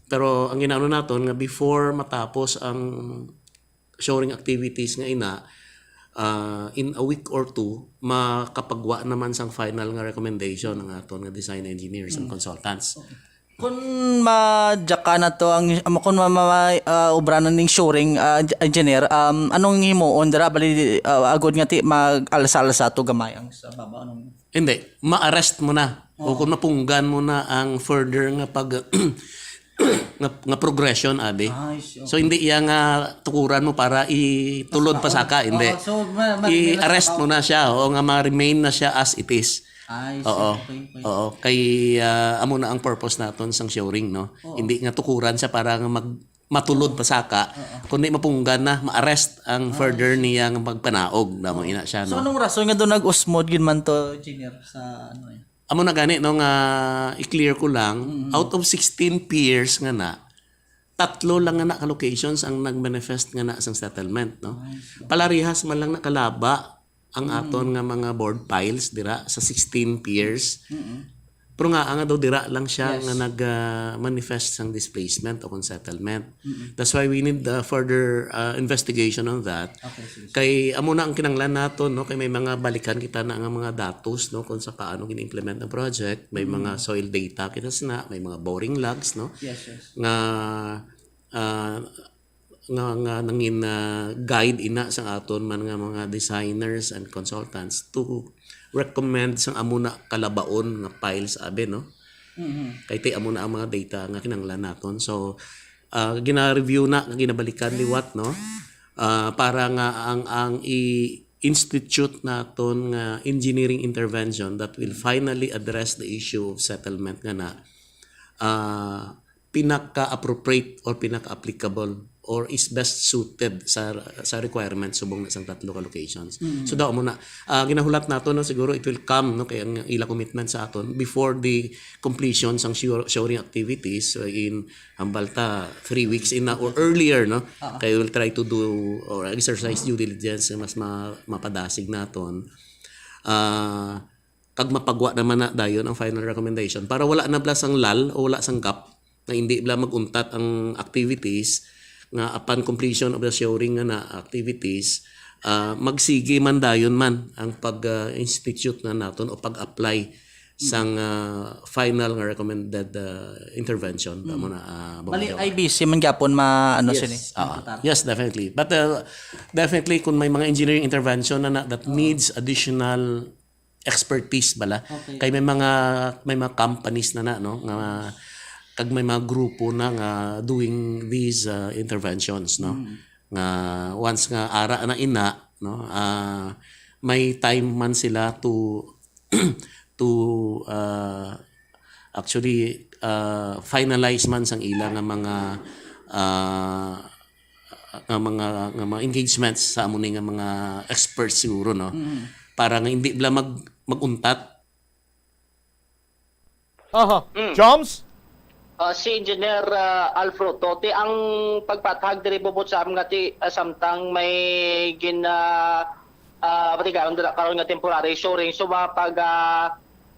Pero ang ginaano naton nga before matapos ang shoring activities nga ina, in a week or 2 makapagwa naman sang final nga recommendation ng aton nga design engineers and consultants. Kung ma-jaka na to ang kung ubranan ning shoring engineer, anong himuon dira bali agod nga ti mag-alsa-alsa to gamay ang sa baba, anong hindi ma-arrest mo na o kung mapunggan mo na ang further nga pag nga progression abi. So hindi iya nga tukuran mo para itulod pa saka, hindi. I-arrest mo na siya o nga ma-remain na siya as it is. Oo. Kay amo na ang purpose naton sang shoring, no. Hindi nga tukuran siya para nga matulod pa saka, kundi mapunggan na ma-arrest ang further niya nga pagpanaog damo ina siya, no. So anong rason nga do nag-usmod gid man to engineer sa ano Amo na gani, no, nga i-clear ko lang, out of 16 piers nga na, 3 lang nga na ka-locations ang nag-manifest nga na sang settlement, no. Palarihas man lang nakalaba ang aton nga mga board piles dira sa 16 piers. Pero nga daw dira lang siya nga nag-manifest sang displacement o settlement. That's why we need further investigation on that. Kay amo na ang kinanglan naton, no, kay may mga balikan kita na nga mga datos, no, kung sa paano gini-implement ang project, may mga soil data kita na, may mga boring logs, no. Nga nangin guide ina sa aton man nga mga designers and consultants to recommend sang amo na kalabaon nga files abi, no. Kay tay amo na ang mga data nga kinahanglan naton. So gina-review na, ginabalikan liwat, no, para nga ang institute naton nga engineering intervention that will finally address the issue of settlement nga na pinaka-appropriate or pinaka-applicable or is best suited sa requirements subong na isang 3 ka locations. So daw mo na ginahulat nato, no, siguro it will come, no, kay ang ila commitment sa aton before the completion sang shoring activities in hambalta 3 weeks in na or earlier, no. Kay we'll try to do or exercise due diligence mas mapadasig naton. Kag mapagwa naman na dayon ang final recommendation para wala na blas ang lal o wala sang gap na hindi bla maguntat ang activities nga upon completion of the shoring nga na activities magsige man dayon man ang pag-institute na naton o pag-apply sang final nga recommended intervention tamo na Bali IBC man gyapon ano sini. Yes, definitely. But definitely kung may mga engineering intervention na that needs additional expertise bala. Kay may mga companies na no nga kag may mga grupo na nga doing these interventions no. Nga once nga ara na ina no may time man sila to actually finalize man sang ilang nga mga engagements sa amo nga mga experts siguro no para nga hindi bla maguntat. Joms? Si Engineer Alfredo Tote ang pagpatag diri bubot sa among ngati samtang may patigayon dala karon nga temporary shoring so pag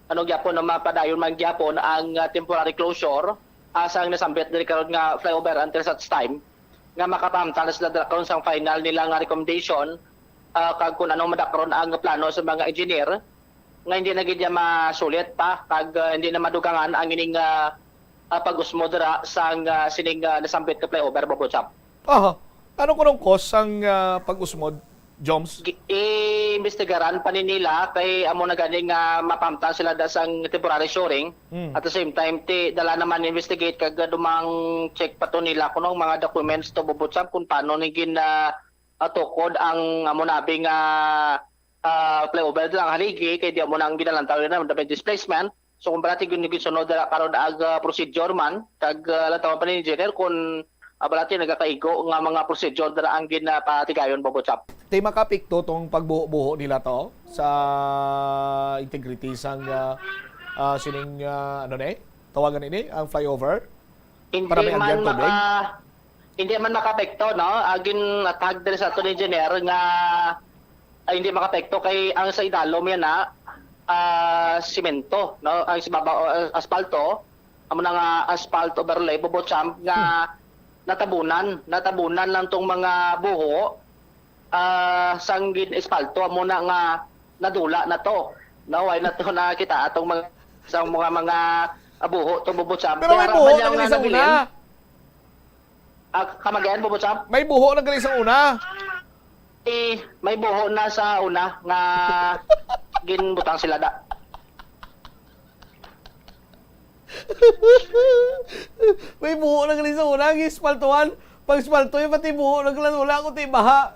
ano gyapon na mapadayon man gyapon ang temporary closure asang nasambit diri karon nga flyover until such time nga makapamtala sila dala karon sang final nila nga recommendation kag kun anong madakron ang plano sa mga engineer nga hindi na gid masulit pa kag hindi na madugangan ang ining pag-usmo dira sang sining nasambit ka flyover babotsa. Ano kunong cost ang pag-usmod? Joms? Imbestigaran pa nila kay amo na gani nga mapamta sila da sang temporary shoring. At the same time dala naman investigate kag dumang check pa to nila kunong mga documents to bubutsam kung paano nigin tukod ang amo nabi nga flyover lang haligi kay di amo nang ginalantaw na dapat displacement. So kung balati gyud nigin sunod karon ag procedure man kag lantaw pa ni engineer kun balati nagakaigo nga mga procedure dara ang ginapatigayon bubutsam. Tay makapikto tong pagbuho-buho nila to sa integrity sang sining ano tawagan ini ang flyover para may andyan tubig. Hindi man makapekto no agin tag diri sa aton engineer nga hindi makapekto kay ang sa idalom yan na simento no ang sibabaw asfalto amo na nga asphalt overlay bubotsam nga natabunan lang tong mga buho sanggin espalto amo na nga nadula na to no why na to nakita atong mga sang mga buho to bubotsam pero may buho na gali sa una kamagayan bubotsam may buho na gali sa una may buho na sa una nga ginbutang sila da. May buho na gali sa una gispaltuhan pag spalto yung pati buho na gali wala ko tayo baha.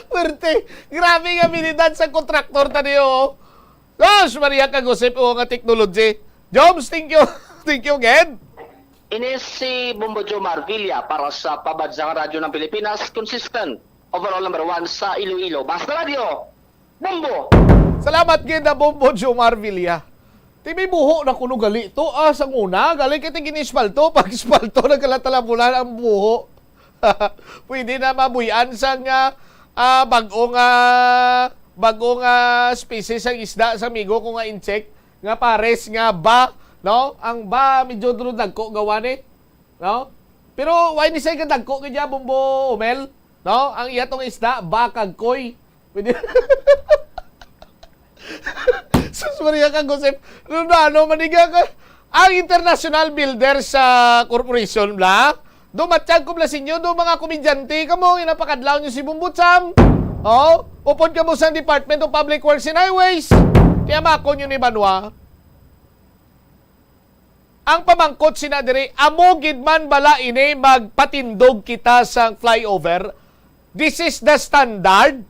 Pwerte, grabe nga habilidad sa kontraktor taniyo. Gosh, Maria kagusip o nga technology. Jobs, thank you. Thank you again. Ini si Bombojo Marvilla para sa Pabansang Radyo ng Pilipinas, consistent overall number 1 sa Iloilo. Basta Radio, Bombo! Salamat gid na Bombojo Marvilla. Ti may buho na kuno gali to sang una, gali kay tingin espalto, pag espalto nagkalatalabunan ang buho. Pwede na mabuyan sang bagong species ang isda sa migo kung nga insect nga pares nga ba no ang ba medyo drud dagko gawane no pero why ni say ka dagko kaya Bombo Omel no ang iya tong isda ba kag koy pwede Susuriya ka gosip ano maniga ka ang international builder sa corporation bla dumatsyag ko bla sinyo do mga komedyante kamo inapakadlaw nyo si Bumbutsam upod ka mo sa Department of Public Works and Highways kaya makon yun ni Banwa ang pamangkot sina diri amo gid man bala ini magpatindog kita sa flyover. This is the standard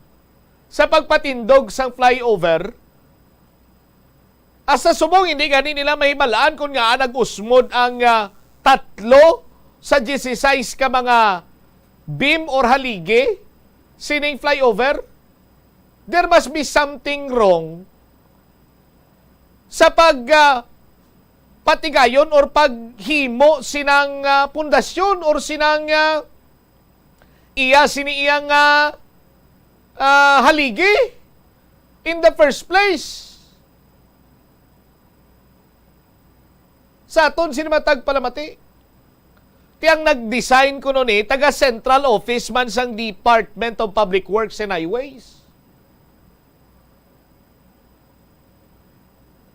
sa pagpatindog sang flyover. Asa subong hindi gani nila mahibalaan kung nga nag-usmod ang 3 sa 16 ka mga beam or haligi sining flyover. There must be something wrong sa patigayon or paghimo sinang pundasyon or sinang siniiyang haligi in the first place. Sa aton sinimatag palamati. Tiyang nag-design ko nun taga central office man sang Department of Public Works and Highways.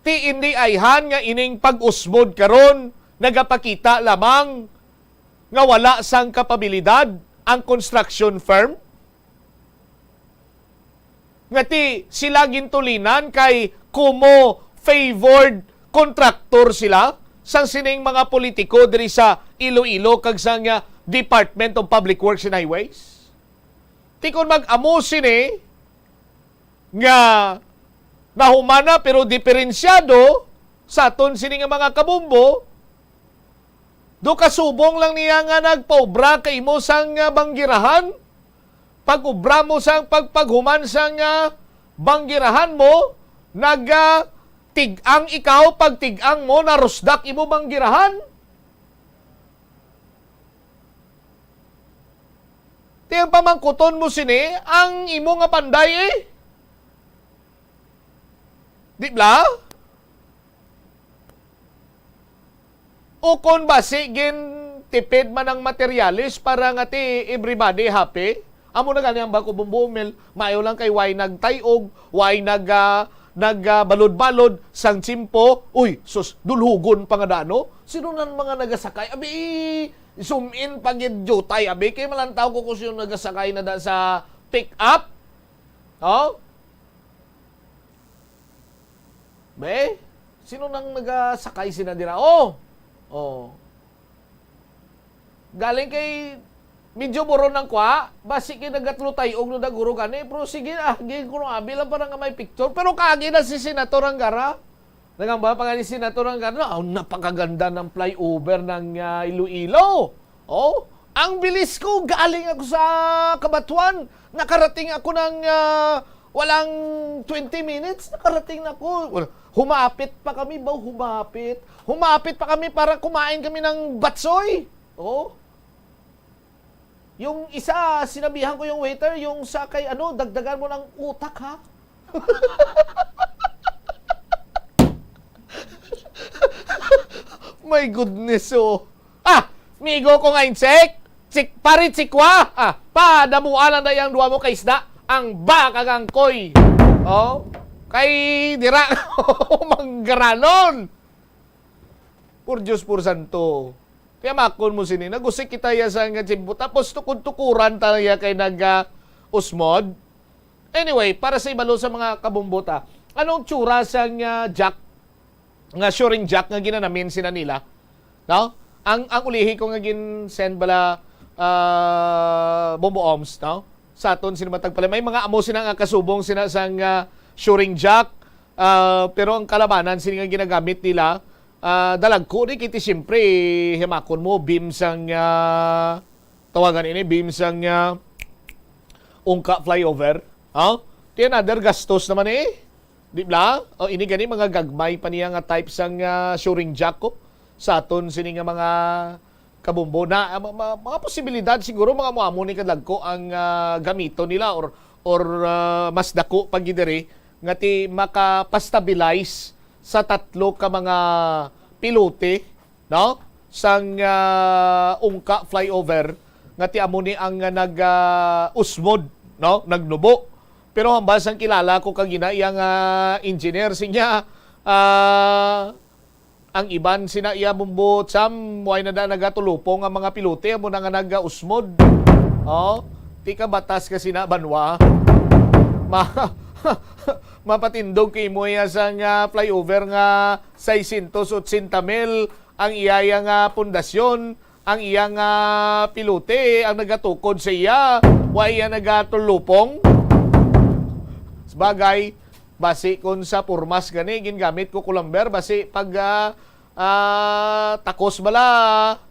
Ti hindi ayhan nga ining pag-usmod karon nagapakita lamang nga wala sang kapabilidad ang construction firm. Nga ti sila gintulinan kay kumo favored contractor sila sang sining mga politiko diri sa Iloilo kag sang Department of Public Works and Highways. Ti kon mag-amo sini nga nahumana pero diferensyado sa aton sini nga mga kabumbo, do kasubong lang niya nga nagpaubra kay mo sang banggirahan. Pag-ubra mo sang pagpaghuman sang banggirahan mo, tig-ang ikaw, pag tig-ang mo, narusdak imo banggirahan. Tiyang pamangkuton mo sini, ang imo nga panday Di ba? O kon basi gin tipid man ang materialis para nga ti everybody happy. Amo na gani ang bako bumbumil, maayo lang kay way nagtayog, way nagbalod-balod sang tsimpo. Uy, sus, dulhugon pa nga dano. Sino nan mga nagasakay? Abi, zoom in pagid jutay. Abi, kay malantaw ko kung sino nagasakay na da sa pick up. Oh? Be, sino nang nagasakay sina dira? Oh. Galing kay medyo buron ng kwa, basi kay nagatlo tayo og naguro gani, pero sige gin kuno abi lang para nga may picture. Pero kagi na si Senator Angara. Nagamba pa nga ni Senator Angara, napakaganda ng flyover ng Iloilo. Oh, ang bilis ko, galing ako sa Kabatuan. Nakarating ako ng walang 20 minutes, nakarating na ako. Humapit pa kami ba? Humapit pa kami para kumain kami ng batsoy. Oh. Yung isa, sinabihan ko yung waiter, yung sa kay dagdagan mo ng utak ha. My goodness, oh. Migo ko nga insek. Parit sikwa. Padamuanan na yung duwa mo kay isda. Ang bakagang koy. Oh. Kay dira manggaranon. Por Diyos por Santo. Kaya makon mo sini. Nagusik kita ya sa nga chimpo. Tapos tukod-tukuran tayo kay nag-usmod. Anyway, para sa ibalo sa mga kabumbota, anong tsura sa jack, nga shoring jack nga ginanamin sina nila? No? Ang ulihi ko nga gin-send bala Bombo Oms, no? Sa aton sinamatag pala. May mga amo sina nga kasubong sina sang shoring jack, pero ang kalabanan sila nga ginagamit nila, dalag ko rin kiti siyempre himakon mo beam sang tawagan ini beam sang ungka flyover. Ti another gastos naman di ba? Ini gani mga gagmay pa niya nga type sang shoring jack ko sa aton sini nga mga kabumbo na mga posibilidad siguro mga muamo ni kadag ko ang gamito nila or mas dako pagidiri nga ti makapastabilize sa tatlo ka mga pilote, no? Sang ungka flyover nga ti amo ni ang nag-usmod, no? Nagnubo. Pero hambas ang kilala ko kag iyang engineer sinya ang iban sina iya bumbo tsam way na da nagatulupong ang mga pilote amo na nga nag-usmod. Oh, ti ka batas kasi na banwa. Mapatindog kay mo sa nga flyover nga 680,000 ang iyaya nga pundasyon, ang iya nga pilote ang nagatukod sa iya, wa iya nagatulupong. Sabagay, basi kon sa purmas gani gingamit ko kulamber basi pag takos bala.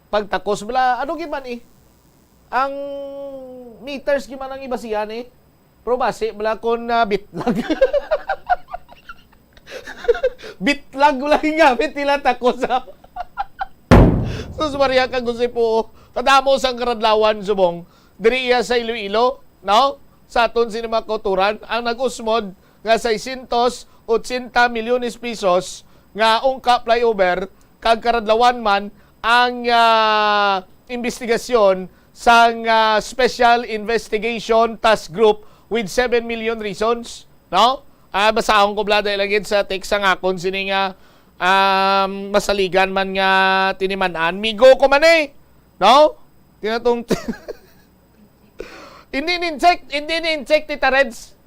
Pag takos bala, ano giman ang meters giman ang ibasihan Pero basi, wala kon bitlag. Bitlag wala gamit nila takos Sus Maria kang gusto po. Kadamo sang karadlawan subong. Diri iya sa Iloilo, no? Sa aton sinemakoturan, ang nag-usmod nga 680 milyones pesos nga ungka flyover kag karadlawan man ang investigasyon sang Special Investigation Task Group with 7 million reasons, no? Basahon ko blada ilagin sa text ang akon sini nga masaligan man nga tinimanan. Migo ko man no? Tinatong hindi ni-check Tita Reds,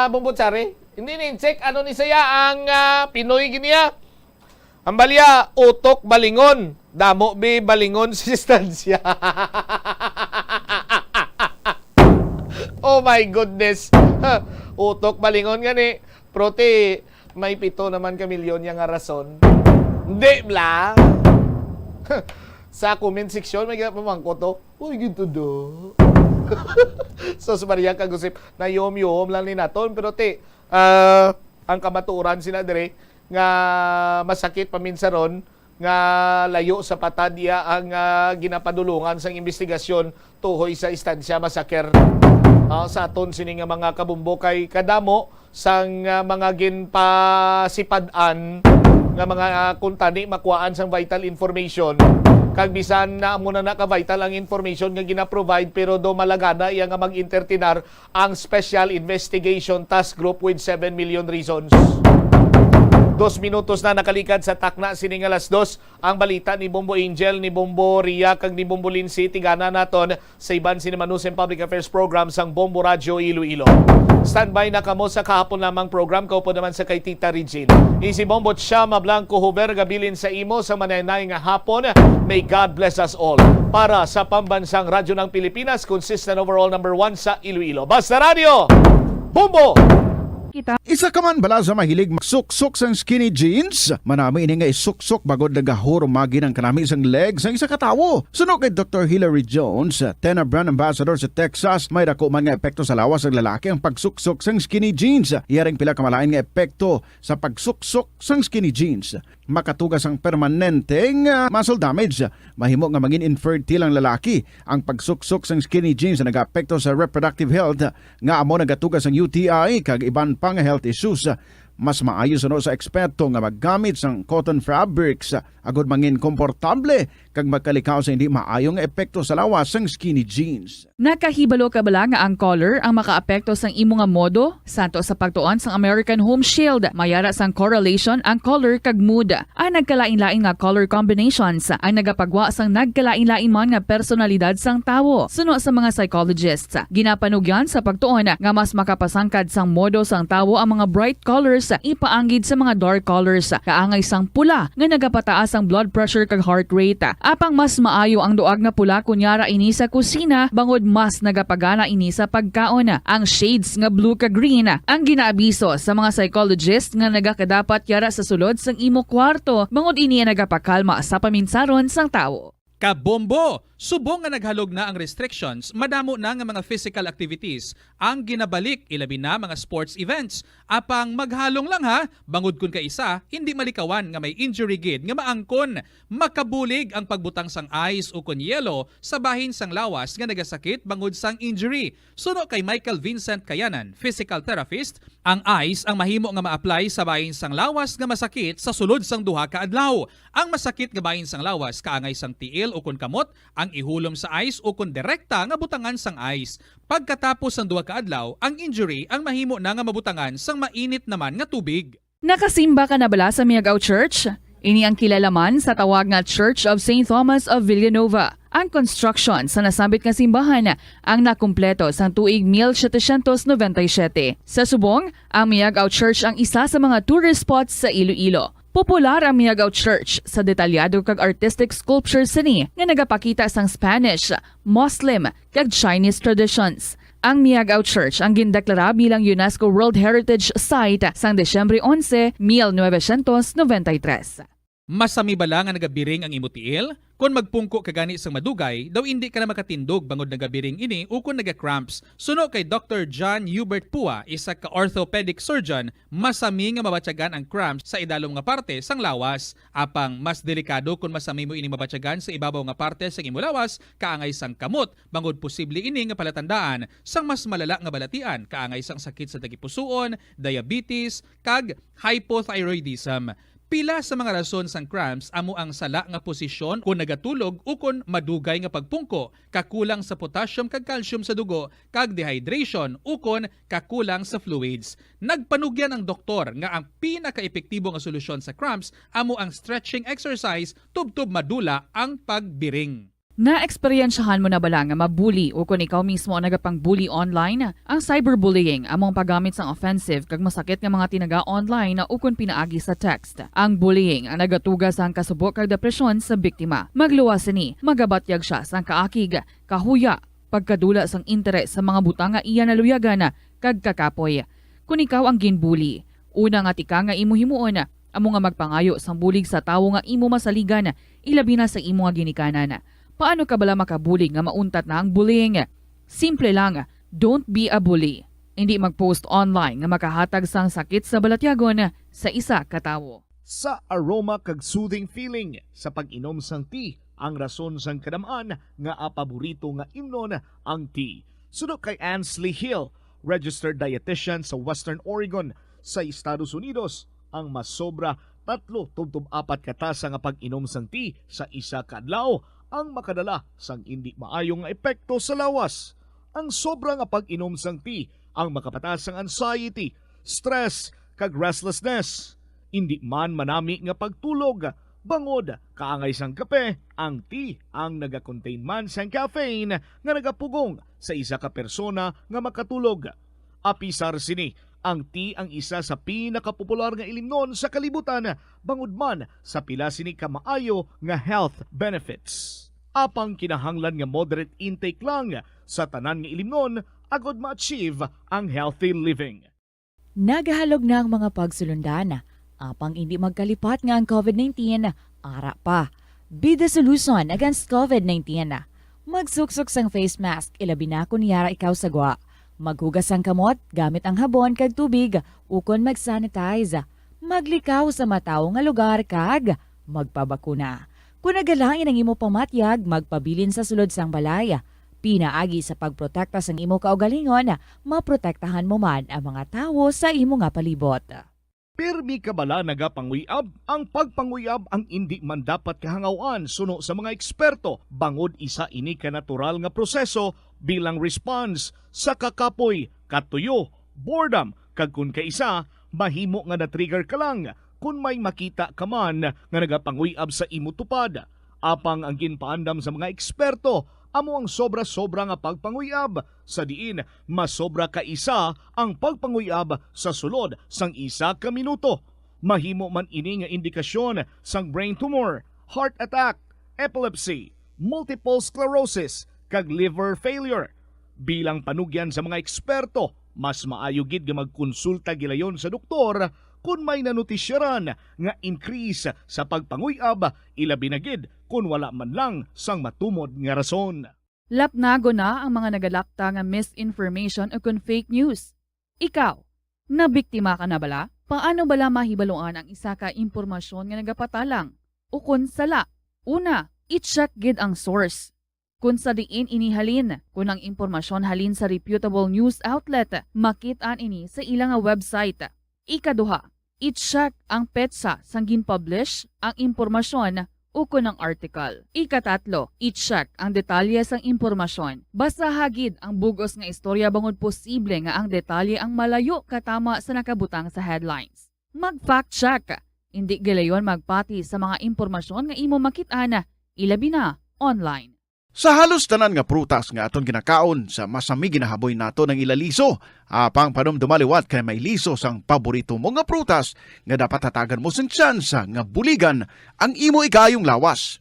Bumbutsari. Hindi ni-check ano ni saya ang Pinoy giniya. Ang balya, utok balingon. Damo be balingon si stansya. Oh my goodness. Utok balingon gani. Prote, may 7 naman ka milyon yang rason. Hindi bla. Sa comment section, may pamangko to. Uy, gito do. So, Maria kagusip, na yom-yom lang ni naton. Pero ang kamaturan sila dire, nga masakit paminsaron, nga layo sa patadya ang ginapadulungan sa investigasyon tuhoy sa istansya masaker. Sa aton sini nga mga kabumbo kay kadamo sang mga ginpasipadan nga mga kuntani makuhaan sang vital information. Kag bisan na muna na ka-vital ang information nga gina-provide pero do malagana iya nga mag-entertainar ang Special Investigation Task Group with 7 million reasons. 2 minutos na nakalikad sa takna sini nga alas 2 ang balita ni Bombo Angel, ni Bombo Ria kag ni Bombo Lindsay tigana naton sa iban sini Manusen Public Affairs Program sang Bombo Radio Iloilo. Standby na kamo sa kahapon lamang program kaupo naman sa kay Tita Regine. Isi Bombo Chama Blanco Huber gabilin sa imo sa manay nga hapon. May God bless us all. Para sa pambansang radyo ng Pilipinas, consistent overall number 1 sa Iloilo. Basta Radio, Bombo! Isa ka man bala sa mahilig magsuksok sang skinny jeans? Manami ini nga isuksok bagod nagahor magi ng kanami sang legs sang isa katawo. Suno kay Dr. Hillary Jones, Tena Brand Ambassador sa Texas, may dako man nga epekto sa lawas ng lalaki ang pagsuksok sang skinny jeans. Iyaring pila kamalain nga epekto sa pagsuksok sang skinny jeans. Makatugas ang permanenteng muscle damage. Mahimo nga mangin infertile ang lalaki. Ang pagsuksok sang skinny jeans na nag-apekto sa reproductive health nga amo nagatugas ang UTI kag iban pang health issues. Mas maayo sa eksperto nga maggamit sang cotton fabrics agod mangin komportable kag magkalikaw sa hindi maayong epekto sa lawas sang skinny jeans. Nakahibalo ka bala nga ang color ang makaapekto sang imo nga modo? Santo sa pagtuon sang American Home Shield, mayara sang correlation ang color kag mood. Ang nagkalain-lain nga color combinations ang nagapagwa sang nagkalain-lain man nga personalidad sang tawo. Suno sa mga psychologists, ginapanugyan sa pagtuon nga mas makapasangkad sang modo sang tawo ang mga bright colors ipaanggid sa mga dark colors. Kaangay sang pula nga nagapataas ang blood pressure kag heart rate. Apang mas maayo ang duag nga pula kunyara ini sa kusina bangod mas nagapagana ini sa pagkaon. Ang shades nga blue kag green ang ginaabiso sa mga psychologist nga nagakadapat yara sa sulod sang imo kwarto bangod ini nagapakalma sa paminsaron sang tawo. Kabombo! Subong nga naghalog na ang restrictions, madamo na nga mga physical activities ang ginabalik ilabi na mga sports events. Apang maghalong lang ha, bangod kun ka isa, hindi malikawan nga may injury gid nga maangkon. Makabulig ang pagbutang sang ice o kun yelo sa bahin sang lawas nga nagasakit bangod sang injury. Suno kay Michael Vincent Kayanan, physical therapist, ang ice ang mahimo nga ma-apply sa bahin sang lawas nga masakit sa sulod sang duha ka adlaw. Ang masakit nga bahin sang lawas kaangay sang tiil o kun kamot, ang ihulom sa ice o kun direkta nga butangan sang ice. Pagkatapos ng 2 ka adlaw, ang injury ang mahimo na nga mabutangan sang mainit naman nga tubig. Nakasimba ka na bala sa Miagao Church? Ini ang kilalaman sa tawag nga Church of St. Thomas of Villanova. Ang construction sa nasambit nga simbahan ang nakumpleto sa tuig 1797. Sa subong, ang Miagao Church ang isa sa mga tourist spots sa Iloilo. Popular ang Miagao Church sa detalyado kag artistic sculptures sini nga nagapakita sang Spanish, Muslim kag Chinese traditions. Ang Miagao Church ang gindeklara bilang UNESCO World Heritage Site sang Desyembre 11, 1993. Masami bala nga nagabiring ang imutiil? Kung magpungko ka gani sang madugay, daw hindi ka na makatindog bangod nagabiring ini o kung naga-cramps. Suno kay Dr. John Hubert Pua, isa ka orthopedic surgeon, masami nga mabatyagan ang cramps sa idalom nga parte sang lawas. Apang mas delikado kung masami mo ini mabatyagan sa ibabaw nga parte sang imo lawas, kaangay sang kamot, bangod posible ini nga palatandaan sang mas malala nga balatian, kaangay sang sakit sa tagipusoon, diabetes, kag hypothyroidism. Pila sa mga rason sang cramps amo ang sala nga posisyon kung nagatulog o kung madugay nga pagpungko, kakulang sa potassium kag calcium sa dugo, kag dehydration o kung kakulang sa fluids. Nagpanugyan ang doktor nga ang pinaka-epektibo nga solusyon sa cramps amo ang stretching exercise tubtub madula ang pagbiring. Na-eksperyensyahan mo na bala nga mabuli o kung ikaw mismo ang nagapang-bully online? Ang cyberbullying among paggamit sang offensive kag masakit nga mga tinaga online o kung pinaagi sa text. Ang bullying ang nagatuga sang kasubok kag depresyon sa biktima. Magluwas ni, magabatyag siya sang kaakig, kahuya, pagkadula sang interes sa mga butang nga iya naluyagan kag kakapoy. Kung ikaw ang ginbully, una nga tika nga imo himuon, amo nga magpangayo sang bulig sa tawo nga imo masaligan, ilabi na sa imo nga ginikanan. Paano ka bala makabuli nga mauntat na ang bullying? Simple lang, don't be a bully. Hindi mag-post online nga makahatag sang sakit sa balatyagon sa isa ka tawo. Sa aroma kag soothing feeling sa pag-inom sang tea, ang rason sang kadamaan nga paborito nga imnon ang tea. Sunod kay Ansley Hill, registered dietitian sa Western Oregon sa Estados Unidos, ang mas sobra 3-4 katasa nga pag-inom sang tea sa isa ka adlaw ang makadala sang hindi maayong epekto sa lawas. Ang sobra nga pag-inom sang tea ang makapatas sang anxiety, stress, kag restlessness. Hindi man manami nga pagtulog, bangod, kaangay sang kape, ang tea ang naga-contain man sang caffeine nga nagapugong sa isa ka persona nga makatulog. Apisar sini, ang tea ang isa sa pinakapopular nga ilimnon sa kalibutan, bangod man sa pila sini ka maayo nga health benefits. Apang kinahanglan nga moderate intake lang sa tanan nga ilimnon agod ma-achieve ang healthy living. Nagahalog na ang mga pagsulundan. Apang hindi magkalipat nga ang COVID-19, ara pa. Be the solution against COVID-19. Magsuksok sang face mask, ilabi na kung niyara ikaw sagwa. Maghugas ang kamot gamit ang habon kag tubig ukon mag-sanitize. Maglikaw sa mataw nga lugar kag magpabakuna. Kung nagalangin ang imo pamatyag, magpabilin sa sulod sang balay. Pinaagi sa pagprotekta sang imo kaugalingon, maprotektahan mo man ang mga tawo sa imo nga palibot. Pirmi ka bala nagapanguyab? Ang pagpanguyab ang hindi man dapat kahangawan suno sa mga eksperto. Bangod isa ini ka natural nga proseso bilang response sa kakapoy, katuyo, boredom, kag kun kaisa, mahimo nga na-trigger ka lang kung may makita ka man nga nagapanguyab sa imo tupad. Apang ang ginpaandam sa mga eksperto, amo ang sobra-sobra nga pagpanguyab, sa diin masobra ka isa ang pagpanguyab sa sulod sang isa ka minuto. Mahimo man ini nga indikasyon sang brain tumor, heart attack, epilepsy, multiple sclerosis, kag liver failure. Bilang panugyan sa mga eksperto, mas maayo gid nga magkonsulta gilayon sa doktor kung may nanutisyaran nga increase sa pagpanguyab, ilabi na gid kung wala man lang sang matumod nga rason. Lapnago na ang mga nagalakta nga misinformation o kung fake news. Ikaw, nabiktima ka na bala? Paano bala mahibaluan ang isa ka impormasyon nga nagapatalang? O kung sala? Una, i-check gid ang source. Kung sa diin inihalin, kung ang impormasyon halin sa reputable news outlet, makitaan ini sa ilang website. Ikaduha, i-check ang petsa sang gin-publish ang impormasyon o kung ang article. Ikatatlo, i-check ang detalye sang impormasyon. Basta hagid ang bugos nga istorya bangod posible nga ang detalye ang malayo katama sa nakabutang sa headlines. Mag-fact check. Hindi gilayon magpati sa mga impormasyon nga imo makit-ana, ilabi na online. Sa halos tanan nga prutas nga aton ginakaon sa masami ginahaboy nato ng ilaliso, apang panumdumaliwat kay may liso sang paborito mo nga prutas nga dapat hatagan mo sang tsansa nga buligan ang imo ikayong lawas.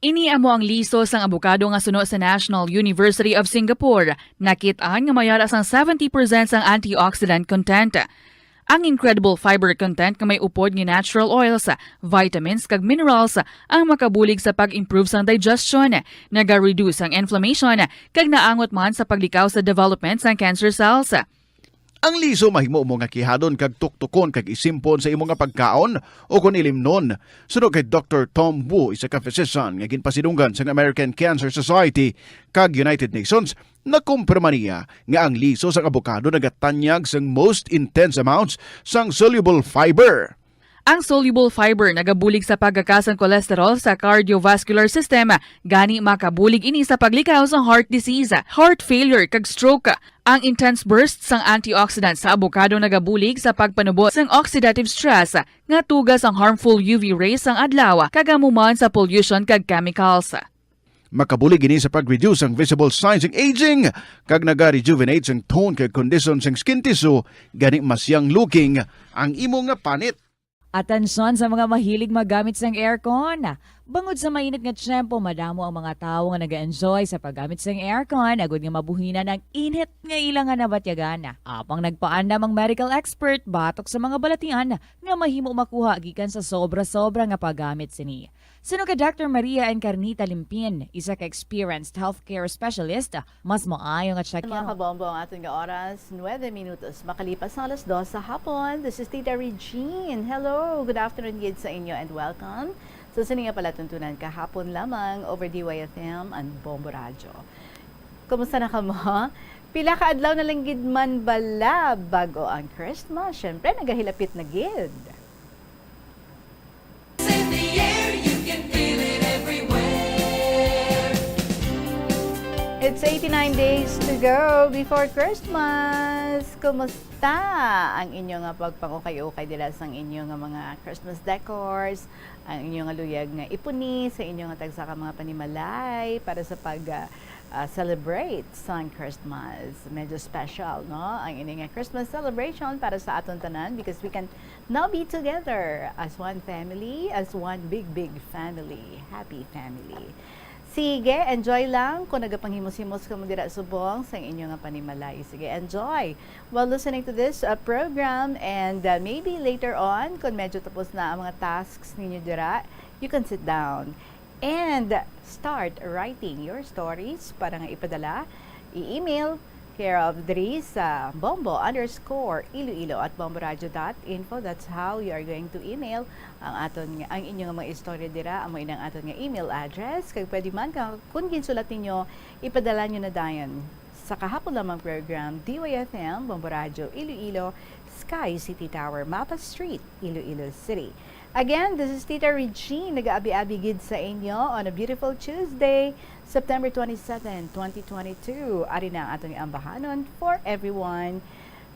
Ini amo ang liso sang abukado nga suno sa National University of Singapore. Nakit-an nga mayara sang 70% sang antioxidant content. Ang incredible fiber content nga may upod nga natural oils, vitamins kag minerals ang makabulig sa pag-improve sang digestion, naga-reduce ang inflammation kag naangot man sa paglikaw sa development sang cancer cells. Ang liso mahimo mo nga kihadon kag tuktukon kag isimpon sa imo nga pagkaon o kun ilimnon. Sunod kay Dr. Tom Wu, isa ka physician nga ginpasidunggan sa American Cancer Society kag United Nations, nakumpirma niya nga ang liso sa avocado nagatanyag sang most intense amounts sang soluble fiber. Ang soluble fiber nagabulig sa pagkakasang cholesterol sa cardiovascular system, gani makabulig ini sa paglikaw sa heart disease, heart failure kag stroke. Ang intense bursts sang antioxidant sa avocado nagabulig sa pagpanubo sang oxidative stress nga tugas ang harmful UV rays sang adlaw kagamuman sa pollution kag chemicals. Makabulig ini sa pag-reduce ang visible signs ng aging kag naga-rejuvenate ang tone kag condition sang skin tissue gani mas young looking ang imo nga panit. Atensyon sa mga mahilig magamit sang aircon. Bangod sa mainit nga tiyempo, madamo ang mga tao nga nag-enjoy sa paggamit sang aircon, agud nga mabuhinan ang init nga ilang nga nabatyagan. Apang nagpaandam ang medical expert batok sa mga balatian nga mahimo makuha gikan sa sobra-sobra nga paggamit sini. Sino ka Dr. Maria Encarnita Limpin, isa ka experienced healthcare specialist, mas maayo nga check Mga kabombo, ang ating oras, 9 minutos. Makalipas ng alas 2 sa hapon. This is Tita Regine. Hello, good afternoon gid sa inyo and welcome. So, sino nga pala tuntunan kahapon lamang over DYFM and Bombo Radio. Kumusta na ka mo? Pila ka adlaw na lang gid man bala bago ang Christmas. Syempre, nagahilapit na gid. It's 89 days to go before Christmas. Kumusta ang inyong pagpangukay-ukay dila sang inyong mga Christmas decors, ang inyong luyag nga ipuni sa inyong tagsa ka mga panimalay para sa celebrate sang Christmas. Medyo special, no? Ang inyong Christmas celebration para sa aton tanan because we can now be together as one family, as one big family. Happy family. Sige, enjoy lang kung nagapanghimus-himus ka mo dira subong sa inyong panimalay. Sige, enjoy while listening to this program and maybe later on, kung medyo tapos na ang mga tasks ninyo dira, you can sit down and start writing your stories para nga ipadala, i-email care of Dri sa bombo_iloilo@bomboradio.info. That's how you are going to email ang inyong mga istorya dira, amo inang aton nga email address. Kag pwede man kung ginsulat ninyo, ipadala nyo na dayon sa kahapon lamang program DYFM, Bombo Radio, Iloilo, Sky City Tower, Mapa Street, Iloilo City. Again, this is Tita Regine, nag-aabi-abi gid sa inyo on a beautiful Tuesday, September 27, 2022. Ari na ang atong ambahanon for everyone.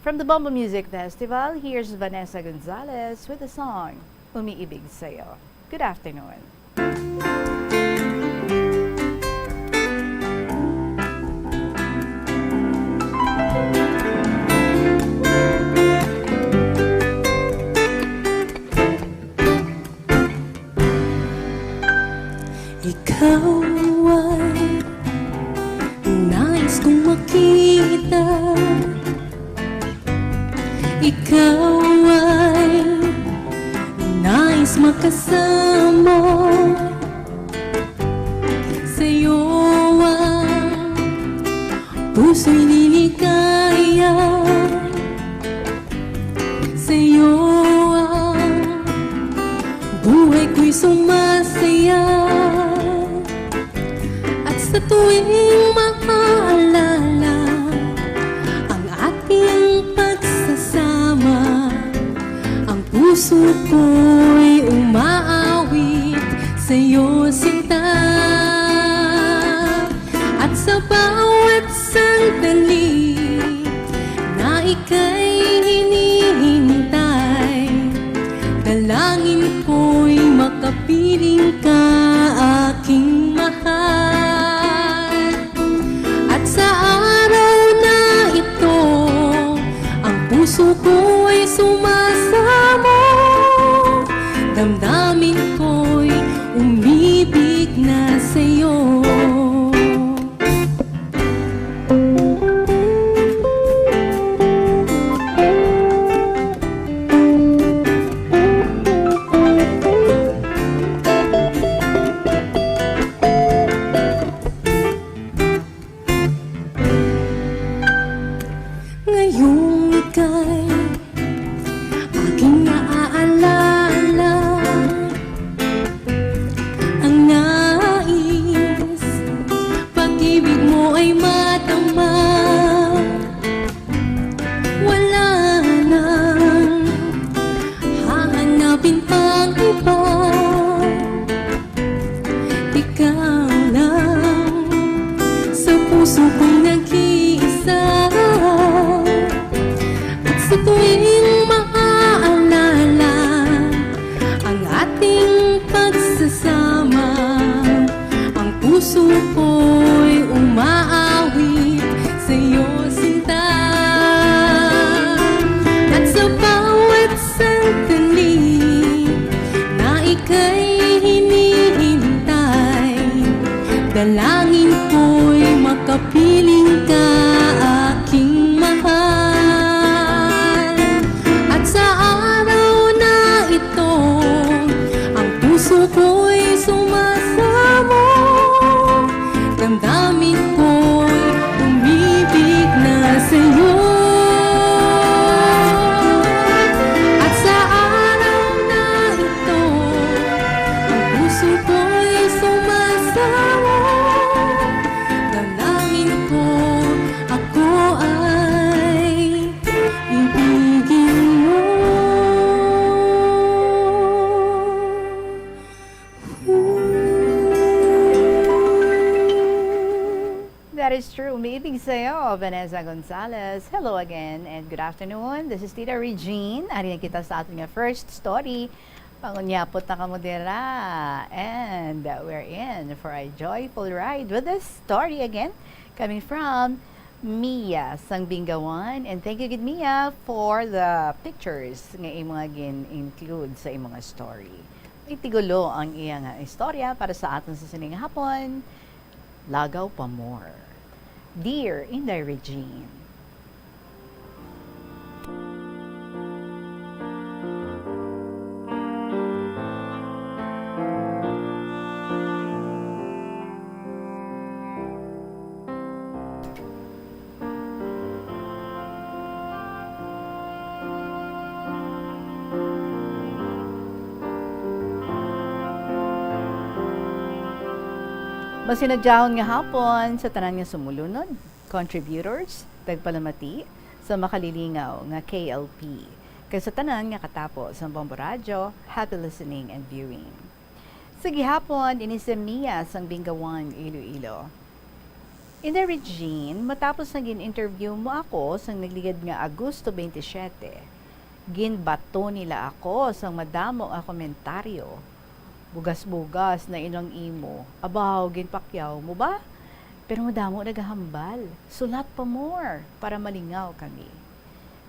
From the Bombo Music Festival, here's Vanessa Gonzalez with the song, Umiibig Sa'yo. Good afternoon. Ikaw ay nais kong makita. Ikaw ay nais makasama. Sa'yo ang puso'y niligaya. Sa'yo ang buhay ko'y sumasaya. Sa tuwing makaalala ang ating pagsasama, ang puso ko'y umaawit sa'yo, sinta. At sa bawat sandali na ika'y hinihintay, dalangin ko'y makapiling ka, aking mahal. Puso ko ay sumasamo, damdamin ko'y umibig na sa'yo. is true. Umiibig sa'yo, Vanessa Gonzalez. Hello again and good afternoon. This is Tita Regine. Ari na kita sa ating first story. Pangunyapot na kamudera. And we're in for a joyful ride with this story again. Coming from Mia Sangbingawan. And thank you, good Mia, for the pictures nga mga gin-include sa imong story. May tigulo ang iyang istorya para sa atin sa sining hapon. Lagaw pa more. Dear Inday Regine. Masinadjahon nga hapon sa tanan nga sumulunod, contributors, tagpalamati sa makalilingaw nga KLP. Kay sa tanan nga katapos sa Bombo Radio, happy listening and viewing. Sa gihapon, inisemiya sang Binggawan, Iloilo. In the Regine, matapos na gin-interview mo ako sang nagligad nga Agosto 27, ginbato nila ako sang madamo nga komentaryo. Bugas-bugas na inong imo. Abaw, ginpakyaw mo ba? Pero madamo nagahambal. Sulat pa more para malingaw kami.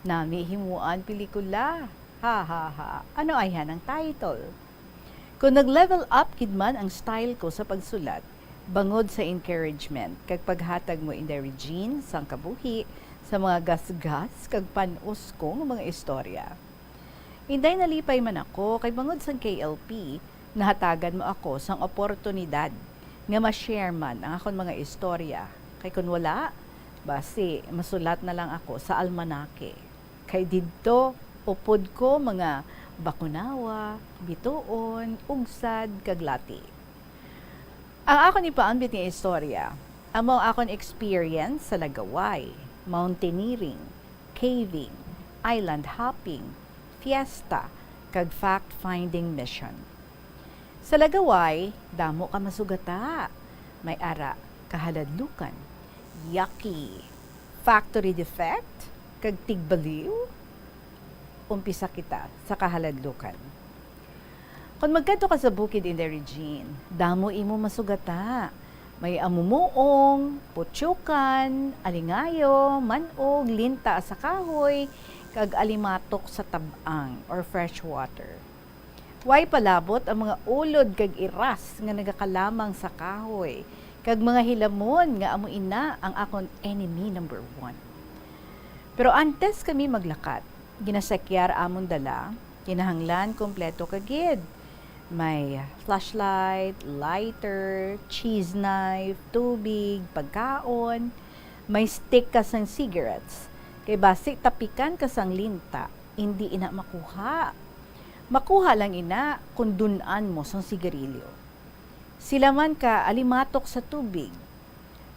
Nami himuan pelikula. Ha ha ha. Ano ay yan ang title? Kung nag-level up kidman ang style ko sa pagsulat, bangod sa encouragement, kag paghatag mo in the Regine, sang kabuhi, sa mga gasgas, kag panos ko ng mga istorya. Inday nalipay man ako, kay bangod sang KLP, nahatagan mo ako sang oportunidad nga ma-share man ang akong mga istorya. Kay kun wala, basi masulat na lang ako sa almanake. Kay didto upod ko mga bakunawa, bituon, ugsad, kaglati. Ang akon ipaambit nga istorya, amo akon experience sa Lagaway, mountaineering, caving, island hopping, fiesta, kag fact-finding mission. Sa Lagaway, damo ka masugata. May ara, kahaladlukan, yucky, factory defect, kag tigbaliw. Umpisa kita sa kahaladlukan. Kung magkanto ka sa bukid in the Regine, damo imo masugata. May amumuong, putyukan, alingayo, manog, linta sa kahoy, kag alimatok sa tabang or fresh water. Way palabot ang mga ulod kag iras nga nagakalamang sa kahoy, kag mga hilamon nga amo ina ang akon enemy number 1. Pero antes kami maglakat, ginasakyar amon dala, kinahanglan kompleto kagid. May flashlight, lighter, cheese knife, tubig, pagkaon, may stick ka sang cigarettes, kay basi tapikan ka sang linta, hindi ina makuha. Makuha lang ina kung dunan mo sang sigarilyo. Sila man ka alimatok sa tubig.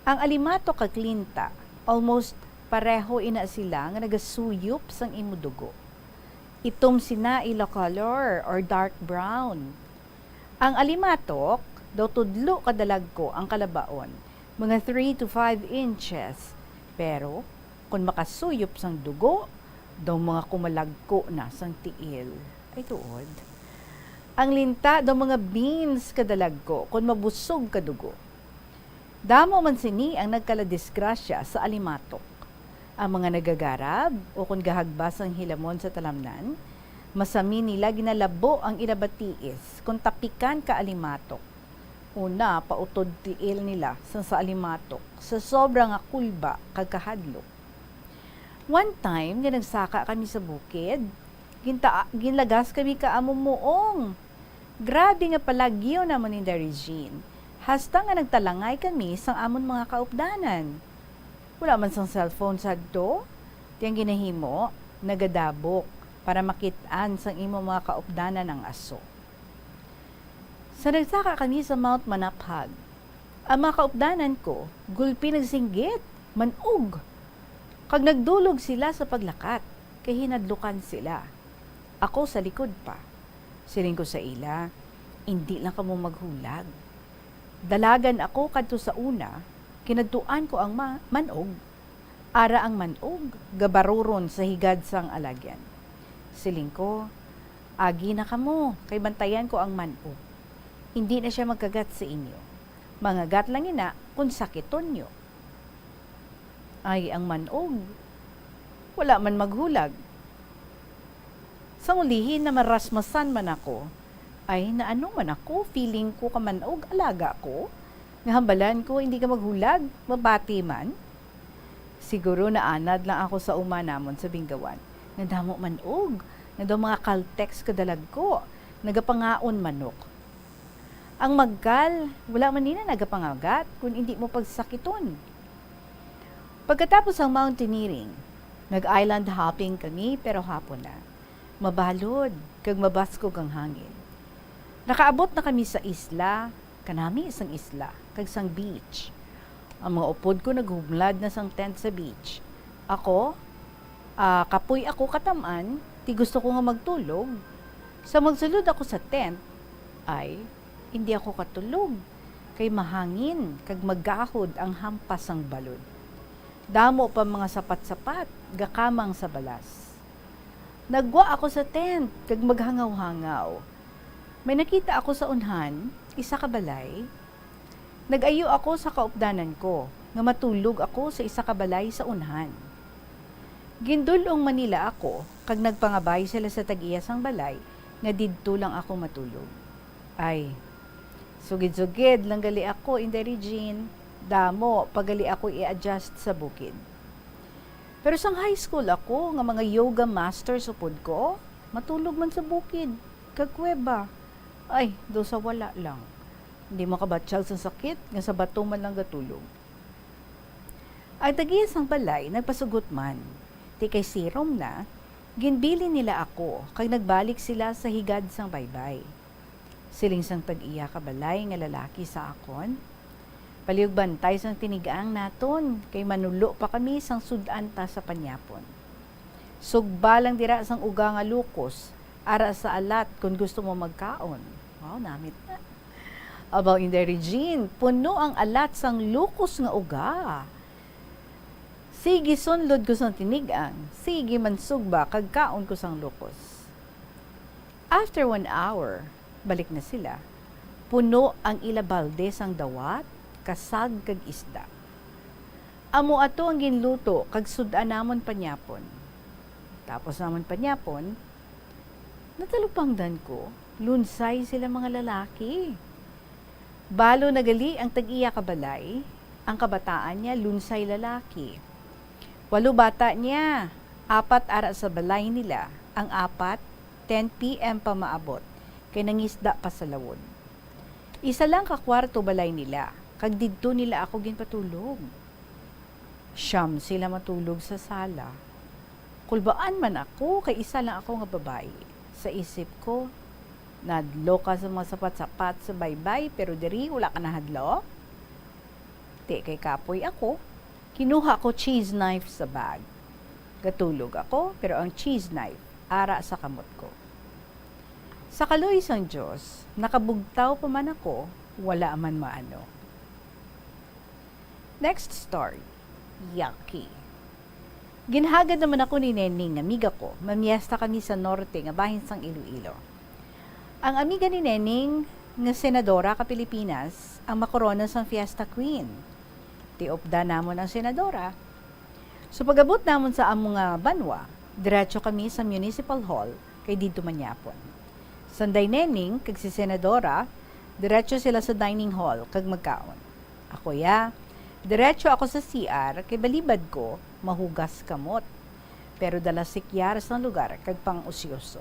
Ang alimatok kag linta, almost pareho ina sila nga nagasuyop sang imudugo. Itom sina ilo color or dark brown. Ang alimatok, daw tudlo kadalag ko ang kalabaon, mga 3 to 5 inches. Pero, kung makasuyop sang dugo, daw mga kumalagko na sang tiil. Ay tuod. Ang linta daw mga beans kadalag ko kung mabusog kadugo. Damo man sini ang nagkaladisgrasya sa alimatok. Ang mga nagagarab o kung gahagbas ang hilamon sa talamnan, masami nila ginalabo ang inabatiis kung tapikan ka alimatok. Una, pautod tiil nila sa alimatok sa sobrang akulba kagkahadlok. One time, nga nagsaka kami sa bukid, ginlagas kami ka amumuong. Grabe nga palagyo naman in the Regine. Hasta nga nagtalangay kami sang amon mga kaupdanan. Wala man sang cellphone sa do. Tiyang ginahimo, nagadabok para makitaan sang imo mga kaupdanan ng aso. Sa nagsaka kami sa Mount Manaphag, ang mga kaupdanan ko, gulpi nagsinggit, manog. Kag nagdulog sila sa paglakat, kay hinadlukan sila. Ako sa likod pa. Siling ko sa ila, hindi lang kamo maghulag. Dalagan ako kadto sa una, Kinadtuan ko ang manog. Ara ang manog, gabaruron sa higad sang alagyan. Siling ko, agi na kamo, kay bantayan ko ang manog. Hindi na siya magkagat sa inyo. Mangagat lang ina kung sakiton nyo. Ay, ang manog, wala man maghulag. Sa ulihin na marasmasan man ako, ay naano man ako, feeling ko ka manog, alaga ko. Ngahambalan ko, hindi ka maghulag, mabati man. Siguro naanad lang ako sa uma namon sa Binggawan. Nadamo manog, nadaw mga kaltex kadalag ko, nagapangaon manok. Ang magkal, wala man nina nagapangagat kung hindi mo pagsakiton. Pagkatapos ang mountaineering, nag-island hopping kami pero hapon na. Mabalod, kag mabaskog ang hangin. Nakaabot na kami sa isla, kanami isang isla, kag sang beach. Ang mga upod ko naghumlad na sang tent sa beach. Ako, kapoy ako kataman, ti gusto ko nga magtulog. Sa magsulod ako sa tent, ay hindi ako katulog. Kay mahangin, kag maggahod ang hampas ang balod. Damo pa mga sapat-sapat, gakamang sa balas. Nagwa ako sa tent, kag maghangaw-hangaw. May nakita ako sa unhan, isa ka balay. Nag-ayo ako sa kaupdanan ko, nga matulog ako sa isa ka balay sa unhan. Gindulong Manila ako, kag nagpangabay sila sa tag-iya sang balay, nga didto lang ako matulog. Ay, sugid-sugid lang gali ako in the region, damo, pagali ako i-adjust sa bukid. Pero sang high school ako, nga mga yoga master supod ko, matulog man sa bukid, kagkweba. Ay, do sa wala lang. Hindi makabatsyag sa sakit, nga sa bato man lang gatulog. Ang tag-iya sang balay, nagpasugot man. Ti kay sirom na, ginbili nila ako, kag nagbalik sila sa higad sang baybay. Siling sang tag-iya ka balay nga lalaki sa akon. Palihog bantay sang tinigaang naton, kay manulo pa kami sang sudan ta sa panyapon. Sugba lang dira sang uga nga lukos, ara sa alat kung gusto mo magkaon. Wow, namit na. Abaw in the region, puno ang alat sang lukos nga uga. Sige sunlod ko sang tinigang, sige man sugba kag kaon ko sang lukos. After 1 hour, balik na sila. Puno ang ilabalde sang dawat, kasag kag isda. Amo ato ang ginluto kag sudan namon panyapon. Tapos namon panyapon, natalupangdan ko, lunsay sila mga lalaki. Balo nagali ang tag-iya kabalay, ang kabataan niya lunsay lalaki. 8 bata niya, 4 ara sa balay nila, ang 4, 10 p.m. pa maabot, kay nangisda pa sa lawon. Isa lang ka kwarto balay nila, kag didto nila ako ginpatulog. Siyam sila matulog sa sala. Kulbaan man ako, kay isa lang ako nga babae. Sa isip ko, nadlo ka sa mga sapat-sapat sa baybay, pero diri wala ka nahadlo. Di kay kapoy ako, kinuha ko cheese knife sa bag. Gatulog ako, pero ang cheese knife, ara sa kamot ko. Sa kaloy sang Diyos, nakabugtaw pa man ako, wala man maano. Next story, Yucky. Ginhagad naman ako ni Nening, amiga ko, mamiesta kami sa norte, nga bahin sang Iloilo. Ang amiga ni Nening, nga senadora ka Pilipinas, ang makorona sang Fiesta Queen. Tiopda namon ang senadora. So pagabot namon sa among banwa, diretso kami sa Municipal Hall, kay dito manyapon. Sanday Nening, kag si senadora, diretso sila sa dining hall, kag magkaon. Ako diretso ako sa CR, kay balibad ko, mahugas kamot. Pero dala sikyar sa lugar, kag pang usyoso.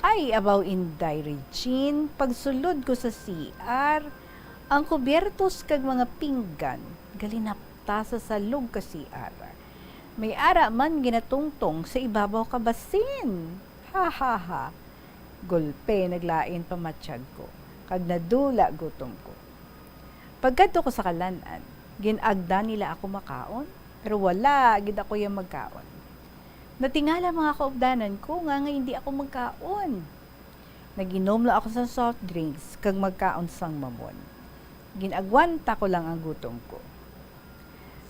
Ay, abaw inday Regine, pagsulod ko sa CR, ang kubyertos kag mga pinggan, galinapta sa salog ka CR. May ara man ginatungtong sa ibabaw ka basin. Ha ha ha. Golpe naglain pamatsyag ko, kag nadula gutom ko. Pagkadto ko sa kalanan, ginagda nila ako makaon, pero wala, gid ako yung magkaon. Natingala mga kaupdanan ko nga hindi ako magkaon. Naginom lang ako sa soft drinks kag magkaon sang mamon. Ginagwanta ko lang ang gutom ko.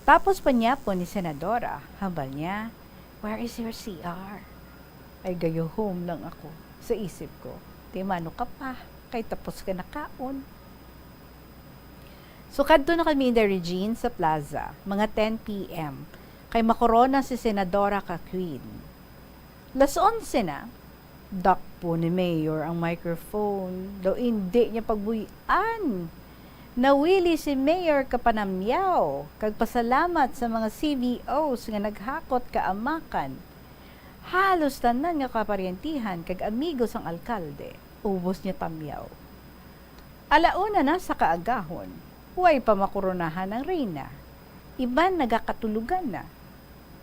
Tapos pa niya po ni Senadora, hambal niya, where is your CR? Ay gayo home lang ako. Sa isip ko, di mano ka pa, kay tapos ka na kaon. So kadto na kami in the Regine sa plaza, mga 10 p.m. Kay makorona si Senadora ka Queen. Las 11 na, dak po ni Mayor ang microphone, daw hindi niya pagbuyan. Nawili si Mayor kapanamyaw, kag pasalamat sa mga CVOs nga naghakot kaamakan. Halos tanan nga kaparyentihan kag amigos ang alkalde, ubos niya tamyaw. Alauna na sa kaagahon, huway pa makuronahan ang reyna. Iban nagakatulugan na.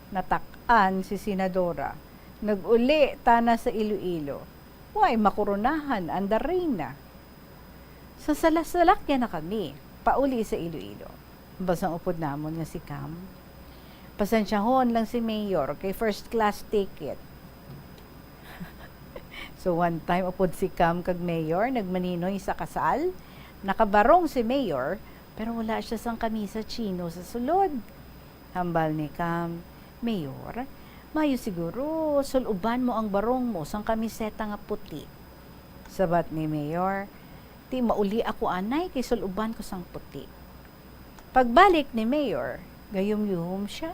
Natak-an si Senadora, nag-uli tana sa Iloilo, huway makuronahan ang reyna. Sa salasalakyan na kami, pauli sa Iloilo. Basang upod namon nga si Cam. Pasensyahon lang si Mayor kay first class ticket. So one time upod si Cam kag Mayor, nagmaninoy sa kasal. Nakabarong si Mayor, pero wala siya sang kamisa chino sa sulod. Hambal ni Cam, Mayor, mayo siguro, suluban mo ang barong mo sang kamiseta nga puti. Sabat ni Mayor, ti mauli ako anay kay suluban ko sang puti. Pagbalik ni Mayor, gayom-yuhom siya.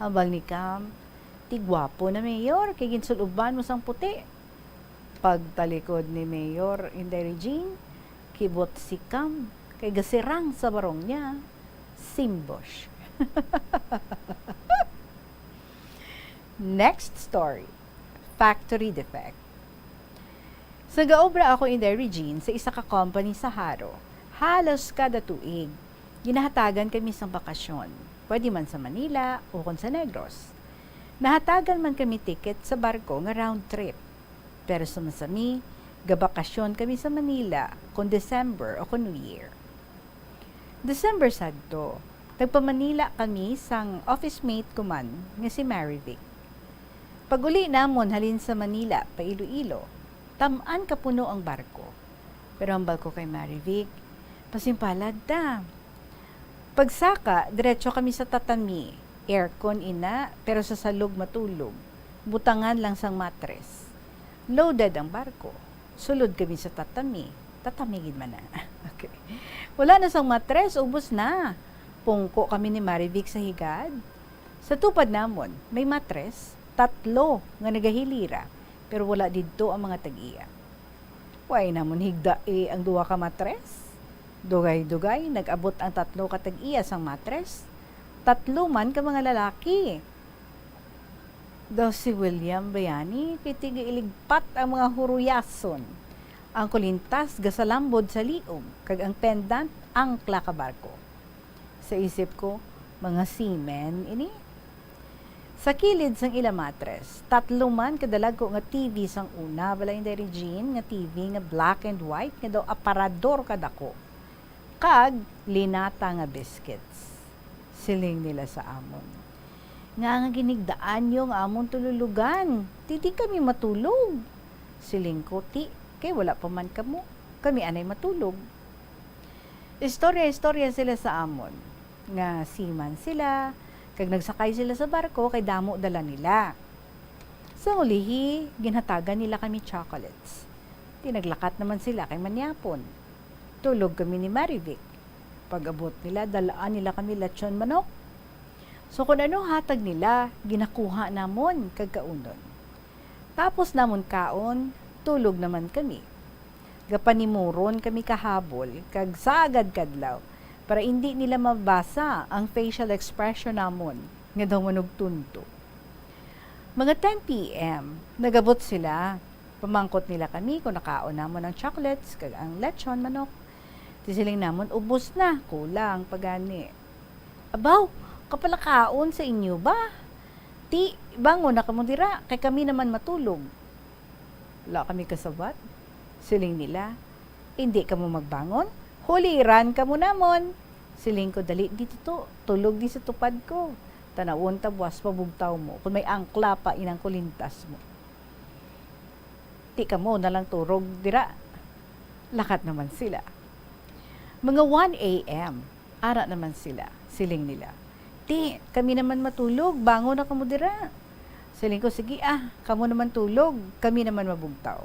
Hambal ni Cam, ti gwapo na Mayor, kay ginsuluban mo sang puti. Pagtalikod ni Mayor in the Regine, kibot si Cam, kay gasirang sa barong niya, simbosh. Next story, factory defect. Sa gaobra ako in the Regine sa isa ka company sa Haro, halos kada tuig, ginahatagan kami sa bakasyon. Pwede man sa Manila o kung sa Negros. Nahatagan man kami ticket sa barko nga round trip. Pero sumasami, gabakasyon kami sa Manila kung December o kung New Year. December sadto, nagpa-Manila kami sang office mate ko man nga si Marivic. Pag-uli namon halin sa Manila pa Iloilo, tamaan kapuno ang barko. Pero ang barko kay Marivic, pasimpalad da. Pagsaka, diretso kami sa tatami. Aircon ina, pero sa salog matulog. Butangan lang sang matres. Loaded ang barko. Sulod kami sa tatami. Tatamigid man na. Okay. Wala na sang matres, ubos na. Pungko kami ni Marivic sa higad. Sa tupad namon, may matres, 3 nga nagahilira, pero wala dito ang mga tag-iya. Way namon higda ang 2 ka matres. Dugay-dugay, nag-abot ang 3 ka tag-iya sang matres. 3 man ka mga lalaki. Daw si William Bayani, kitiga iligpat ang mga huruyason. Ang kulintas, gasalambod sa liog, kag ang pendant, ang klakabarko. Sa isip ko, mga seamen ini. Sa kilid sang ila matres, 3 man kadalag ko nga TV sang una, balay na Regine, nga TV nga black and white, nga daw aparador kadako. Kag linata nga biscuits. Siling nila sa amon. Nga ginigdaan yung amon tululugan. Di kami matulog. Siling ko, ti, kay wala pa man kamo. Kami anay matulog. Istorya sila sa amon. Nga seaman sila, kag nagsakay sila sa barko, kay damo dala nila. Sa ulihi, ginhatagan nila kami chocolates. Tinaglakat naman sila kay manyapon. Tulog kami ni Marivic. Pag-abot nila, dalaan nila kami lechon manok. So kung ano hatag nila, ginakuha namon kagkaunon. Tapos namon kaon, tulog naman kami. Gapanimuron kami kahabol, kag sagad kadlaw, para hindi nila mabasa ang facial expression namon, nga daw manugtunto. Mga 10 p.m., nagabot sila. Pamangkot nila kami kung nakaon namon ng chocolates, kag ang lechon manok. Tisiling namon, ubos na, kulang, pagani. Abaw, kapalakaon sa inyo ba? Ti, bangon na kamo dira, kay kami naman matulog. Wala kami kasabat. Siling nila, hindi kamo magbangon? Huliran kamo namon. Siling ko, dali dito to, tulog di sa tupad ko. Tanawon tabwas pabugtaw mo, kung may angkla pa inang kulintas mo. Ti kamo na lang turog dira. Lakat naman sila. Mga 1 a.m., ara naman sila, siling nila. Ti, kami naman matulog, bango na kamo dira. Siling ko, sige kamo naman tulog, kami naman mabugtaw.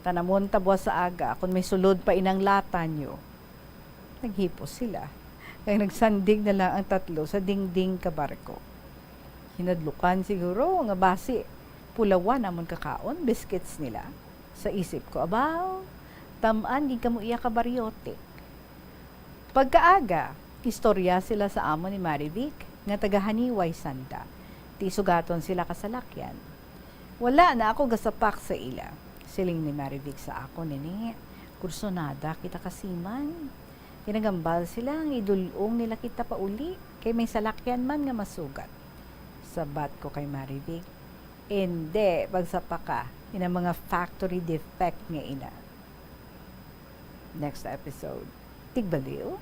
Tanamon tabwa sa aga, kung may sulod pa inang lata nyo. Naghipos sila. Kaya nagsandig na lang ang tatlo sa dingding kabarko. Hinadlukan siguro nga basi. Pulawan namon kakaon, biscuits nila. Sa isip ko, abaw, tamaan di ka mo iya kabaryote. Pagkaaga, istorya sila sa amo ni Marivic nga tagahaniway sanda. Tisugaton sila kasalakyan. Wala na ako gasapak sa ila. Siling ni Marivic sa ako, nini, kursunada kita kasiman. Tinagambal sila ang idulong nila kita pa uli, kay may salakyan man nga masugat. Sabat ko kay Marivic, hindi, pagsapa ka, ina mga factory defect nga ina. Next episode, Tigbaliw.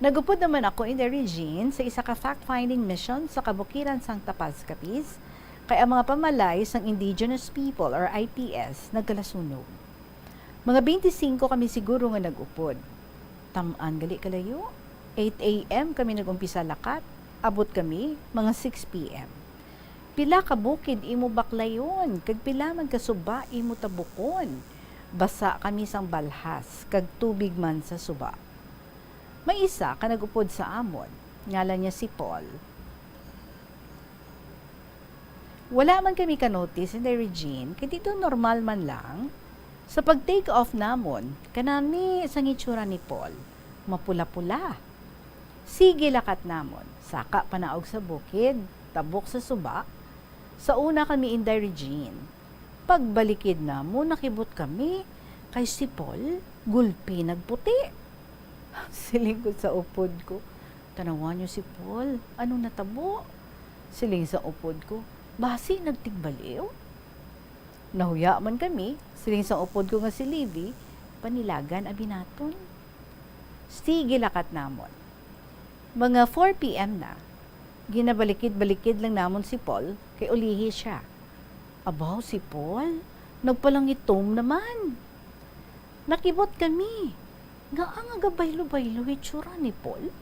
Nagupod naman ako in the Regine sa isa ka fact-finding mission sa kabukiran sang Tapaz Capiz, kay ang mga pamalay sang Indigenous People or IPS nagkalasunog. Mga 25 kami siguro nga nagupod. Tamaan gali kalayo. 8 a.m. kami nagumpisa lakat. Abot kami mga 6 p.m. Pila ka bukid imo baklayon, kag pila man kasuba imo tabukon. Basa kami sang balhas, kag tubig man sa suba. May isa ka nagupod sa amon, ngalan niya si Paul. Wala man kami ka-notice in the Regine, kaya dito normal man lang. Sa pag-take off namon, kanami sang itsura ni Paul, mapula-pula. Sige lakat namon, saka panaog sa bukid, tabok sa suba. Sa una kami in the Regine. Pagbalikid namon, nakibot kami, kay si Paul, gulpi nagputi. Siling ko sa upod ko, tanawan niyo si Paul, anong natabo? Siling sa upod ko, basi nagtigbaliw? Nahuya man kami, siling sa upod ko nga si Livy, panilagan abinaton. Sige lakat namon. Mga 4 p.m. na, ginabalikid-balikid lang namon si Paul, kay ulihi siya. Abaw si Paul, nagpalangitom naman. Nakibot kami. Nga ang agabaylo-baylo itsura ni Paul.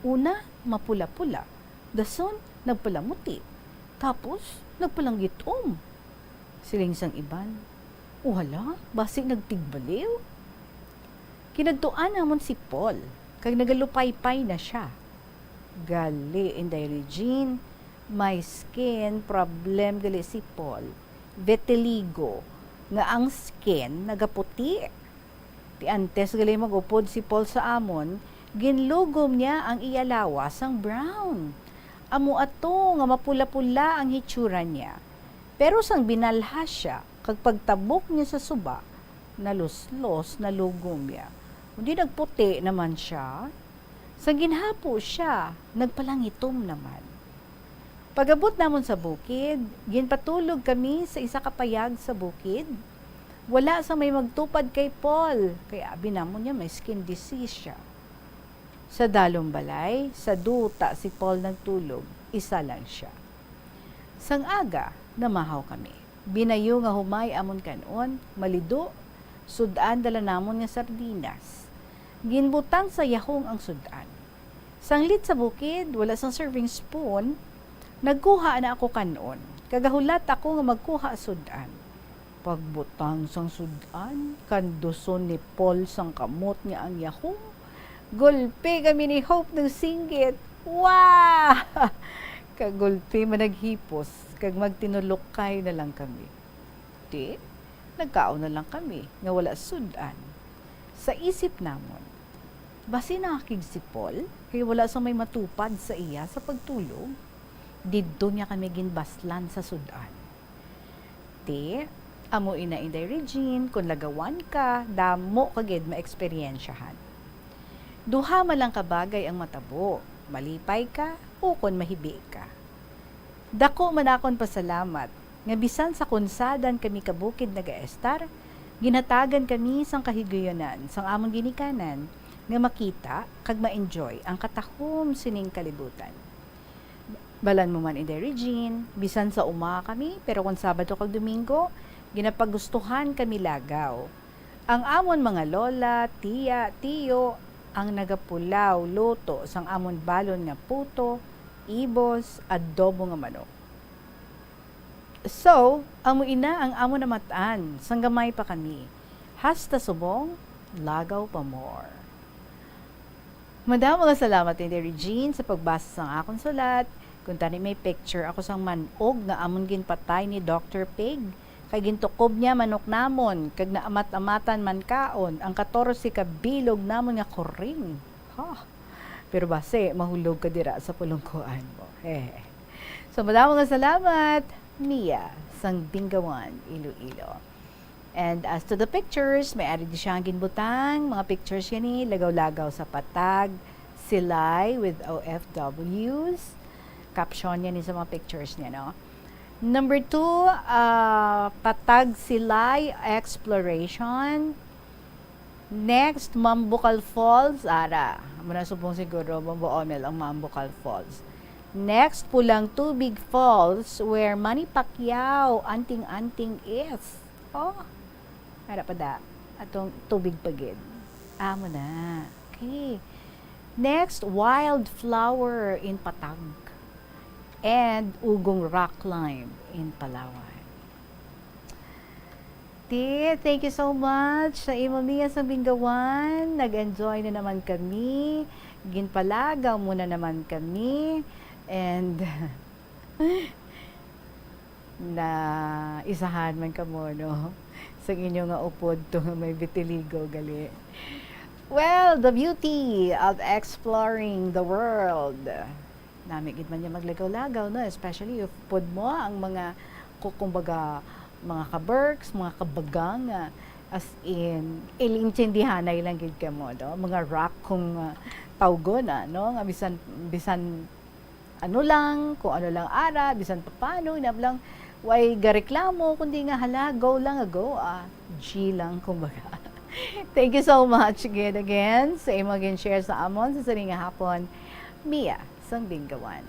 Una, mapula-pula. Dason, nagpalamuti. Tapos, nagpalanggitom. Siling sang iban. Wala, basi nagtigbaliw. Kinagtuan namon si Paul, kag nagalupay-pay na siya. Gali in the Regine, may skin problem gali si Paul. Vitiligo, nga ang skin nagaputi. Ti antes gali magupod si Paul sa amon, ginlugom niya ang iyalawa sang brown. Amo ato nga mapula-pula ang hitsura niya. Pero sang binalhas siya, kag pagtabok niya sa suba, naluslos na lugom niya. Hindi nagputi naman siya. Sang ginhapo siya, nagpalangitom naman. Pagabot namon sa bukid, ginpatulog kami sa isa kapayag sa bukid. Wala sa may magtupad kay Paul, kaya binamon niya may skin disease siya. Sa dalong balay, sa duta si Paul nagtulog, isa lang siya. Sang aga, namahaw kami. Binayo nga humay amon kanon, malido, sudan dala namon nga sardinas. Ginbutang sa yahong ang sudan. Sanglit sa bukid, wala sang serving spoon, nagkuha na ako kanon. Kagahulat ako nga magkuha sudan. Pagbutang sang sudan, kanduson ni Paul sang kamot niya ang yahong. Gulpi kami ni Hope ng singgit. Wow! Kagulpi managhipos, kag magtinulukay na lang kami. Di, nagkaon na lang kami, nga wala sudan. Sa isip namon, basi nakakig si Paul, kaya wala sa may matupad sa iya sa pagtulog. Didto niya kami ginbaslan sa sudan. Di, amo ina in the Regine, kung lagawan ka, damo kagid maeksperiensyahan. Duha malang kabagay ang matabo, malipay ka, o kon mahibi ka. Dako man akon pasalamat, nga bisan sa kunsadan kami kabukid nagaestar, ginatagan kami sang kahigayonan, sang among ginikanan, nga makita, kag ma-enjoy ang katahom sining kalibutan. Balan mo man in the Regine, bisan sa uma kami, pero kung Sabado kag Domingo, ginapagustuhan kami lagaw. Ang amon mga lola, tiya, tiyo, ang nagapulaw luto sang amon balon nga puto, ibos, adobo nga manok. So, amo ina ang amo na mataan, sang gamay pa kami. Hasta subong, lagaw pa more. Madam, mga salamat din Regine sa pagbasa sang akong sulat. Kung tani may picture ako sang manog nga amon ginpatay ni Dr. Pig. Kay gintukob niya manok namon, kag naamat-amatan man kaon, ang 14 ka bilog namon nga koring. Ha. Pero base, mahulog ka dira sa pulungkuan mo. So, madam, mga salamat. Mia, sang Bingawan, Iloilo. And as to the pictures, may ari di siyang ginbutang, mga pictures yan ni, lagaw-lagaw sa patag, silay with OFWs, caption yan ni sa mga pictures niya, no? Number 2, patag silay exploration. Next, Mambucal Falls, muna subong siguro, Mambuomel ang Mambucal Falls. Next, Pulang Tubig Falls, where Manny Pacquiao, anting-anting is. Oh, ara pa da. Atong tubig pagid. Amo na. Okay. Next, Wildflower in Patag. And Ugong Rock Climb in Palawan. Thank you so much sa imo niya sa Bingawan. Nag-enjoy na naman kami. Ginpalagaw muna naman kami. And na isahan man ka mo, no? Sa inyo nga upod to may vitiligo gali. Well, the beauty of exploring the world. Namigid man niya maglagaw-lagaw, no? Especially if upod mo ang mga, kumbaga, mga kaberks, mga kabagang, as in, ilintindihanay lang gid ka mo, no? Mga rock kung tawgon, no? Nga bisan ano lang, kung ano lang ara, bisan paano, inablang, way gareklamo, kundi nga hala, go lang, go, G lang, kumbaga. Thank you so much again sa imo share sa amon sa saring hapon, Mia, sang Bingawan.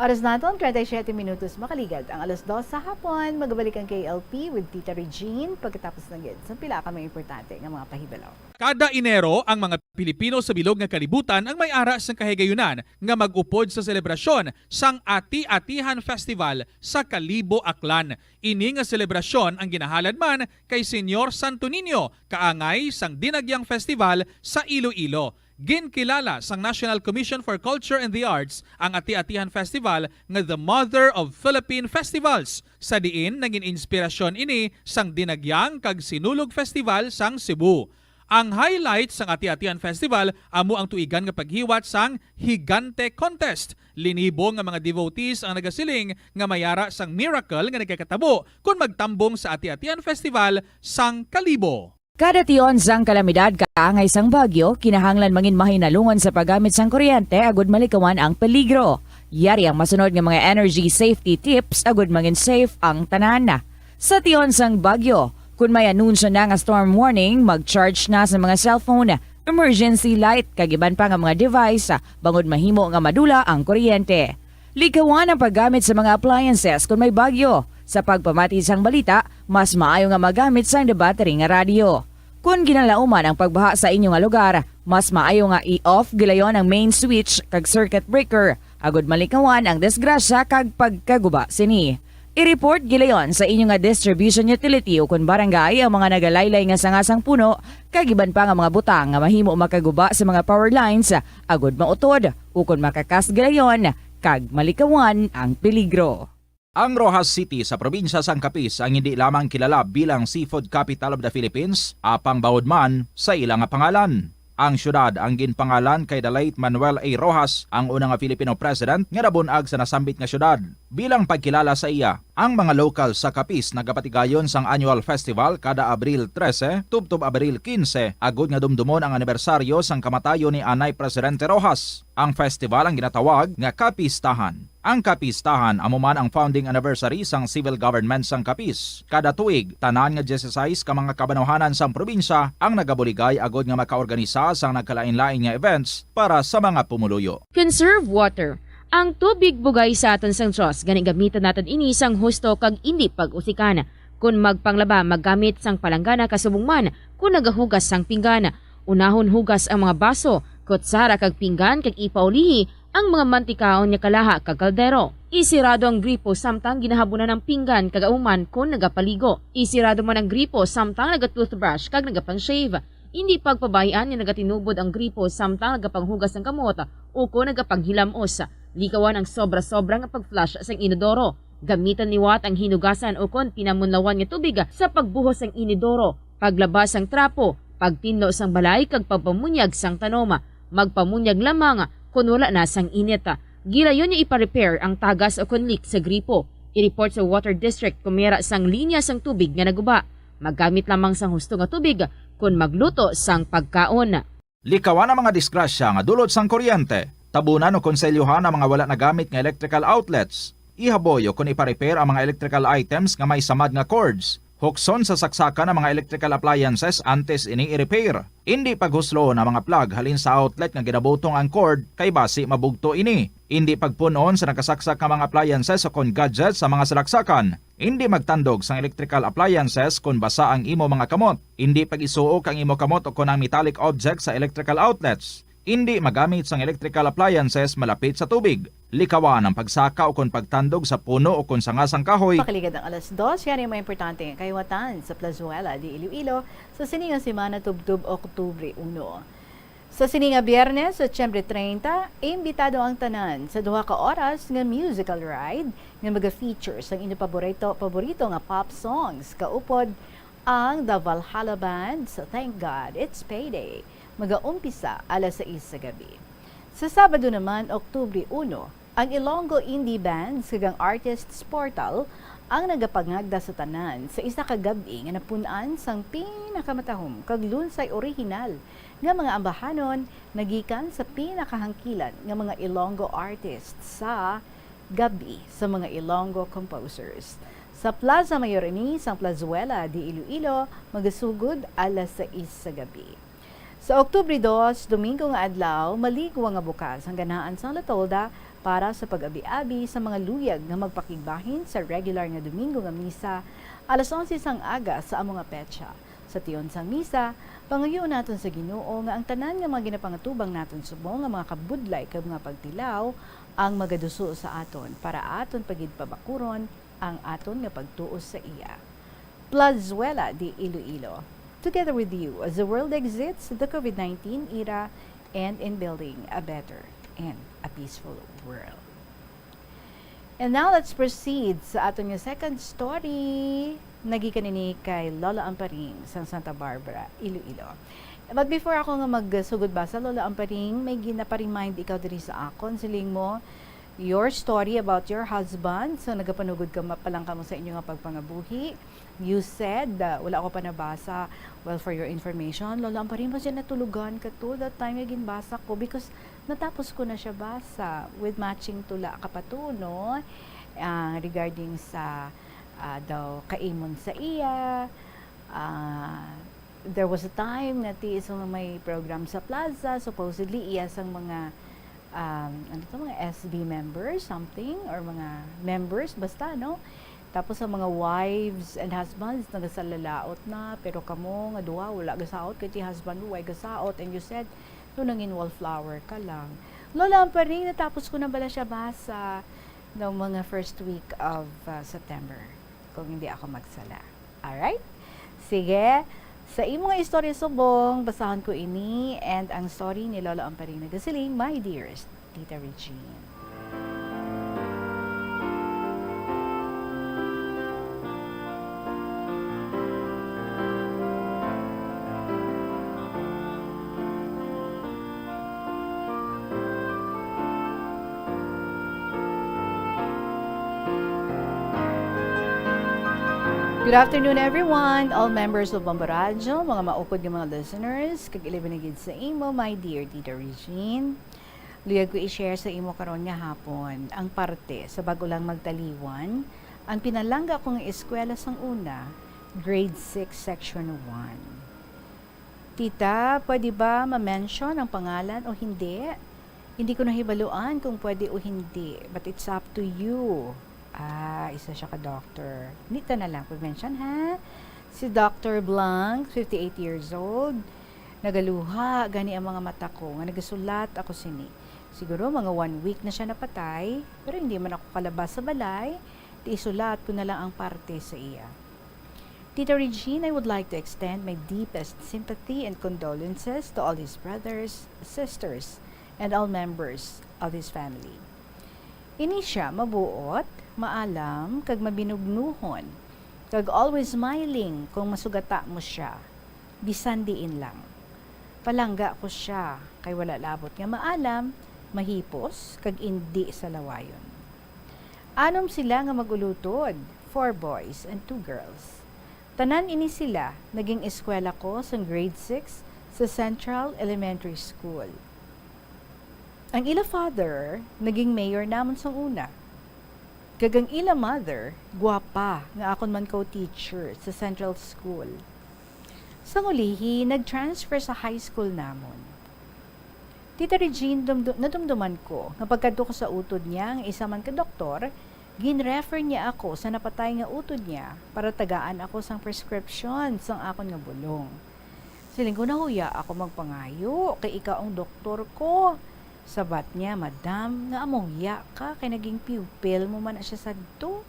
Oras naton, 37 minutos makaligad ang 2:00 sa hapon. Magbalik ang KLP with Tita Regine pagkatapos ng gid sa pila ka mga importante nga mga pahibalaw. Kada Enero, ang mga Pilipino sa bilog nga kalibutan ang may ara sa kahigayunan nga mag-upod sa selebrasyon sang Ati-Atihan Festival sa Kalibo, Aklan. Ini nga selebrasyon ang ginahalad man kay Senyor Santo Niño, kaangay sang Dinagyang Festival sa Iloilo. Ginkilala sang National Commission for Culture and the Arts ang Ati-Atihan Festival nga the Mother of Philippine Festivals. Sa diin naging inspirasyon ini sang Dinagyang kag Sinulog Festival sang Cebu. Ang highlight sang Ati-Atihan Festival amo ang tuigan nga paghiwat sang Higante Contest. Linibo nga mga devotees ang nagasiling nga mayara sang miracle nga nagkakatabo kung magtambong sa Ati-Atihan Festival sang Kalibo. Kada tion sang kalamidad kaangay sang bagyo, kinahanglan mangin mahinalungon sa paggamit sang kuryente agud malikawan ang peligro. Yari ang masunod nga mga energy safety tips agud mangin safe ang tanan. Sa tion sang bagyo, kung may anunsyo na nga storm warning, mag-charge na sa mga cellphone, emergency light, kagiban pa nga mga device, bangod mahimo nga madula ang kuryente. Likawan ang paggamit sa mga appliances kung may bagyo. Sa pagpamati sang balita, mas maayo nga magamit sang battery nga radyo. Kung ginalauman ang pagbaha sa inyong lugar, mas maayo nga i-off gilayon ang main switch kag circuit breaker. Agud malikawan ang disgrasya kag pagkaguba sini. I-report gilayon sa inyong distribution utility o kung barangay ang mga nagalaylay nga sangasang puno, kagiban pa nga mga butang nga mahimo makaguba sa mga power lines, agud mautod o kung makakas gilayon, kag malikawan ang peligro. Ang Rojas City sa probinsya sang Capiz ang hindi lamang kilala bilang seafood capital of the Philippines, apang bawod man sa ilang pangalan. Ang syudad ang ginpangalan kay the late Manuel A. Rojas, ang unang Filipino president nga nabunag sa nasambit nga syudad. Bilang pagkilala sa iya, ang mga local sa Capiz nagapatigayon sang annual festival kada Abril 13 tubtob Abril 15 agud nga dumdumon ang anibersaryo sang kamatayon ni Anay Presidente Rojas. Ang festival ang ginatawag nga Capistahan. Ang Capistahan amo man ang founding anniversary sang civil government sang Capiz. Kada tuig, tanan nga 16 ka mga kabanuhanan sang probinsya ang nagabuligay agud nga makaorganisa sang nagkalain-lain nga events para sa mga pumuluyo. Conserve water. Ang tubig bugay sa aton sang Diyos, gani gamitan natin ini sang husto kag indi pag-usikan. Kung magpanglaba, maggamit sang palanggana kasubong man, kung nagahugas sang pinggana. Unahon hugas ang mga baso, kutsara kag pinggan kag ipaulihi ang mga mantikaon niya kalaha kag kaldero. Isirado ang gripo samtang ginahabunan ng pinggan kag auman kung nagapaligo. Isirado man ang gripo samtang nagatoothbrush kag nagapang-shave. Hindi pagpabayaan niya nagatinubod ang gripo samtang nagapanghugas ng kamot o kung nagapanghilamos. Likawan ang sobra-sobra nga pag-flush sa inodoro. Gamitan niwat ang hinugasan o kung pinamunlawan nga tubig sa pagbuhos ng inodoro. Paglabas ang trapo, pagtinlo sang balay kag pagpamunyag sang tanoma. Magpamunyag lamang kung wala na sang init. Gilayon niya ipa-repair ang tagas o kung leak sa gripo. I-report sa Water District kung mayroon sang linya sang tubig nga naguba. Maggamit lamang sang husto nga tubig kung magluto sang pagkaon. Likawan ang mga disgrasya nga dulot sang kuryente. Tabunan o konselyuhan ang mga wala nagamit nga electrical outlets. Ihaboyo kung ipa-repair ang mga electrical items nga may samad nga cords. Hukson sa saksakan ng mga electrical appliances antes ini i-repair. Hindi paghuslo na mga plug halin sa outlet nga ginabutong ang cord kay basi mabugto ini. Hindi pagpunon sa nakasaksak nga mga appliances o kon gadgets sa mga salaksakan. Hindi magtandog sa electrical appliances kung basa ang imo mga kamot. Hindi pag-isuok ang imo kamot o kon ang metallic objects sa electrical outlets. Hindi magamit sang electrical appliances malapit sa tubig. Likawan ang pagsaka o kung pagtandog sa puno o kung sangasang kahoy. Pakaligad ang alas 2, yan yung mga importante ng kayuwatan sa Plazuela di Iloilo sa siningang semana Tubtub, Oktubre 1. Sa sininga Biyernes, Setyembre 30, imbitado ang tanan sa 2 ka oras nga musical ride nga maga-features ang inyong paborito nga pop songs. Kaupod ang The Valhalla Band sa Thank God It's Payday. Mag-aumpisa alas 6 sa gabi. Sa Sabado naman, Oktubre 1, ang Ilonggo Indie Bands kagang Artists Portal ang nagapangagda sa tanan sa isa ka gabi nga napunan sang pinakamatahom kag lunsay orihinal nga mga ambahanon nagikan sa pinakahangkilan nga mga Ilonggo artists sa gabi sa mga Ilonggo composers. Sa Plaza Mayorini sang Plazuela di Iloilo magasugod alas 6 sa gabi. Sa Oktubre 2, Domingo nga adlaw, maligwa nga bukas ang ganahan sang La Tolda para sa pag-abi-abi sa mga luyag nga magpakigbahin sa regular nga Domingo nga misa alas 11 sang aga sa among nga petsa. Sa tiyon sang misa, pangayo naton sa Ginoo nga ang tanan nga mga ginapangatubang naton subong nga mga kabudlay kag mga pagtilaw ang magaduso sa aton para aton pagid pabakuron ang aton nga pagtuos sa iya. Plazuela di Iloilo. Together with you as the world exits the COVID-19 era and in building a better and a peaceful world. And now let's proceed sa aton nga second story. Nagikan ini kay Lola Amparing sa Santa Barbara, Iloilo. But before ako nga magsugod ba sa Lola Amparing, may ginaparimind ikaw diri sa akon. Siling mo your story about your husband. So nagapanugod ka mapalang kamo sa inyo nga pagpangabuhi. You said, wala ako pa nabasa. Well, for your information, Lola Amparing, pa siya natulugan ka to that time nga ginbasa ko because natapos ko na siya basa with matching tula kapato, no? Regarding sa daw kaimon sa iya. There was a time na isang may program sa Plaza, supposedly iya sang mga mga SB members, something, or mga members, basta, no? Tapos sa mga wives and husbands nagasalalaot na, pero kamo nga duwa wala gasaot kay ti husband mo way gasaot, and you said no nangin wallflower ka lang. Lola Amparing, natapos ko na bala siya basa ng mga first week of September kung hindi ako magsala. Alright? Sige, sa imong istorya subong, basahan ko ini and ang story ni Lola Amparing nagasiling, My Dearest Tita Regine. Good afternoon everyone, all members of Bombo Radio, mga maukod ng mga listeners, kag ilibinigid sa imo, my dear Tita Regine. Luyag ko i-share sa imo karon nga hapon ang parte sa bago lang magtaliwan, ang pinalangga kong eskwela sang una, grade 6, section 1. Tita, pwede ba ma-mention ang pangalan o hindi? Hindi ko nahibaluan kung pwede o hindi, but it's up to you. Isa siya ka-doctor. Dito na lang pag-mention, ha? Si Dr. Blanc, 58 years old. Nagaluha gani ang mga mata ko nga nagasulat ako sini. Siguro mga 1 week na siya napatay, pero hindi man ako kalabas sa balay, di isulat ko na lang ang parte sa iya. Tita Regine, I would like to extend my deepest sympathy and condolences to all his brothers, sisters, and all members of his family. Ini siya mabuot, maalam, kag mabinugnuhon, kag always smiling kung masugata mo siya, bisan diin lang. Palangga ko siya, kay wala labot nga maalam, mahipos, kag indi sa lawayon. Anom sila nga magulutod, 4 boys and 2 girls. Tanan ini sila, naging eskwela ko sa grade 6 sa Central Elementary School. Ang ila father, naging mayor namon sa una. Kagang ila mother, guwapa nga akon man ko teacher sa Central School. Sa ngulihi, nag-transfer sa high school namon. Tita Regine, nadumduman ko nga pagkadto ko sa utod niya, nga isa man ka doktor, ginrefer niya ako sa napatay nga utod niya para tagaan ako sang prescription sang akon nga bulong. Siling ko nahuya ako magpangayo kay ikaw ang doktor ko. Sabat niya, madam, nga amuya ka kay naging pupil mo man na siya sadto.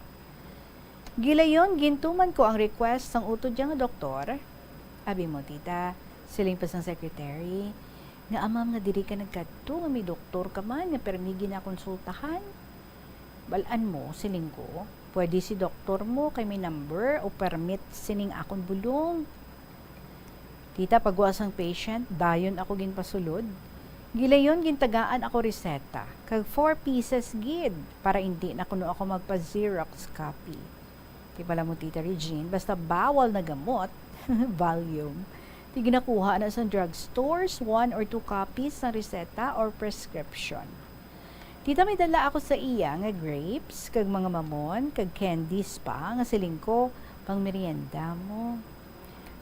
Gilayon, gintuman ko ang request sang utod niya nga doktor. Abi mo, tita, siling pa sang secretary, nga amam nga diri ka nagkadto nga may doktor ka man nga permigi na konsultahan. Balaan mo, siling ko, pwede si doktor mo kay may number o permit sining akon bulong. Tita, pagwas ang patient, dayon ako ginpasulod. Gilayon, gintagaan ako reseta, kag 4 pieces gid, para hindi na kuno ako magpa-Xerox copy. Di pala mo, Tita Regine, basta bawal na gamot, volume, di ginakuha na sa drugstores, 1 or 2 copies ng reseta or prescription. Tita, may dala ako sa iya nga grapes, kag mga mamon, kag candies pa, nga siling ko, pang merienda mo.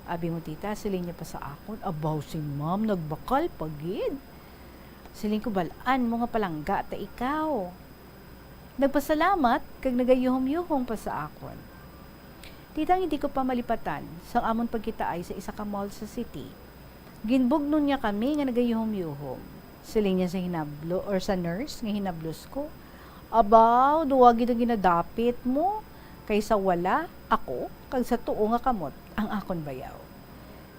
Abi mo, tita, siling niya pa sa akon, abaw si ma'am, nagbakal pagid. Siling ko balaan mo nga palangga ta ikaw. Nagpasalamat, kag nagayuhom-yuhom pa sa akon. Tita, hindi ko pa malipatan, sang amon pagkita ay sa isa ka mall sa city. Ginbugnon niya kami nga nagayuhom-yuhom. Siling niya sa hinablo or sa nurse nga hinablos ko. Abaw, duwag ito ginadapit mo. Kaysa wala, ako, kag sa tuo nga kamot, ang akon bayaw.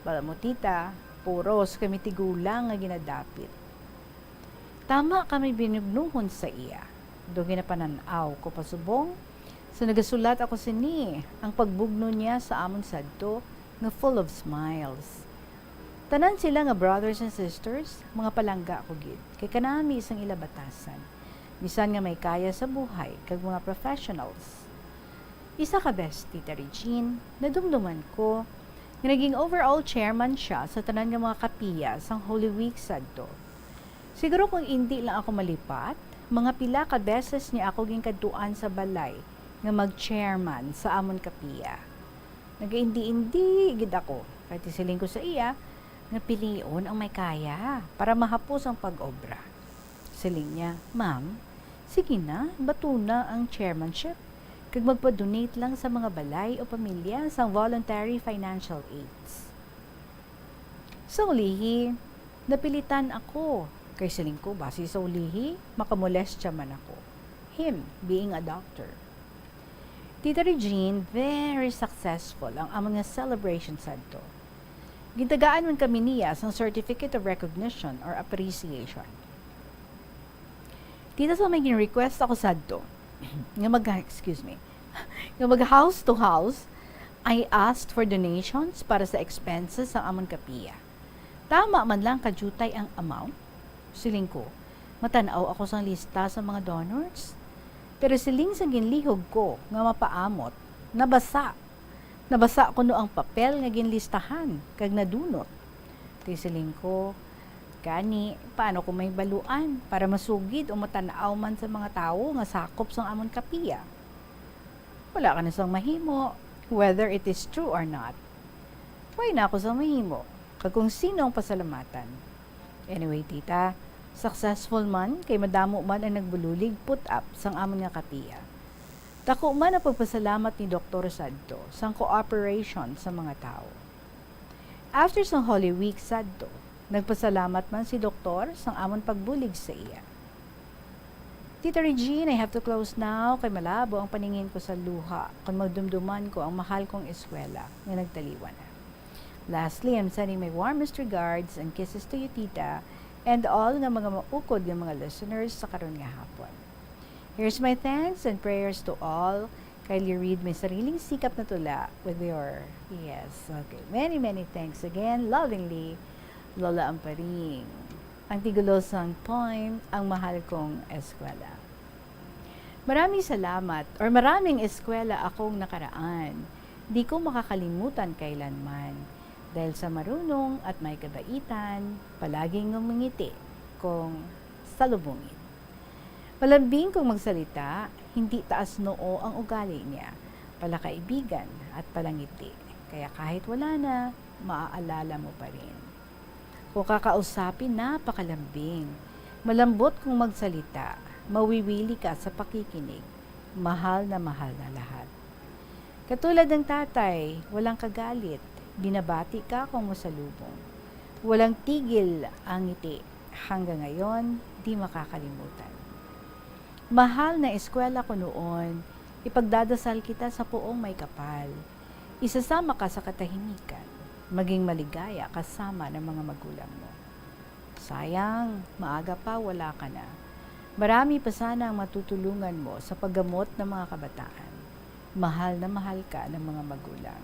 Bala mo, tita, puros kami tigulang nga ginadapit. Tama kami binugnuhon sa iya. Do ginapananaw ko pasubong. So nagasulat ako sini, ang pagbugno niya sa amon sadto nga full of smiles. Tanan sila nga brothers and sisters, mga palangga ko gid. Kay kanami isang ilabatasan. Bisan nga may kaya sa buhay, kag mga professionals. Isa ka best, Tita Regine, nadumduman ko, nga naging overall chairman siya sa tanan nga mga kapiya sang Holy Week sadto. Siguro kung hindi lang ako malipat, mga pila ka beses niya ako ginkaduan sa balay nga mag-chairman sa amon kapiya. Nagaindi-indi gid ako, kahit isiling ko sa iya, nga pilion ang may kaya para mahapos ang pag-obra. Siling niya, ma'am, sige na, bato na ang chairmanship. Kag magpa-donate lang sa mga balay o pamilya sa voluntary financial aids. Sa ulihi, napilitan ako. Kay siling ko, base sa ulihi, makamolestya man ako. Him, being a doctor. Tita Regine, very successful ang among nga celebration sadto. Gintagaan man kami niya sa Certificate of Recognition or Appreciation. Tita, sa may gin-request ako sadto, nga mag house to house, I asked for donations para sa expenses sa amon kapiya. Tama man lang kajutay ang amount. Siling ko, matanaw ako sa lista sa mga donors. Pero siling sa ginlihog ko nga mapaamot, nabasa. Nabasa ko no ang papel nga ginlistahan, kag nadunot. Siling ko, gani, paano ko may baluan para masugid o matanaw man sa mga tao nga sakop sang amon kapiya? Wala ka na sang mahimo, whether it is true or not. Why na ako sang mahimo, kag kung sino ang pasalamatan. Anyway, tita, successful man kay madamo man ang nagbululig put up sang amon nga kapiya. Dako man ang pagpasalamat ni Dr. Sadto sang cooperation sa mga tao. After sa Holy Week sadto, nagpasalamat man si doktor sang amon pagbulig sa iya. Tita Regine, I have to close now kay malabo ang paningin ko sa luha kung magdumduman ko ang mahal kong eskwela na nagtaliwan na. Lastly, I'm sending my warmest regards and kisses to you, Tita, and all ng mga maukod ng mga listeners sa karon nga hapon. Here's my thanks and prayers to all. Kindly read my sariling sikap na tula with your, yes, okay. Many thanks again. Lovingly, Lola Amparing. Ang tigulosang point, ang mahal kong eskwela. Maraming salamat or maraming eskwela akong nakaraan. Di ko makakalimutan kailanman. Dahil sa marunong at may kabaitan, palaging ngumingiti kong salubungin. Malambing kong magsalita, hindi taas noo ang ugali niya. Palakaibigan at palangiti. Kaya kahit wala na, maaalala mo pa rin. Kung kakausapin, napakalambing. Malambot kung magsalita, mawiwili ka sa pakikinig. Mahal na lahat. Katulad ng tatay, walang kagalit. Binabati ka kung masalubong. Walang tigil ang ngiti. Hanggang ngayon, di makakalimutan. Mahal na eskwela ko noon, ipagdadasal kita sa puong may kapal. Isasama ka sa katahimikan. Maging maligaya kasama ng mga magulang mo. Sayang, maaga pa wala ka na. Marami pa sana ang matutulungan mo sa paggamot ng mga kabataan. Mahal na mahal ka ng mga magulang.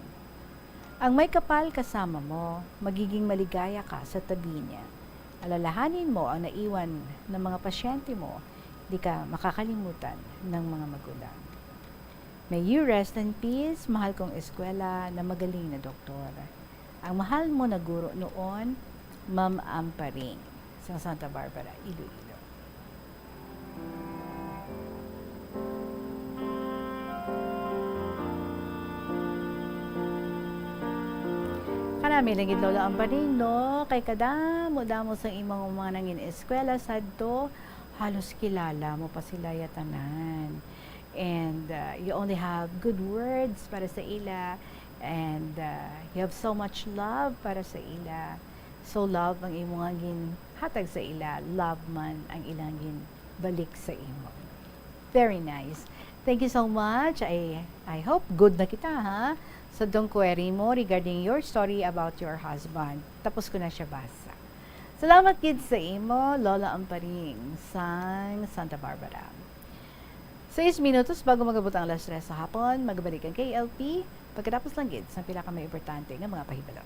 Ang may kapal kasama mo, magiging maligaya ka sa tabi niya. Alalahanin mo ang naiwan ng mga pasyente mo, di ka makakalimutan ng mga magulang. May you rest in peace, mahal kong eskwela na magaling na doktor. Ang mahal mo na guro noon, Ma'am Amparing, sa Santa Barbara, Iloilo. Karami langit Lola Amparing, no? Kay kadamo sa imong mga nangin eskwela sadto, halos kilala mo pa sila yatanan. And you only have good words para sa ila. And you have so much love para sa ila. So love ang imong gin hatag sa ila, love man ang ilang gin balik sa imo. Very nice. Thank you so much. I hope good na kita, ha? Sa dong query mo regarding your story about your husband. Tapos ko na siya basa. Salamat kids sa imo, Lola Amparing, sang Santa Barbara. 6 minutos bago magabot ang alas 3 sa hapon, magbalik ang KLP. Pagkatapos lang gid sa pila ka may importante nga mga pahibalo.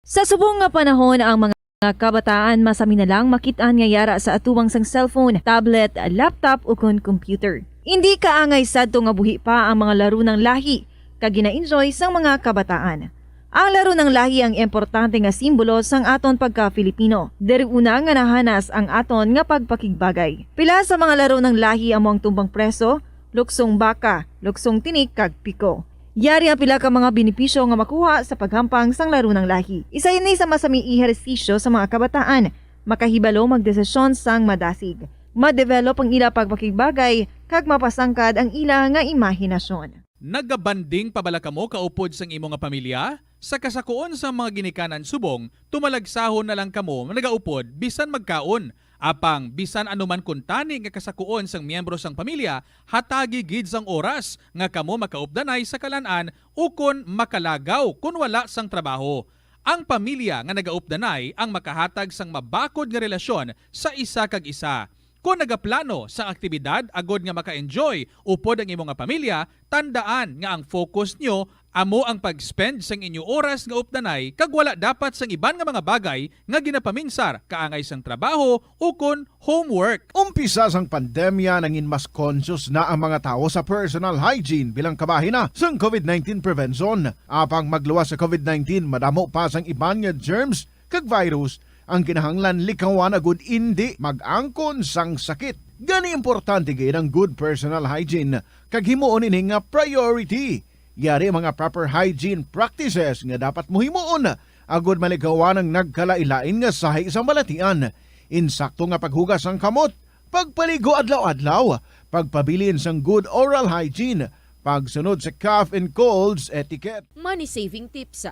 Sa subong nga panahon ang mga kabataan masami na lang makitaan nga yara sa atuwang sang cellphone, tablet, laptop o kon computer. Hindi kaangay sadto nga buhi pa ang mga laro ng lahi kag gina-enjoy sang mga kabataan. Ang laro ng lahi ang importante nga simbolo sang aton pagka-Filipino. Diri una nga nahanas ang aton nga pagpakigbagay. Pila sa mga laro ng lahi among tumbang preso, luksong baka, luksong tinik kag piko. Yari ang pila ka mga benepisyo nga makuha sa paghampang sang laro ng lahi. Isa yun sa masami ehersisyo sa mga kabataan, makahibalo magdesisyon sang madasig. Ma-develop ang ila pagpakigbagay kag mapasangkad ang ila nga imahinasyon. Nagabanding pabala kamo kaupod sang imo nga pamilya? Sa kasakuon sa mga ginikanan subong, tumalagsahon na lang kamo nagaupod bisan magkaon. Apang bisan anuman kuntani nga kasakuon sang miyembro sang pamilya, hatagi gid sang oras nga kamo makaupdanay sa kalan-an ukon makalagaw kun wala sang trabaho. Ang pamilya nga nagaupdanay ang makahatag sang mabakod nga relasyon sa isa kag isa. Kung nagaplano sa aktibidad agod nga maka-enjoy upod ang imong nga pamilya, tandaan nga ang focus nyo amo ang pag-spend sang inyo oras nga updanay kag wala dapat sang iban nga mga bagay nga ginapaminsar kaangay sang trabaho o kon homework. Umpisa sang pandemya nangin mas conscious na ang mga tao sa personal hygiene bilang kabahina sang COVID-19 prevention. Apang magluwas sa COVID-19 madamo pa sang iban nga germs kag virus ang kinahanglan likawan agud indi mag-angkon sang sakit. Gani importante gid ang good personal hygiene kag himuon ini nga priority. Yari mga proper hygiene practices nga dapat mohimuon agud malikawan ang nagkalailain nga sahi sa malatian. Insakto nga paghugas sang kamot, pagpaligo adlaw-adlaw, pagpabilin sang good oral hygiene, pagsunod sa cough and colds etiquette. Money saving tips.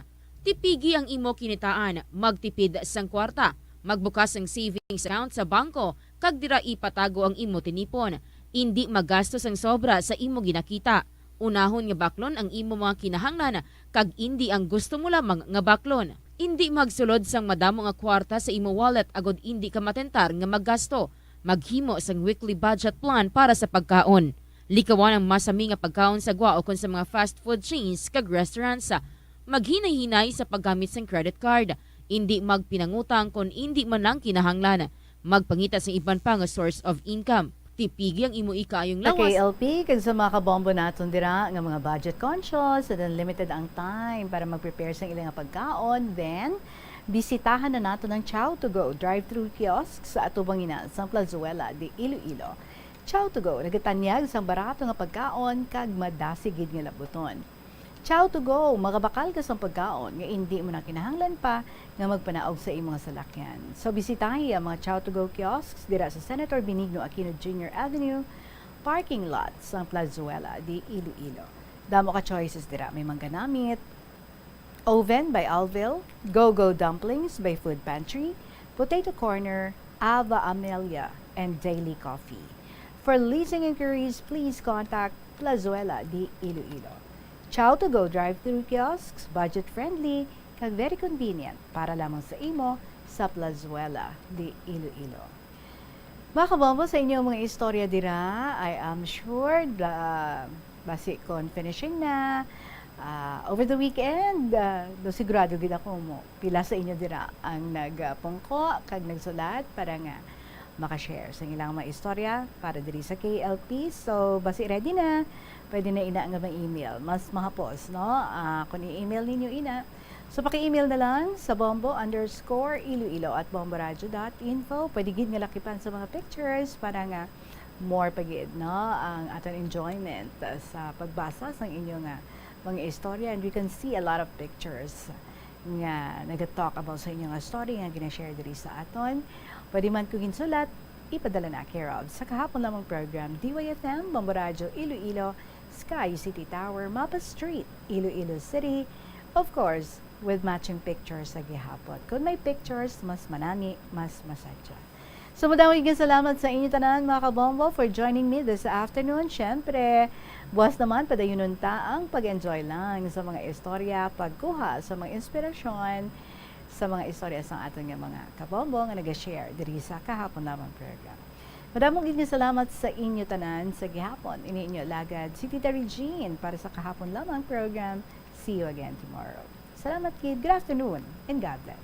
Tipigi ang imo kinitaan, magtipid sang kwarta, magbukas ng savings account sa bangko, kag dira ipatago ang imo tinipon. Hindi magastos ang sobra sa imo ginakita. Unahon nga baklon ang imo mga kinahanglan, kag hindi ang gusto mo lamang nga baklon. Hindi magsulod sang madamo nga kwarta sa imo wallet agod hindi ka matentar nga maggasto. Maghimo sang weekly budget plan para sa pagkaon. Likawan ang masami nga pagkaon sa gwa o kon sa mga fast food chains kag restaurants. Maghinay-hinay sa paggamit sang credit card. Hindi magpinangutang kon hindi man lang kinahanglan. Magpangita sa iban pa nga source of income. Tipigi ang imo ikayong Sa lawas. KLP, kag sa mga kabombo naton dira nga mga budget conscious and then limited ang time para mag-prepare sa ilang pagkaon, then bisitahan na nato ng Chow to Go drive-thru kiosk sa atubang ina sa Plazuela de Iloilo. Chow to Go nagatanyag sang barato nga pagkaon kag madasigid nga labuton. Chow to Go, makabakal ka sa pagkaon nga hindi mo na kinahanglan pa nga magpanaog sa imong salakyan. So bisitahi ang mga Chow to Go kiosks dira sa Senator Benigno Aquino Jr. Avenue, parking lot sa Plazuela de Iloilo. Damo ka choices dira, may mangganamit, Oven by Alville, Go-Go Dumplings by Food Pantry, Potato Corner, Ava Amelia, and Daily Coffee. For leasing inquiries, please contact Plazuela de Iloilo. Chow to Go drive-thru kiosks, budget-friendly, kag very convenient para lamang sa imo sa Plazuela de Iloilo. Mga kabombo, sa inyo mga istorya dira, I am sure basi kon finishing na over the weekend, do sigurado gid ako mo pila sa inyo dira ang nagpungko kag nagsulat para nga makashare sa ilang mga istorya para diri sa KLP. So basi ready na, pwede na ina nga ma-email. Mas mahapos, no? Kung i-email ninyo ina, so paki-email na lang sa bombo_iloilo@bomboradio.info. Pwede gid nga lakipan sa mga pictures para nga more pagid, no? Ang aton enjoyment sa pagbasa sa inyong mga istorya, and we can see a lot of pictures nga nag-talk about sa inyong story nga gina-share diri sa aton. Pwede man kung ginsulat, ipadala na care of sa kahapon lamang program DYFM, Bombo Radio Iloilo, Sky City Tower, Mapa Street, Iloilo City, of course, with matching pictures sa gihapon. Kung may pictures, mas manani, mas masadya. So madaming salamat sa inyo tanan mga kabombo for joining me this afternoon. Siyempre, buwas naman padayunon ta ang pag-enjoy lang sa mga istorya, pagkuha sa mga inspirasyon, sa mga istorya sa aton nga mga kabombo nga nag-share diri sa kahapon lamang program. Madaming salamat sa inyo tanan sa gihapon. Ini inyo lagad si Tita Regine para sa kahapon lamang program. See you again tomorrow. Salamat kid. Good afternoon and God bless.